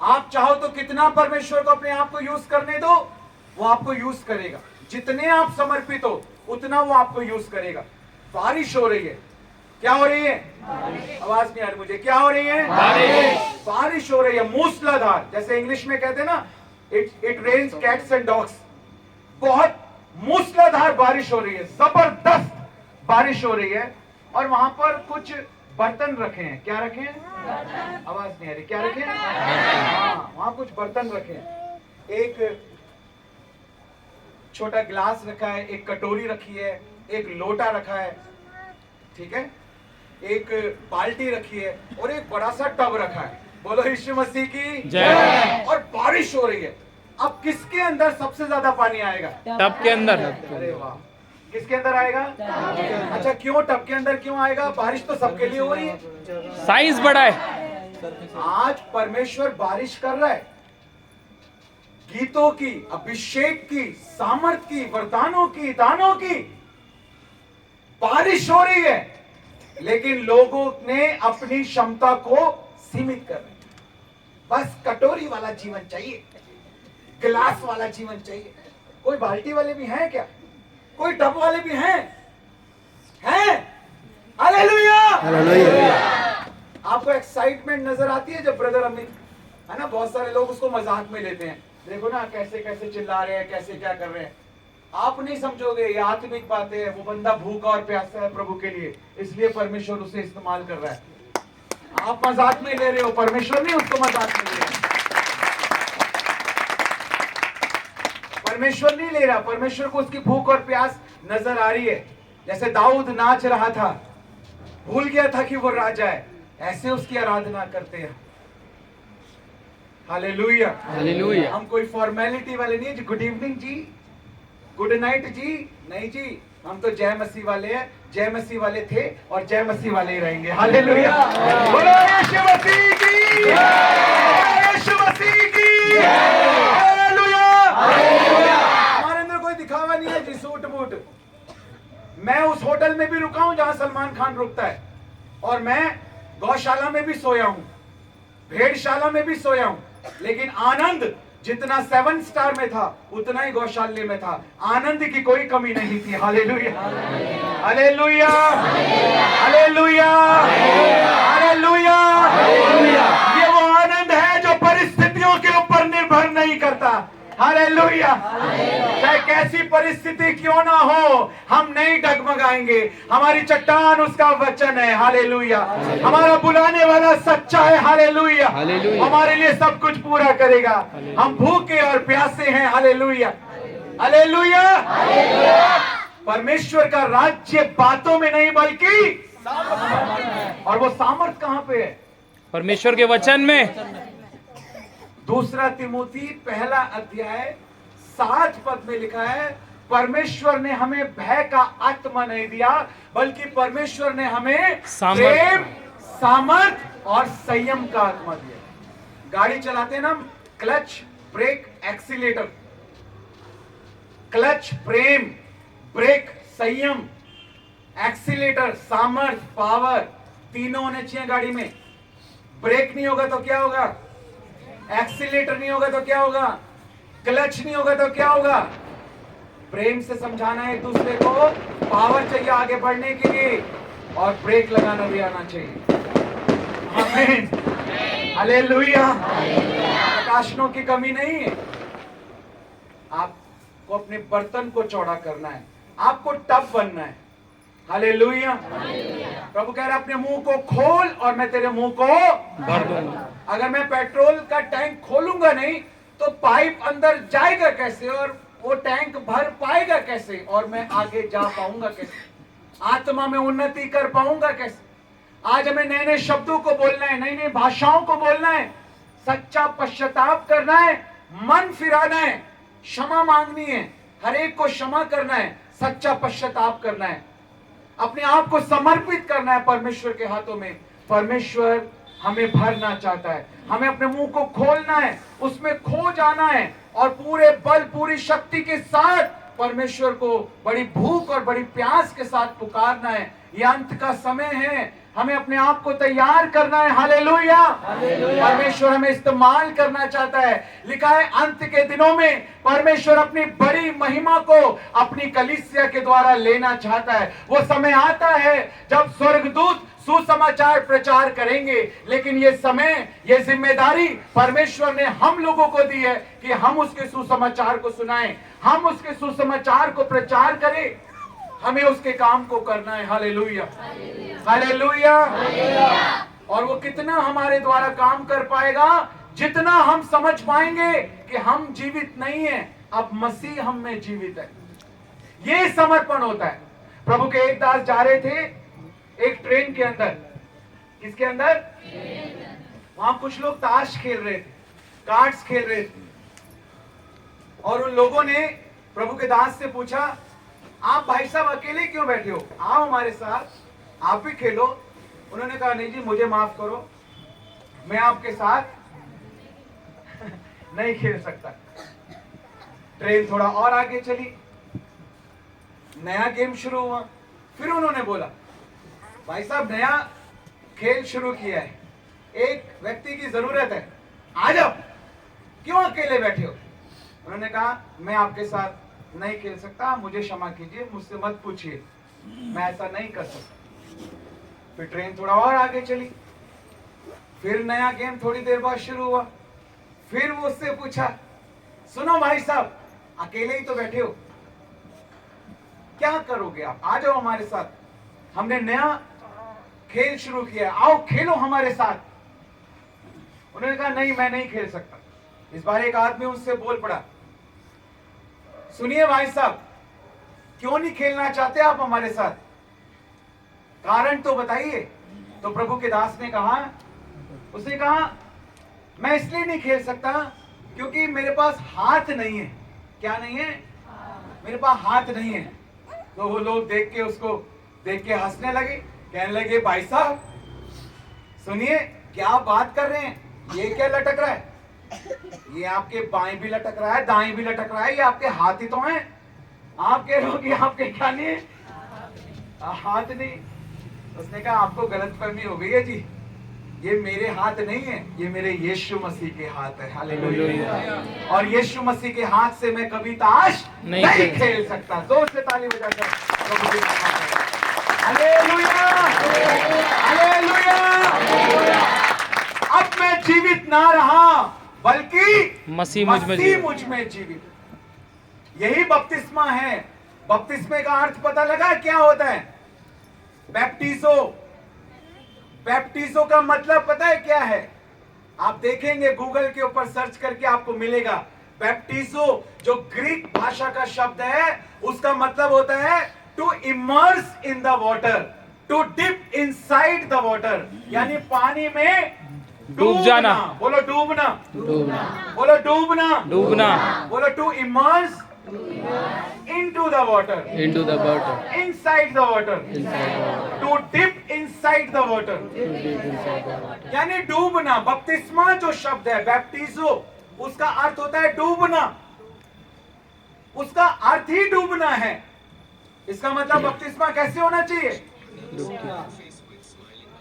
आप चाहो तो कितना परमेश्वर को अपने आप को यूज करने दो, वो आपको यूज करेगा। जितने आप समर्पित हो उतना वो आपको यूज करेगा। बारिश हो रही है, क्या हो रही है? आवाज नहीं आ रही मुझे, क्या हो रही है? बारिश हो रही है, मूसलाधार, जैसे इंग्लिश में कहते हैं ना, it rains cats and dogs. बहुत मूसलाधार बारिश हो रही है, जबरदस्त बारिश हो रही है। और वहां पर कुछ बर्तन रखे हैं। क्या रखे हैं? आवाज नहीं आ रही, क्या रखे हैं? हाँ, वहां कुछ बर्तन रखे हैं। एक छोटा गिलास रखा है, एक कटोरी रखी है, एक लोटा रखा है, ठीक है, एक बाल्टी रखी है और एक बड़ा सा टब रखा है। बोलो यीशु मसीह की जय। और बारिश हो रही है। अब किसके अंदर सबसे ज्यादा पानी आएगा?
टब के अंदर।
अरे वाह, किसके अंदर आएगा? अच्छा, क्यों टब के अंदर क्यों आएगा? बारिश तो सबके लिए हो रही है,
साइज बड़ा है।
आज परमेश्वर बारिश कर रहा है, गीतों की, अभिषेक की, सामर्थ की, वरदानों की, दानों की। बारिश हो रही है, लेकिन लोगों ने अपनी क्षमता को सीमित कर रहे हैं। बस कटोरी वाला जीवन चाहिए, गिलास वाला जीवन चाहिए। कोई बाल्टी वाले भी हैं क्या? कोई टब वाले भी हैं? हालेलुया।
हालेलुया।
आपको एक्साइटमेंट नजर आती है जब ब्रदर अमित, है ना, बहुत सारे लोग उसको मजाक में लेते हैं, देखो ना कैसे कैसे चिल्ला रहे हैं, कैसे क्या कर रहे हैं। आप नहीं समझोगे, ये आत्मिक बातें हैं। वो बंदा भूखा और प्यासा है प्रभु के लिए, इसलिए परमेश्वर उसे इस्तेमाल कर रहा है। आप मजाक में ले रहे हो, परमेश्वर नहीं उसको मजाक में ले रहा। परमेश्वर नहीं ले रहा, परमेश्वर को उसकी भूख और प्यास नजर आ रही है। जैसे दाऊद नाच रहा था, भूल गया था कि वो राजा है, ऐसे उसकी आराधना करते हैं। हालेलुया।
हालेलुया।
हम कोई फॉर्मेलिटी वाले नहीं है जी, गुड इवनिंग जी, गुड नाइट जी, नहीं जी, हम तो जय मसीह वाले हैं। जय मसीह वाले थे और जय मसीह वाले ही रहेंगे। हालेलुया। बोलो यीशु मसीह की, यीशु मसीह की। हालेलुया। हमारे अंदर कोई दिखावा नहीं है जी, सूट बूट। मैं उस होटल में भी रुका हूं जहां सलमान खान रुकता है, और मैं गौशाला में भी सोया हूं, भेड़शाला में भी सोया हूं, लेकिन आनंद जितना 7 स्टार में था उतना ही गौशाले में था। आनंद की कोई कमी नहीं थी। Hallelujah, hallelujah, hallelujah, hallelujah. ये वो आनंद है जो परिस्थितियों के ऊपर निर्भर नहीं करता। हालेलुया। चाहे कैसी परिस्थिति क्यों ना हो, हम नहीं डगमगाएंगे। हमारी चट्टान उसका वचन है। हालेलुया। हमारा बुलाने वाला सच्चा है। हालेलुया।
हालेलुया।
हमारे लिए सब कुछ पूरा करेगा। हम भूखे और प्यासे हैं। Hallelujah, hallelujah. परमेश्वर का राज्य बातों में नहीं बल्कि, और वो सामर्थ कहां पे है?
परमेश्वर के वचन में।
दूसरा तिमोथी 1 अध्याय 7 पद में लिखा है, परमेश्वर ने हमें भय का आत्मा नहीं दिया, बल्कि परमेश्वर ने हमें प्रेम, सामर्थ और संयम का आत्मा दिया। गाड़ी चलाते हैं ना, क्लच, ब्रेक, एक्सीलेटर। क्लच प्रेम, ब्रेक संयम, एक्सीलेटर सामर्थ, पावर, तीनों होने चाहिए गाड़ी में। ब्रेक नहीं होगा तो क्या होगा? एक्सीलेटर नहीं होगा तो क्या होगा? क्लच नहीं होगा तो क्या होगा? प्रेम से समझाना है एक दूसरे को, पावर चाहिए आगे बढ़ने के लिए, और ब्रेक लगाना भी आना चाहिए। आमीन, हालेलुया। प्रकाशनों की कमी नहीं है। आपको अपने बर्तन को चौड़ा करना है, आपको टब बनना है। हालेलुया। प्रभु कह रहा है अपने मुंह को खोल और मैं तेरे मुंह को
भर दूंगा।
अगर मैं पेट्रोल का टैंक खोलूंगा नहीं तो पाइप अंदर जाएगा कैसे, और वो टैंक भर पाएगा कैसे, और मैं आगे जा पाऊंगा कैसे, आत्मा में उन्नति कर पाऊंगा कैसे? आज हमें नए नए शब्दों को बोलना है, नई नई भाषाओं को बोलना है, सच्चा पश्चाताप करना है, मन फिराना है, क्षमा मांगनी है, हर एक को क्षमा करना है, सच्चा पश्चाताप करना है, अपने आप को समर्पित करना है परमेश्वर के हाथों में। परमेश्वर हमें भरना चाहता है, हमें अपने मुंह को खोलना है, उसमें खो जाना है, और पूरे बल पूरी शक्ति के साथ परमेश्वर को बड़ी भूख और बड़ी प्यास के साथ पुकारना है। यह अंत का समय है, हमें अपने आप को तैयार करना है। हालेलुया। परमेश्वर हमें इस्तेमाल करना चाहता है। लिखा है अंत के दिनों में परमेश्वर अपनी बड़ी महिमा को अपनी कलीसिया के द्वारा लेना चाहता है। वो समय आता है जब स्वर्गदूत सुसमाचार प्रचार करेंगे, लेकिन ये समय, ये जिम्मेदारी परमेश्वर ने हम लोगों को दी है कि हम उसके सुसमाचार को सुनाएं, हम उसके सुसमाचार को प्रचार करें, हमें उसके काम को करना है। Hallelujah, hallelujah. और वो कितना हमारे द्वारा काम कर पाएगा? जितना हम समझ पाएंगे कि हम जीवित नहीं हैं, अब मसीह हम में जीवित है। ये समर्पण होता है। प्रभु के एक दास जा रहे थे एक ट्रेन के अंदर। किसके अंदर? वहां कुछ लोग ताश खेल रहे थे, कार्ड्स खेल रहे थे, और उन लोगों ने प्रभु के दास से पूछा, आप भाई साहब अकेले क्यों बैठे हो, आओ हमारे साथ, आप भी खेलो। उन्होंने कहा नहीं जी, मुझे माफ करो, मैं आपके साथ नहीं खेल सकता। ट्रेन थोड़ा और आगे चली, नया गेम शुरू हुआ, फिर उन्होंने बोला, भाई साहब नया खेल शुरू किया है, एक व्यक्ति की जरूरत है, आ जाओ, क्यों अकेले बैठे हो? उन्होंने कहा मैं आपके साथ नहीं खेल सकता, मुझे क्षमा कीजिए, मुझसे मत पूछिए, मैं ऐसा नहीं कर सकता। फिर ट्रेन थोड़ा और आगे चली, फिर नया गेम थोड़ी देर बाद शुरू हुआ। फिर वो उससे पूछा, सुनो भाई साहब, अकेले ही तो बैठे हो, क्या करोगे आप, आ जाओ हमारे साथ, हमने नया खेल शुरू किया, आओ खेलो हमारे साथ। उन्होंने कहा नहीं, मैं नहीं खेल सकता। इस बार एक आदमी उससे बोल पड़ा, सुनिए भाई साहब, क्यों नहीं खेलना चाहते आप हमारे साथ, कारण तो बताइए। तो प्रभु के दास ने कहा, उसने कहा मैं इसलिए नहीं खेल सकता क्योंकि मेरे पास हाथ नहीं है। क्या नहीं है? मेरे पास हाथ नहीं है। तो वो लोग देख के उसको देख के हंसने लगे, कहने लगे भाई साहब सुनिए, क्या बात कर रहे हैं, ये क्या लटक रहा है, ये आपके बाएं भी लटक रहा है, दाएं भी लटक रहा है, ये आपके हाथ ही तो हैं, आप कह रहे हो कि आपके क्या नहीं है, हाथ नहीं। उसने कहा आपको गलतफहमी हो गई है जी, ये मेरे हाथ नहीं है, ये मेरे यीशु मसीह के हाथ है। हालेलुया। और यीशु मसीह के हाथ से मैं कभी ताश नहीं खेल सकता। जोर से ताली बजाकर प्रभु जी का धन्यवाद। Hallelujah, hallelujah. अब मैं जीवित ना रहा, बल्कि
मसीह मुझ में
जीवित। यही बपतिस्मा है। बपतिस्मे का अर्थ पता लगा क्या होता है? बैप्टिजो। बैप्टिजो का मतलब पता है क्या है? आप देखेंगे गूगल के ऊपर सर्च करके आपको मिलेगा। बैप्टिजो जो ग्रीक भाषा का शब्द है, उसका मतलब होता है to immerse in the water, to dip inside the water, यानी पानी में
डूब जाना।
बोलो डूबना,
डूबना,
बोलो डूबना,
डूबना,
बोलो to immerse into the water,
into the water,
inside the water, to dip inside the water, यानी डूबना। बपतिस्मा जो शब्द है बैप्टिजो, उसका अर्थ होता है डूबना, उसका अर्थ ही डूबना है। इसका मतलब बपतिस्मा कैसे होना चाहिए?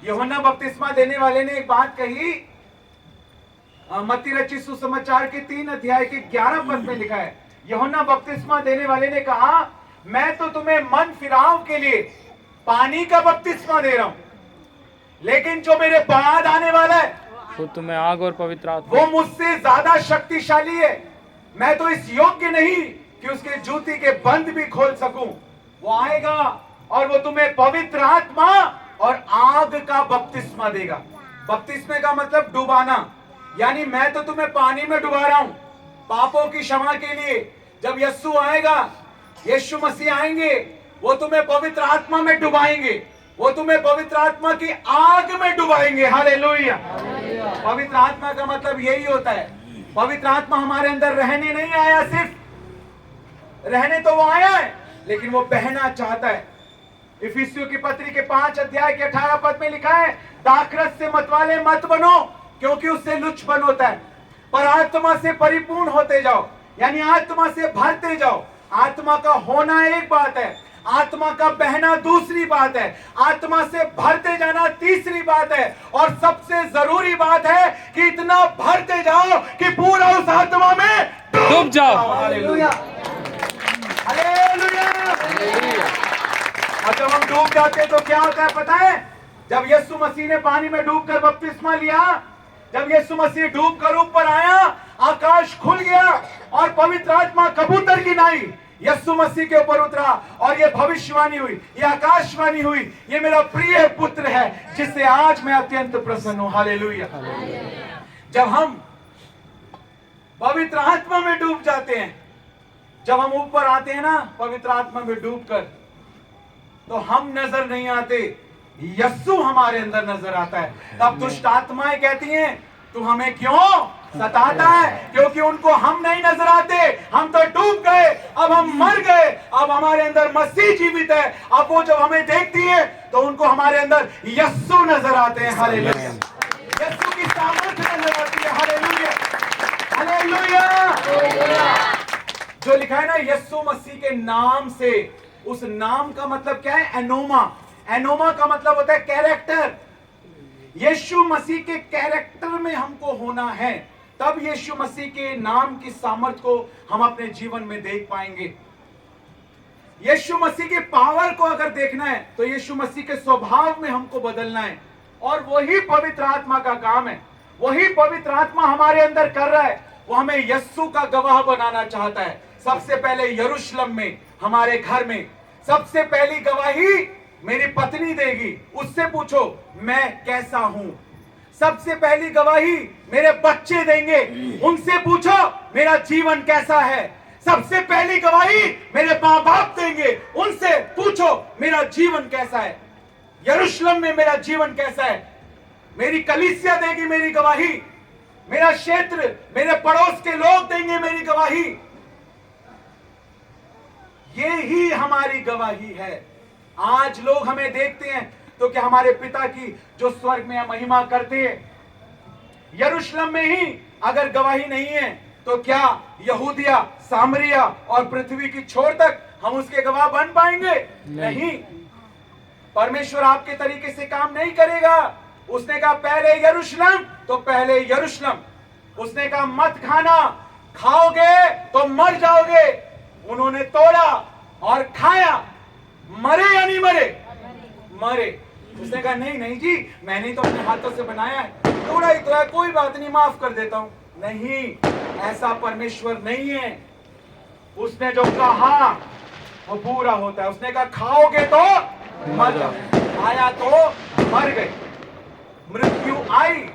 यूहन्ना बपतिस्मा देने वाले ने एक बात कही, मत्ती रचित सुसमाचार के 3 अध्याय के 11 पद में लिखा है, यूहन्ना बपतिस्मा देने वाले ने कहा, मैं तो तुम्हें मन फिराव के लिए पानी का बपतिस्मा दे रहा हूं, लेकिन जो मेरे बाद आने वाला है
वो तुम्हें आग और पवित्र आत्मा,
वो मुझसे ज्यादा शक्तिशाली है। मैं तो इस योग्य नहीं कि उसके जूती के बंद भी खोल सकूं। वो आएगा और वो तुम्हें पवित्र आत्मा और आग का बपतिस्मा देगा। बपतिस्मे का मतलब डुबाना, यानी मैं तो तुम्हें पानी में डुबा रहा हूं पापों की क्षमा के लिए। जब यीशु आएगा, यीशु मसीह आएंगे, वो तुम्हें पवित्र आत्मा में डुबाएंगे, वो तुम्हें पवित्र आत्मा की आग में डुबाएंगे। हालेलुया। पवित्र आत्मा का मतलब यही होता है। पवित्र आत्मा हमारे अंदर रहने नहीं आया, सिर्फ रहने तो वो आया है, लेकिन वो बहना चाहता है। इफिसियों की पत्री के 5 अध्याय के 18 पद में लिखा है, दाखरस से मतवाले मत बनो, क्योंकि उससे लुचपन होता है, पर आत्मा से परिपूर्ण होते जाओ, यानी आत्मा से भरते जाओ। आत्मा का होना एक बात है, आत्मा का बहना दूसरी बात है, आत्मा से भरते जाना तीसरी बात है, और सबसे जरूरी बात है कि इतना भरते जाओ कि पूरा उस आत्मा में
डूब जाओ।
Hallelujah, hallelujah. और जब हम डूब जाते हैं तो क्या होता है पता है? जब यीशु मसीह ने पानी में डूबकर बपतिस्मा लिया, जब यीशु मसीह डूबकर ऊपर आया, आकाश खुल गया और पवित्र आत्मा कबूतर की नाई यीशु मसीह के ऊपर उतरा, और ये भविष्यवाणी हुई, ये आकाशवाणी हुई, ये मेरा प्रिय पुत्र है जिससे आज मैं अत्यंत प्रसन्न हूं। हालेलुया। जब हम पवित्र आत्मा में डूब जाते हैं, जब हम ऊपर आते हैं ना पवित्र आत्मा में डूबकर, तो हम नजर नहीं आते, यीशु हमारे अंदर नजर आता है। तब दुष्ट आत्माएं कहती हैं, तू हमें क्यों सताता है? क्योंकि उनको हम नहीं नजर आते, हम तो डूब गए, अब हम मर गए, अब हमारे अंदर मसीह जीवित है। अब वो जब हमें देखती है तो उनको हमारे अंदर यीशु नजर आते हैं। हालेलुया। यीशु की सामर्थ्य नजर आती है। Hallelujah, hallelujah. जो लिखा है ना, यीशु मसीह के नाम से उस नाम का मतलब क्या है? एनोमा। एनोमा का मतलब होता है कैरेक्टर। यीशु मसीह के कैरेक्टर में हमको होना है, तब यीशु मसीह के नाम की सामर्थ को हम अपने जीवन में देख पाएंगे। यीशु मसीह की पावर को अगर देखना है तो यीशु मसीह के स्वभाव में हमको बदलना है, और वही पवित्र आत्मा का काम है। वही पवित्र आत्मा हमारे अंदर कर रहा है। वो हमें यीशु का गवाह बनाना चाहता है। सबसे पहले यरूशलेम में, हमारे घर में सबसे पहली गवाही मेरी पत्नी देगी। उससे पूछो मैं कैसा हूं। सबसे पहली गवाही मेरे बच्चे देंगे। उनसे पूछो मेरा जीवन कैसा है। सबसे पहली गवाही मेरे मां बाप देंगे। उनसे पूछो मेरा जीवन कैसा है। यरूशलेम में मेरा जीवन कैसा है। मेरी कलीसिया देगी मेरी गवाही। मेरा क्षेत्र, मेरे पड़ोस के लोग देंगे मेरी गवाही। ये ही हमारी गवाही है। आज लोग हमें देखते हैं तो क्या हमारे पिता की जो स्वर्ग में महिमा करते हैं, यरूशलेम में ही अगर गवाही नहीं है तो क्या यहूदिया, सामरिया और पृथ्वी की छोर तक हम उसके गवाह बन पाएंगे? नहीं। परमेश्वर आपके तरीके से काम नहीं करेगा। उसने कहा पहले यरूशलेम तो पहले यरूशलेम। उसने कहा मत खाना, खाओगे तो मर जाओगे। उन्होंने तोड़ा और खाया। मरे या नहीं मरे? मरे। उसने कहा नहीं नहीं जी, मैंने तो अपने हाथों से बनाया है, तोड़ा ही तो है, कोई बात नहीं, माफ कर देता हूं। नहीं, ऐसा परमेश्वर नहीं है। उसने जो कहा वो पूरा होता है। उसने कहा खाओगे तो मर जाओ, खाया तो मर गए। मृत्यु आई।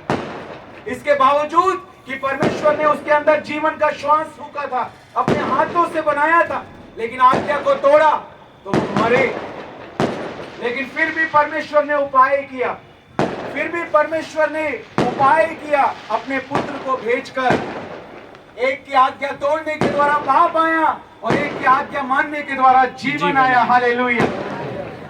इसके बावजूद कि परमेश्वर ने उसके अंदर जीवन का श्वास फूंका था, अपने हाथों से बनाया था, लेकिन आज्ञा को तोड़ा तो वो मरे। लेकिन फिर भी परमेश्वर ने उपाय किया। फिर भी परमेश्वर ने उपाय किया अपने पुत्र को भेजकर। एक की आज्ञा तोड़ने के द्वारा पाप आया और एक की आज्ञा मानने के द्वारा जीवन आया। Hallelujah,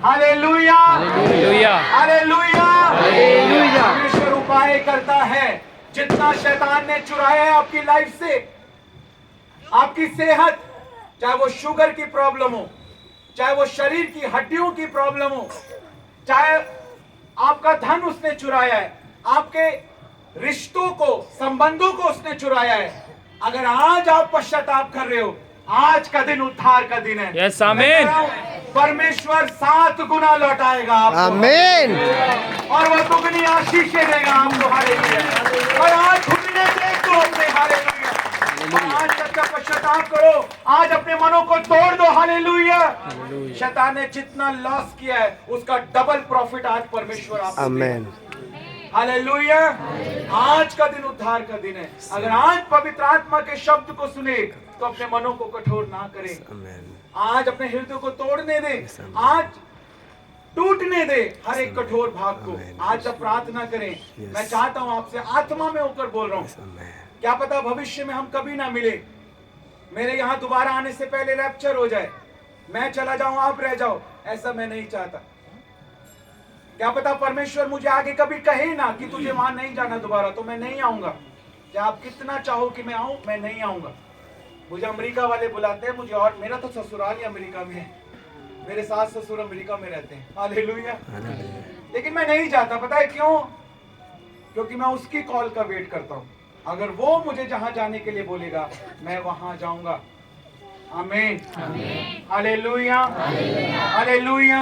hallelujah,
hallelujah,
hallelujah,
hallelujah.
परमेश्वर उपाय करता है। जितना शैतान ने चुराया है आपकी लाइफ से, आपकी सेहत, चाहे वो शुगर की प्रॉब्लम हो, चाहे वो शरीर की हड्डियों की प्रॉब्लम हो, चाहे आपका धन उसने चुराया है, आपके रिश्तों को, संबंधों को उसने चुराया है। अगर आज आप पश्चाताप कर रहे हो, आज का दिन उद्धार का दिन है।
यस, आमीन।
परमेश्वर 7 गुना लौटाएगा आपको।
आमीन।
और वो दुगनी आशीषें देगा आपको। हालेलुया। और आज घुटने टेक दो अपने। हालेलुया। और आज सच्चा पश्चाताप करो। आज अपने मनों को तोड़ दो। हालेलुया। शैतान ने जितना लॉस किया है उसका डबल प्रॉफिट आज परमेश्वर आपको
आमीन।
हालेलुया। आज का दिन उद्धार का दिन है। अगर आज पवित्र आत्मा के शब्द को सुने तो अपने मनों को कठोर ना करें। आज अपने हृदय को तोड़ने दे। आज टूटने दे हर एक कठोर भाग को। आज जब प्रार्थना करें, मैं चाहता हूं आपसे आत्मा में होकर बोल रहा हूं, क्या पता भविष्य में हम कभी ना मिले। मेरे यहां दोबारा आने से पहले रैप्चर हो जाए, मैं चला जाऊं, आप रह जाओ। ऐसा मैं नहीं चाहता। क्या पता परमेश्वर मुझे आगे कभी कहे ना कि तुझे वहां नहीं जाना दोबारा, तो मैं नहीं आऊंगा। क्या आप कितना चाहो कि मैं आऊं, मैं नहीं आऊंगा। मुझे अमेरिका वाले बुलाते हैं मुझे, और मेरा तो ससुराल ही अमेरिका में है। मेरे सास ससुर अमेरिका में रहते हैं। हालेलुया। लेकिन मैं नहीं जाता। पता है क्यों? क्योंकि मैं उसकी कॉल का वेट करता हूं। अगर वो मुझे जहां जाने के लिए बोलेगा मैं वहां जाऊंगा। आमीन, हालेलुया, हालेलुया।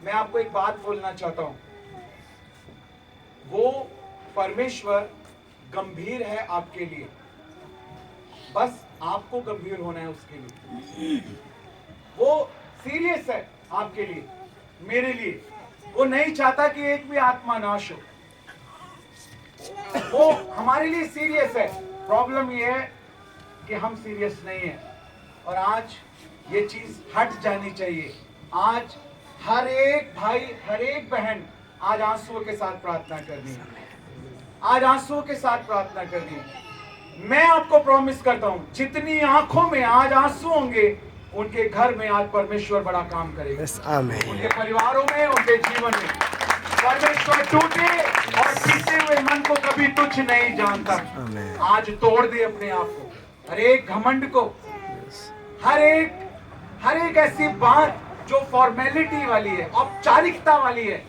मैं आपको एक बात बोलना चाहता हूं। वो परमेश्वर गंभीर है आपके लिए, बस आपको गंभीर होना है उसके लिए। वो सीरियस है आपके लिए, मेरे लिए। वो नहीं चाहता कि एक भी आत्मा नाश हो। वो हमारे लिए सीरियस है। प्रॉब्लम ये है कि हम सीरियस नहीं है। और आज ये चीज हट जानी चाहिए। आज हर एक भाई, हर एक बहन आज आंसुओं के साथ प्रार्थना करनी है। आज आंसुओं के साथ प्रार्थना करनी है। मैं आपको प्रॉमिस करता हूं, जितनी आंखों में आज आंसू होंगे, उनके घर में आज परमेश्वर बड़ा काम करेगा। उनके परिवारों में, उनके जीवन में परमेश्वर टूटे और टूटे हुए मन को कभी तुच्छ नहीं जानता। आज तोड़ दे अपने आप को, हर एक घमंड को, हर एक हर एक ऐसी बात जो फॉर्मेलिटी वाली है, औपचारिकता वाली है,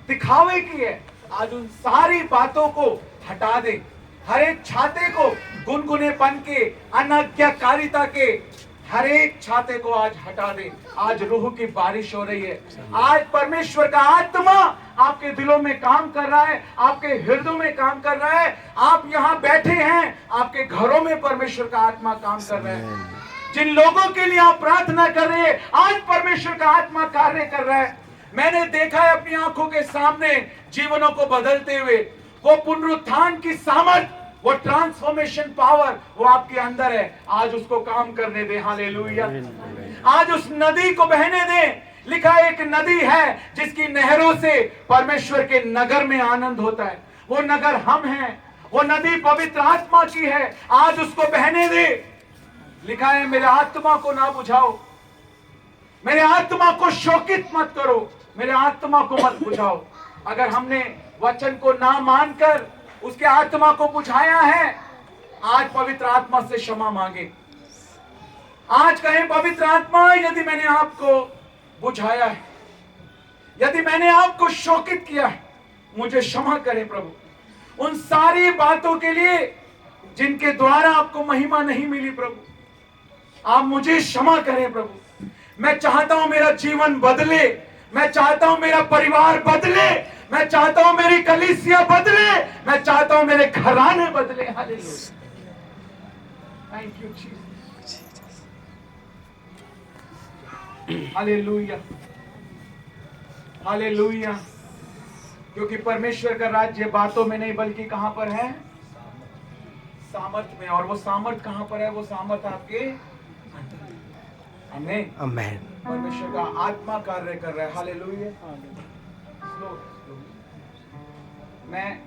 दिखावे की है, आज उन सारी बातों को हटा दे। हर एक छाते को, गुनगुनेपन के, अनाज्ञाकारिता के हर एक छाते को आज हटा दे। आज रूह की बारिश हो रही है। आज परमेश्वर का आत्मा आपके दिलों में काम कर रहा है, आपके हृदयों में काम कर रहा है। आप यहाँ बैठे हैं, आपके घरों में परमेश्वर का आत्मा काम कर रहा है। जिन लोगों के लिए आप प्रार्थना कर रहे हैं, आज परमेश्वर का आत्मा कार्य कर रहा है। मैंने देखा है अपनी आंखों के सामने जीवनों को बदलते हुए। वो पुनरुत्थान की सामर्थ, वो ट्रांसफॉर्मेशन पावर वो आपके अंदर है। आज उसको काम करने दे। हालेलुया। आज उस नदी को बहने दे। लिखा है एक नदी है जिसकी नहरों से परमेश्वर के नगर में आनंद होता है। वो नगर हम हैं। वो नदी पवित्र आत्मा की है। आज उसको बहने दे। लिखा है मेरे आत्मा को ना बुझाओ, मेरे आत्मा को शोकित मत करो, मेरे आत्मा को मत बुझाओ। अगर हमने वचन को ना मानकर उसके आत्मा को बुझाया है, आज पवित्र आत्मा से क्षमा मांगे। आज कहें पवित्र आत्मा, यदि मैंने आपको बुझाया है, यदि मैंने आपको शोकित किया है, मुझे क्षमा करें प्रभु। उन सारी बातों के लिए जिनके द्वारा आपको महिमा नहीं मिली प्रभु, आप मुझे क्षमा करें प्रभु। मैं चाहता हूं मेरा जीवन बदले, मैं चाहता हूं मेरा परिवार बदले, मैं चाहता हूं मेरी कलीसिया बदले, मैं चाहता हूं मेरे घराने बदले। Hallelujah. Thank you Jesus. Hallelujah, hallelujah. क्योंकि परमेश्वर का राज्य बातों में नहीं बल्कि कहां पर है? सामर्थ में। और वो सामर्थ कहां पर है? वो सामर्थ आपके आमीन, आमीन। परमेश्वर का आत्मा कार्य कर रहा है। हालेलुया। मैं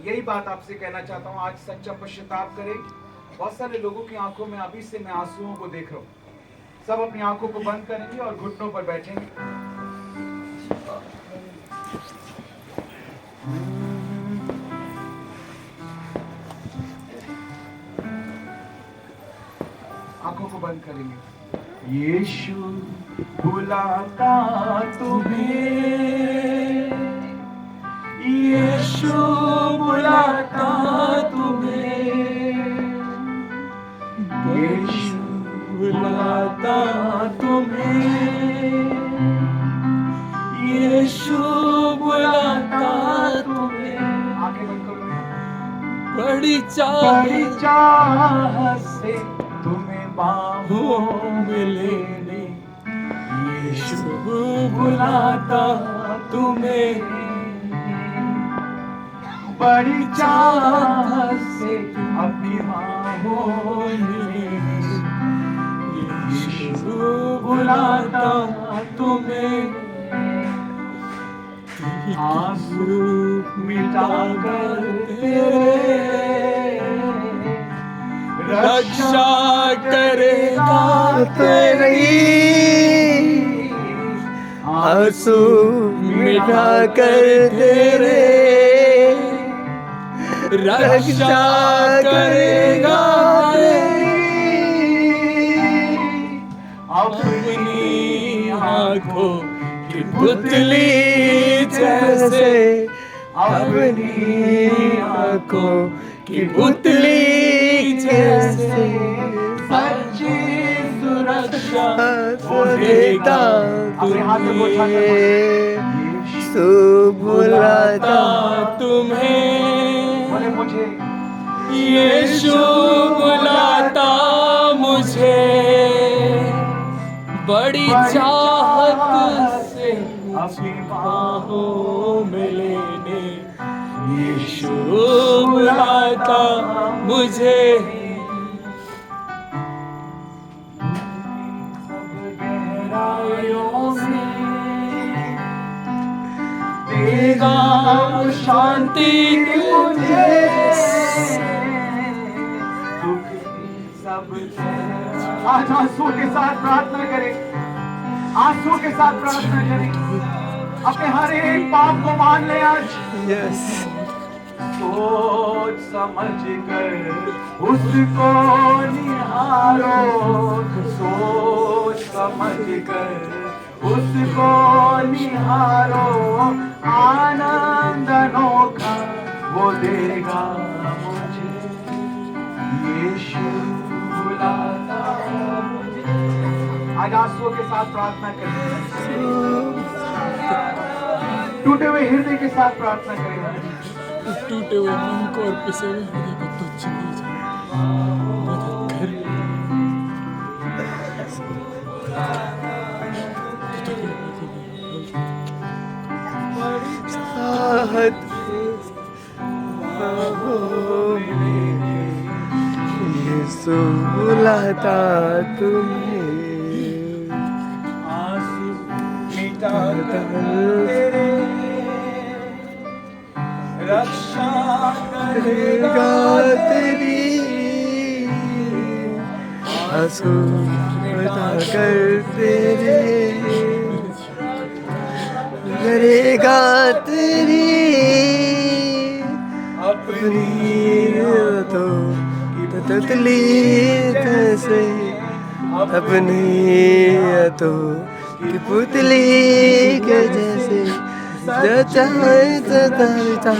यही बात आपसे कहना चाहता हूं, आज सच्चा पश्चाताप करें। बहुत सारे लोगों की आंखों में अभी से मैं आंसुओं को देख रहा हूं। सब अपनी आंखों को बंद करेंगे और घुटनों पर बैठेंगे। आंखों को बंद करेंगे। यीशु बुलाता तुम्हें, यीशु बुलाता तुम्हें, यीशु बुलाता तुम्हें, यीशु बुलाता तुम्हें। आंखें बंद करो। बड़ी चाह से तुम्हें बाहों में लेने, यीशु बुलाता तुम्हें, बड़ी चाह से अपनी बाहों में लेने, यीशु बुलाता तुम्हें। आंसू मिटाकर तेरे रक्षा करेगा तेरी,
आंसू मिटा कर तेरे रक्षा करेगा
अपनी आंखों
की पुतली जैसे, अपनी आंखों की पुतली जैसे
सच्ची सुरक्षा
देता तुम्हें, यीशु बुलाता तुम्हें,
बोले मुझे,
यीशु बुलाता मुझे, बड़ी चाहत से
अपनी
बाहों में लेने, यीशु बुलाता मुझे। देगा शांति मुझे,
आज आंसू के साथ प्रार्थना करें, आंसू के साथ प्रार्थना करें। अपने हर एक पाप को मान ले आज। सोच समझ कर उसको निहारो, सोच समझ कर उसको निहारो, आनंद अनोखा वो देगा मुझे, यीशु बुलाता मुझे। आज आंसुओं के साथ प्रार्थना करें, टूटे हुए हृदय के साथ प्रार्थना करें।
टूटे हुए मन को और पिसे हुए हृदय को तुच्छ नहीं जाने, मदद कर।
चाहत यीशु बुलाता तुम्हें,
आंसू मिटा कर
तेरे
रक्षा
करेगा तेरी, आंसू मिटा कर तेरे करेगा तेरी, अपनी तो तितली जैसे, अपनी तो की पुतली के जैसे, चाहे सदा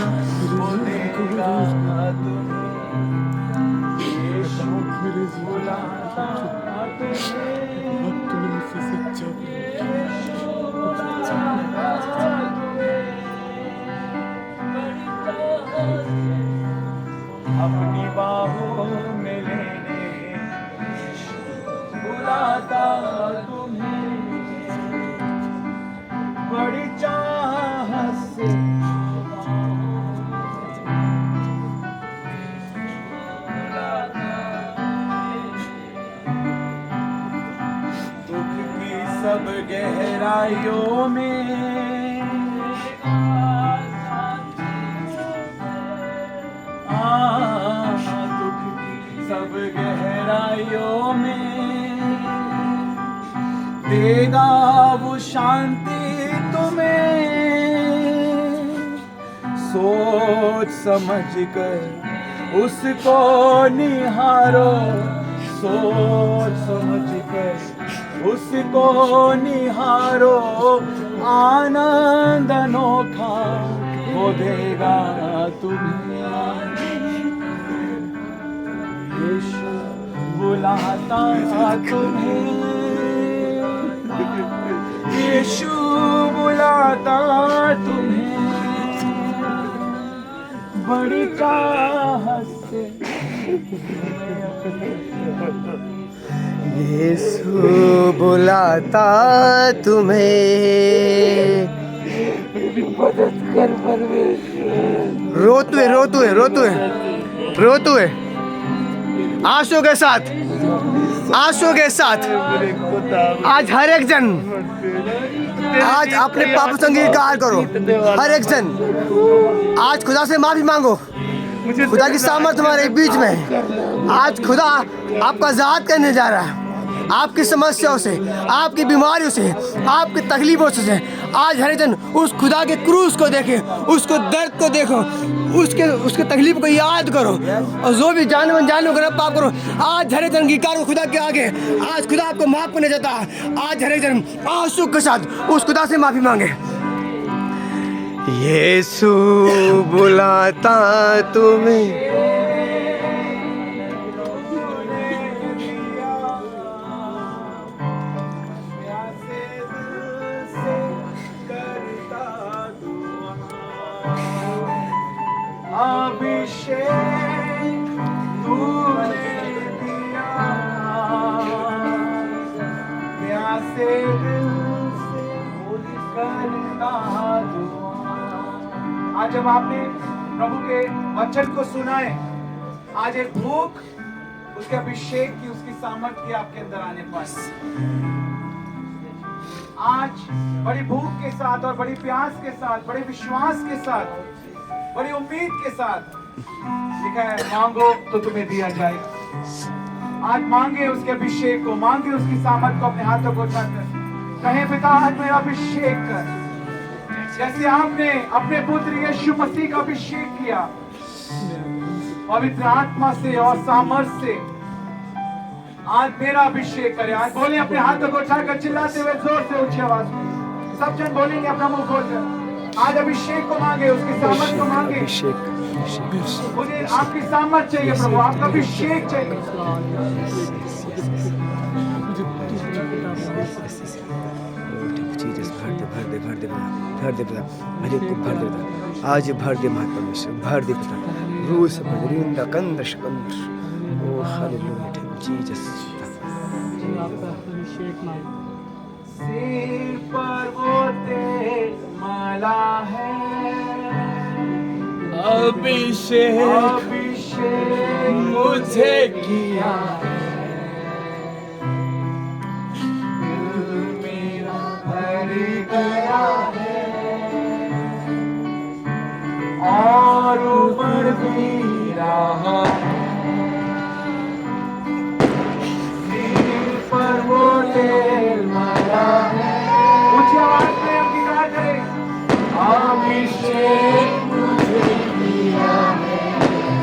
अपनी बाहों में लेने बुलाता तुम्हें, बड़ी चाहत से दुख की सब गहराइयों में, दुख की सब गहराइयों में देगा वो शांति तुम्हें, सोच समझ कर उसको निहारो, सोच समझ कर उसको निहारो, आनंद अनोखा वो देगा तुम्हें, यीशु बुलाता तुम्हें, यीशु बुलाता तुम्हें, बड़ी चाहत से।
यीशु बुलाता तुम्हें, रोते हुए आंसू के साथ आज हर एक जन आज अपने पाप से अंगीकार करो, हर एक जन आज खुदा से माफी मांगो, खुदा की सामर्थ हमारे बीच में, आज खुदा आपका आजाद करने जा रहा है, आपकी समस्याओं से, आपकी बीमारियों से, आपकी तकलीफों से। आज हर जन उस खुदा के क्रूस को देखे, उसको दर्द को देखो, उसके तकलीफ को याद करो, और जो भी जान करो पाप करो। आज हर जन अंगीकार खुदा के आगे, आज खुदा आपको माफ करने जाता है। आज हर जन आंसू के साथ उस खुदा से माफी मांगे। यीशु बुलाता तुम्हें,
अभिषेक तूने दिया, प्यासे दिल से करता दुआ। आज जब आपने प्रभु के वचन को सुना है, आज एक भूख उसके अभिषेक की, उसकी सामर्थ्य की आपके अंदर आने पाए। आज बड़ी भूख के साथ और बड़ी प्यास के साथ, बड़े विश्वास के साथ, बड़ी उम्मीद के साथ लिखा है, मांगो तो तुम्हें दिया जाएगा। आज मांगे उसके अभिषेक को, मांगे उसकी सामर्थ को, अपने हाथों को उठाकर कहे, पिता आज मेरा अभिषेक कर, जैसे आपने अपने पुत्र यीशु मसीह का अभिषेक किया, पवित्र आत्मा से और सामर्थ से आज मेरा अभिषेक करे। आज बोले अपने हाथों को उठाकर चिल्लाते हुए जोर से ऊंची आवाज में सब जन बोलेंगे अपना मुंह खोलकर। आज अभिषेक को मांगे, उसकी सामर्थ को मांगे। मुझे आपकी सामर्थ चाहिए प्रभु, आपका अभिषेक चाहिए।
भर दे पिता, हर एक को भर दे पिता। आज भर दे महान परमेश्वर, भर दे पिता। रूह से भर दे, रिंदा कंदश कंदश। ओ हालेलुया, थैंक यू जीसस।
आपका अभिषेक मांगो।
सिर पर वो तेल मला है,
अभिषेक
अभिषेक
मुझे किया
मेरा भर गया है और ऊपर भी रहा सिर पर वो तेल मला है। ऊंची आवाज में हम गिरा करें, अभिषेक मुझे किया है।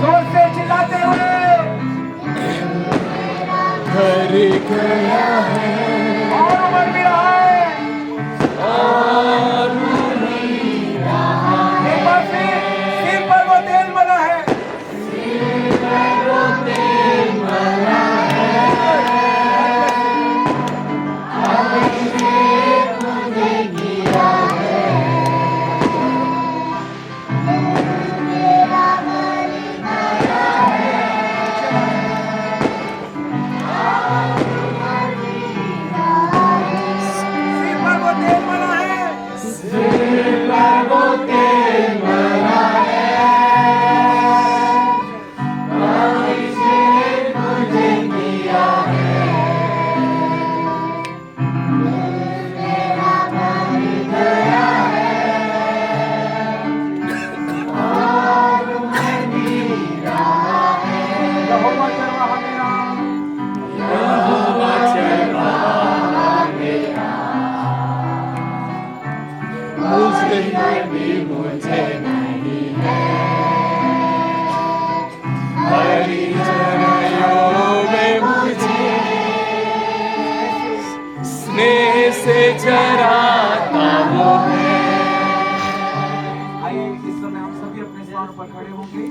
जोर से चिल्लाते हुए
भर गया है
और ऊपर भी रहा है।
और
एक बार फिर सिर पर वो तेल मला है। सिर पर वो तेल मला है। यहोवा चरवाहा मेरा,
मुझे भी मुझे नहीं है हरी चरणों में मुझे स्नेह से चराता वो है।
आइए इस समय हम सभी अपने स्थान पर खड़े होंगे।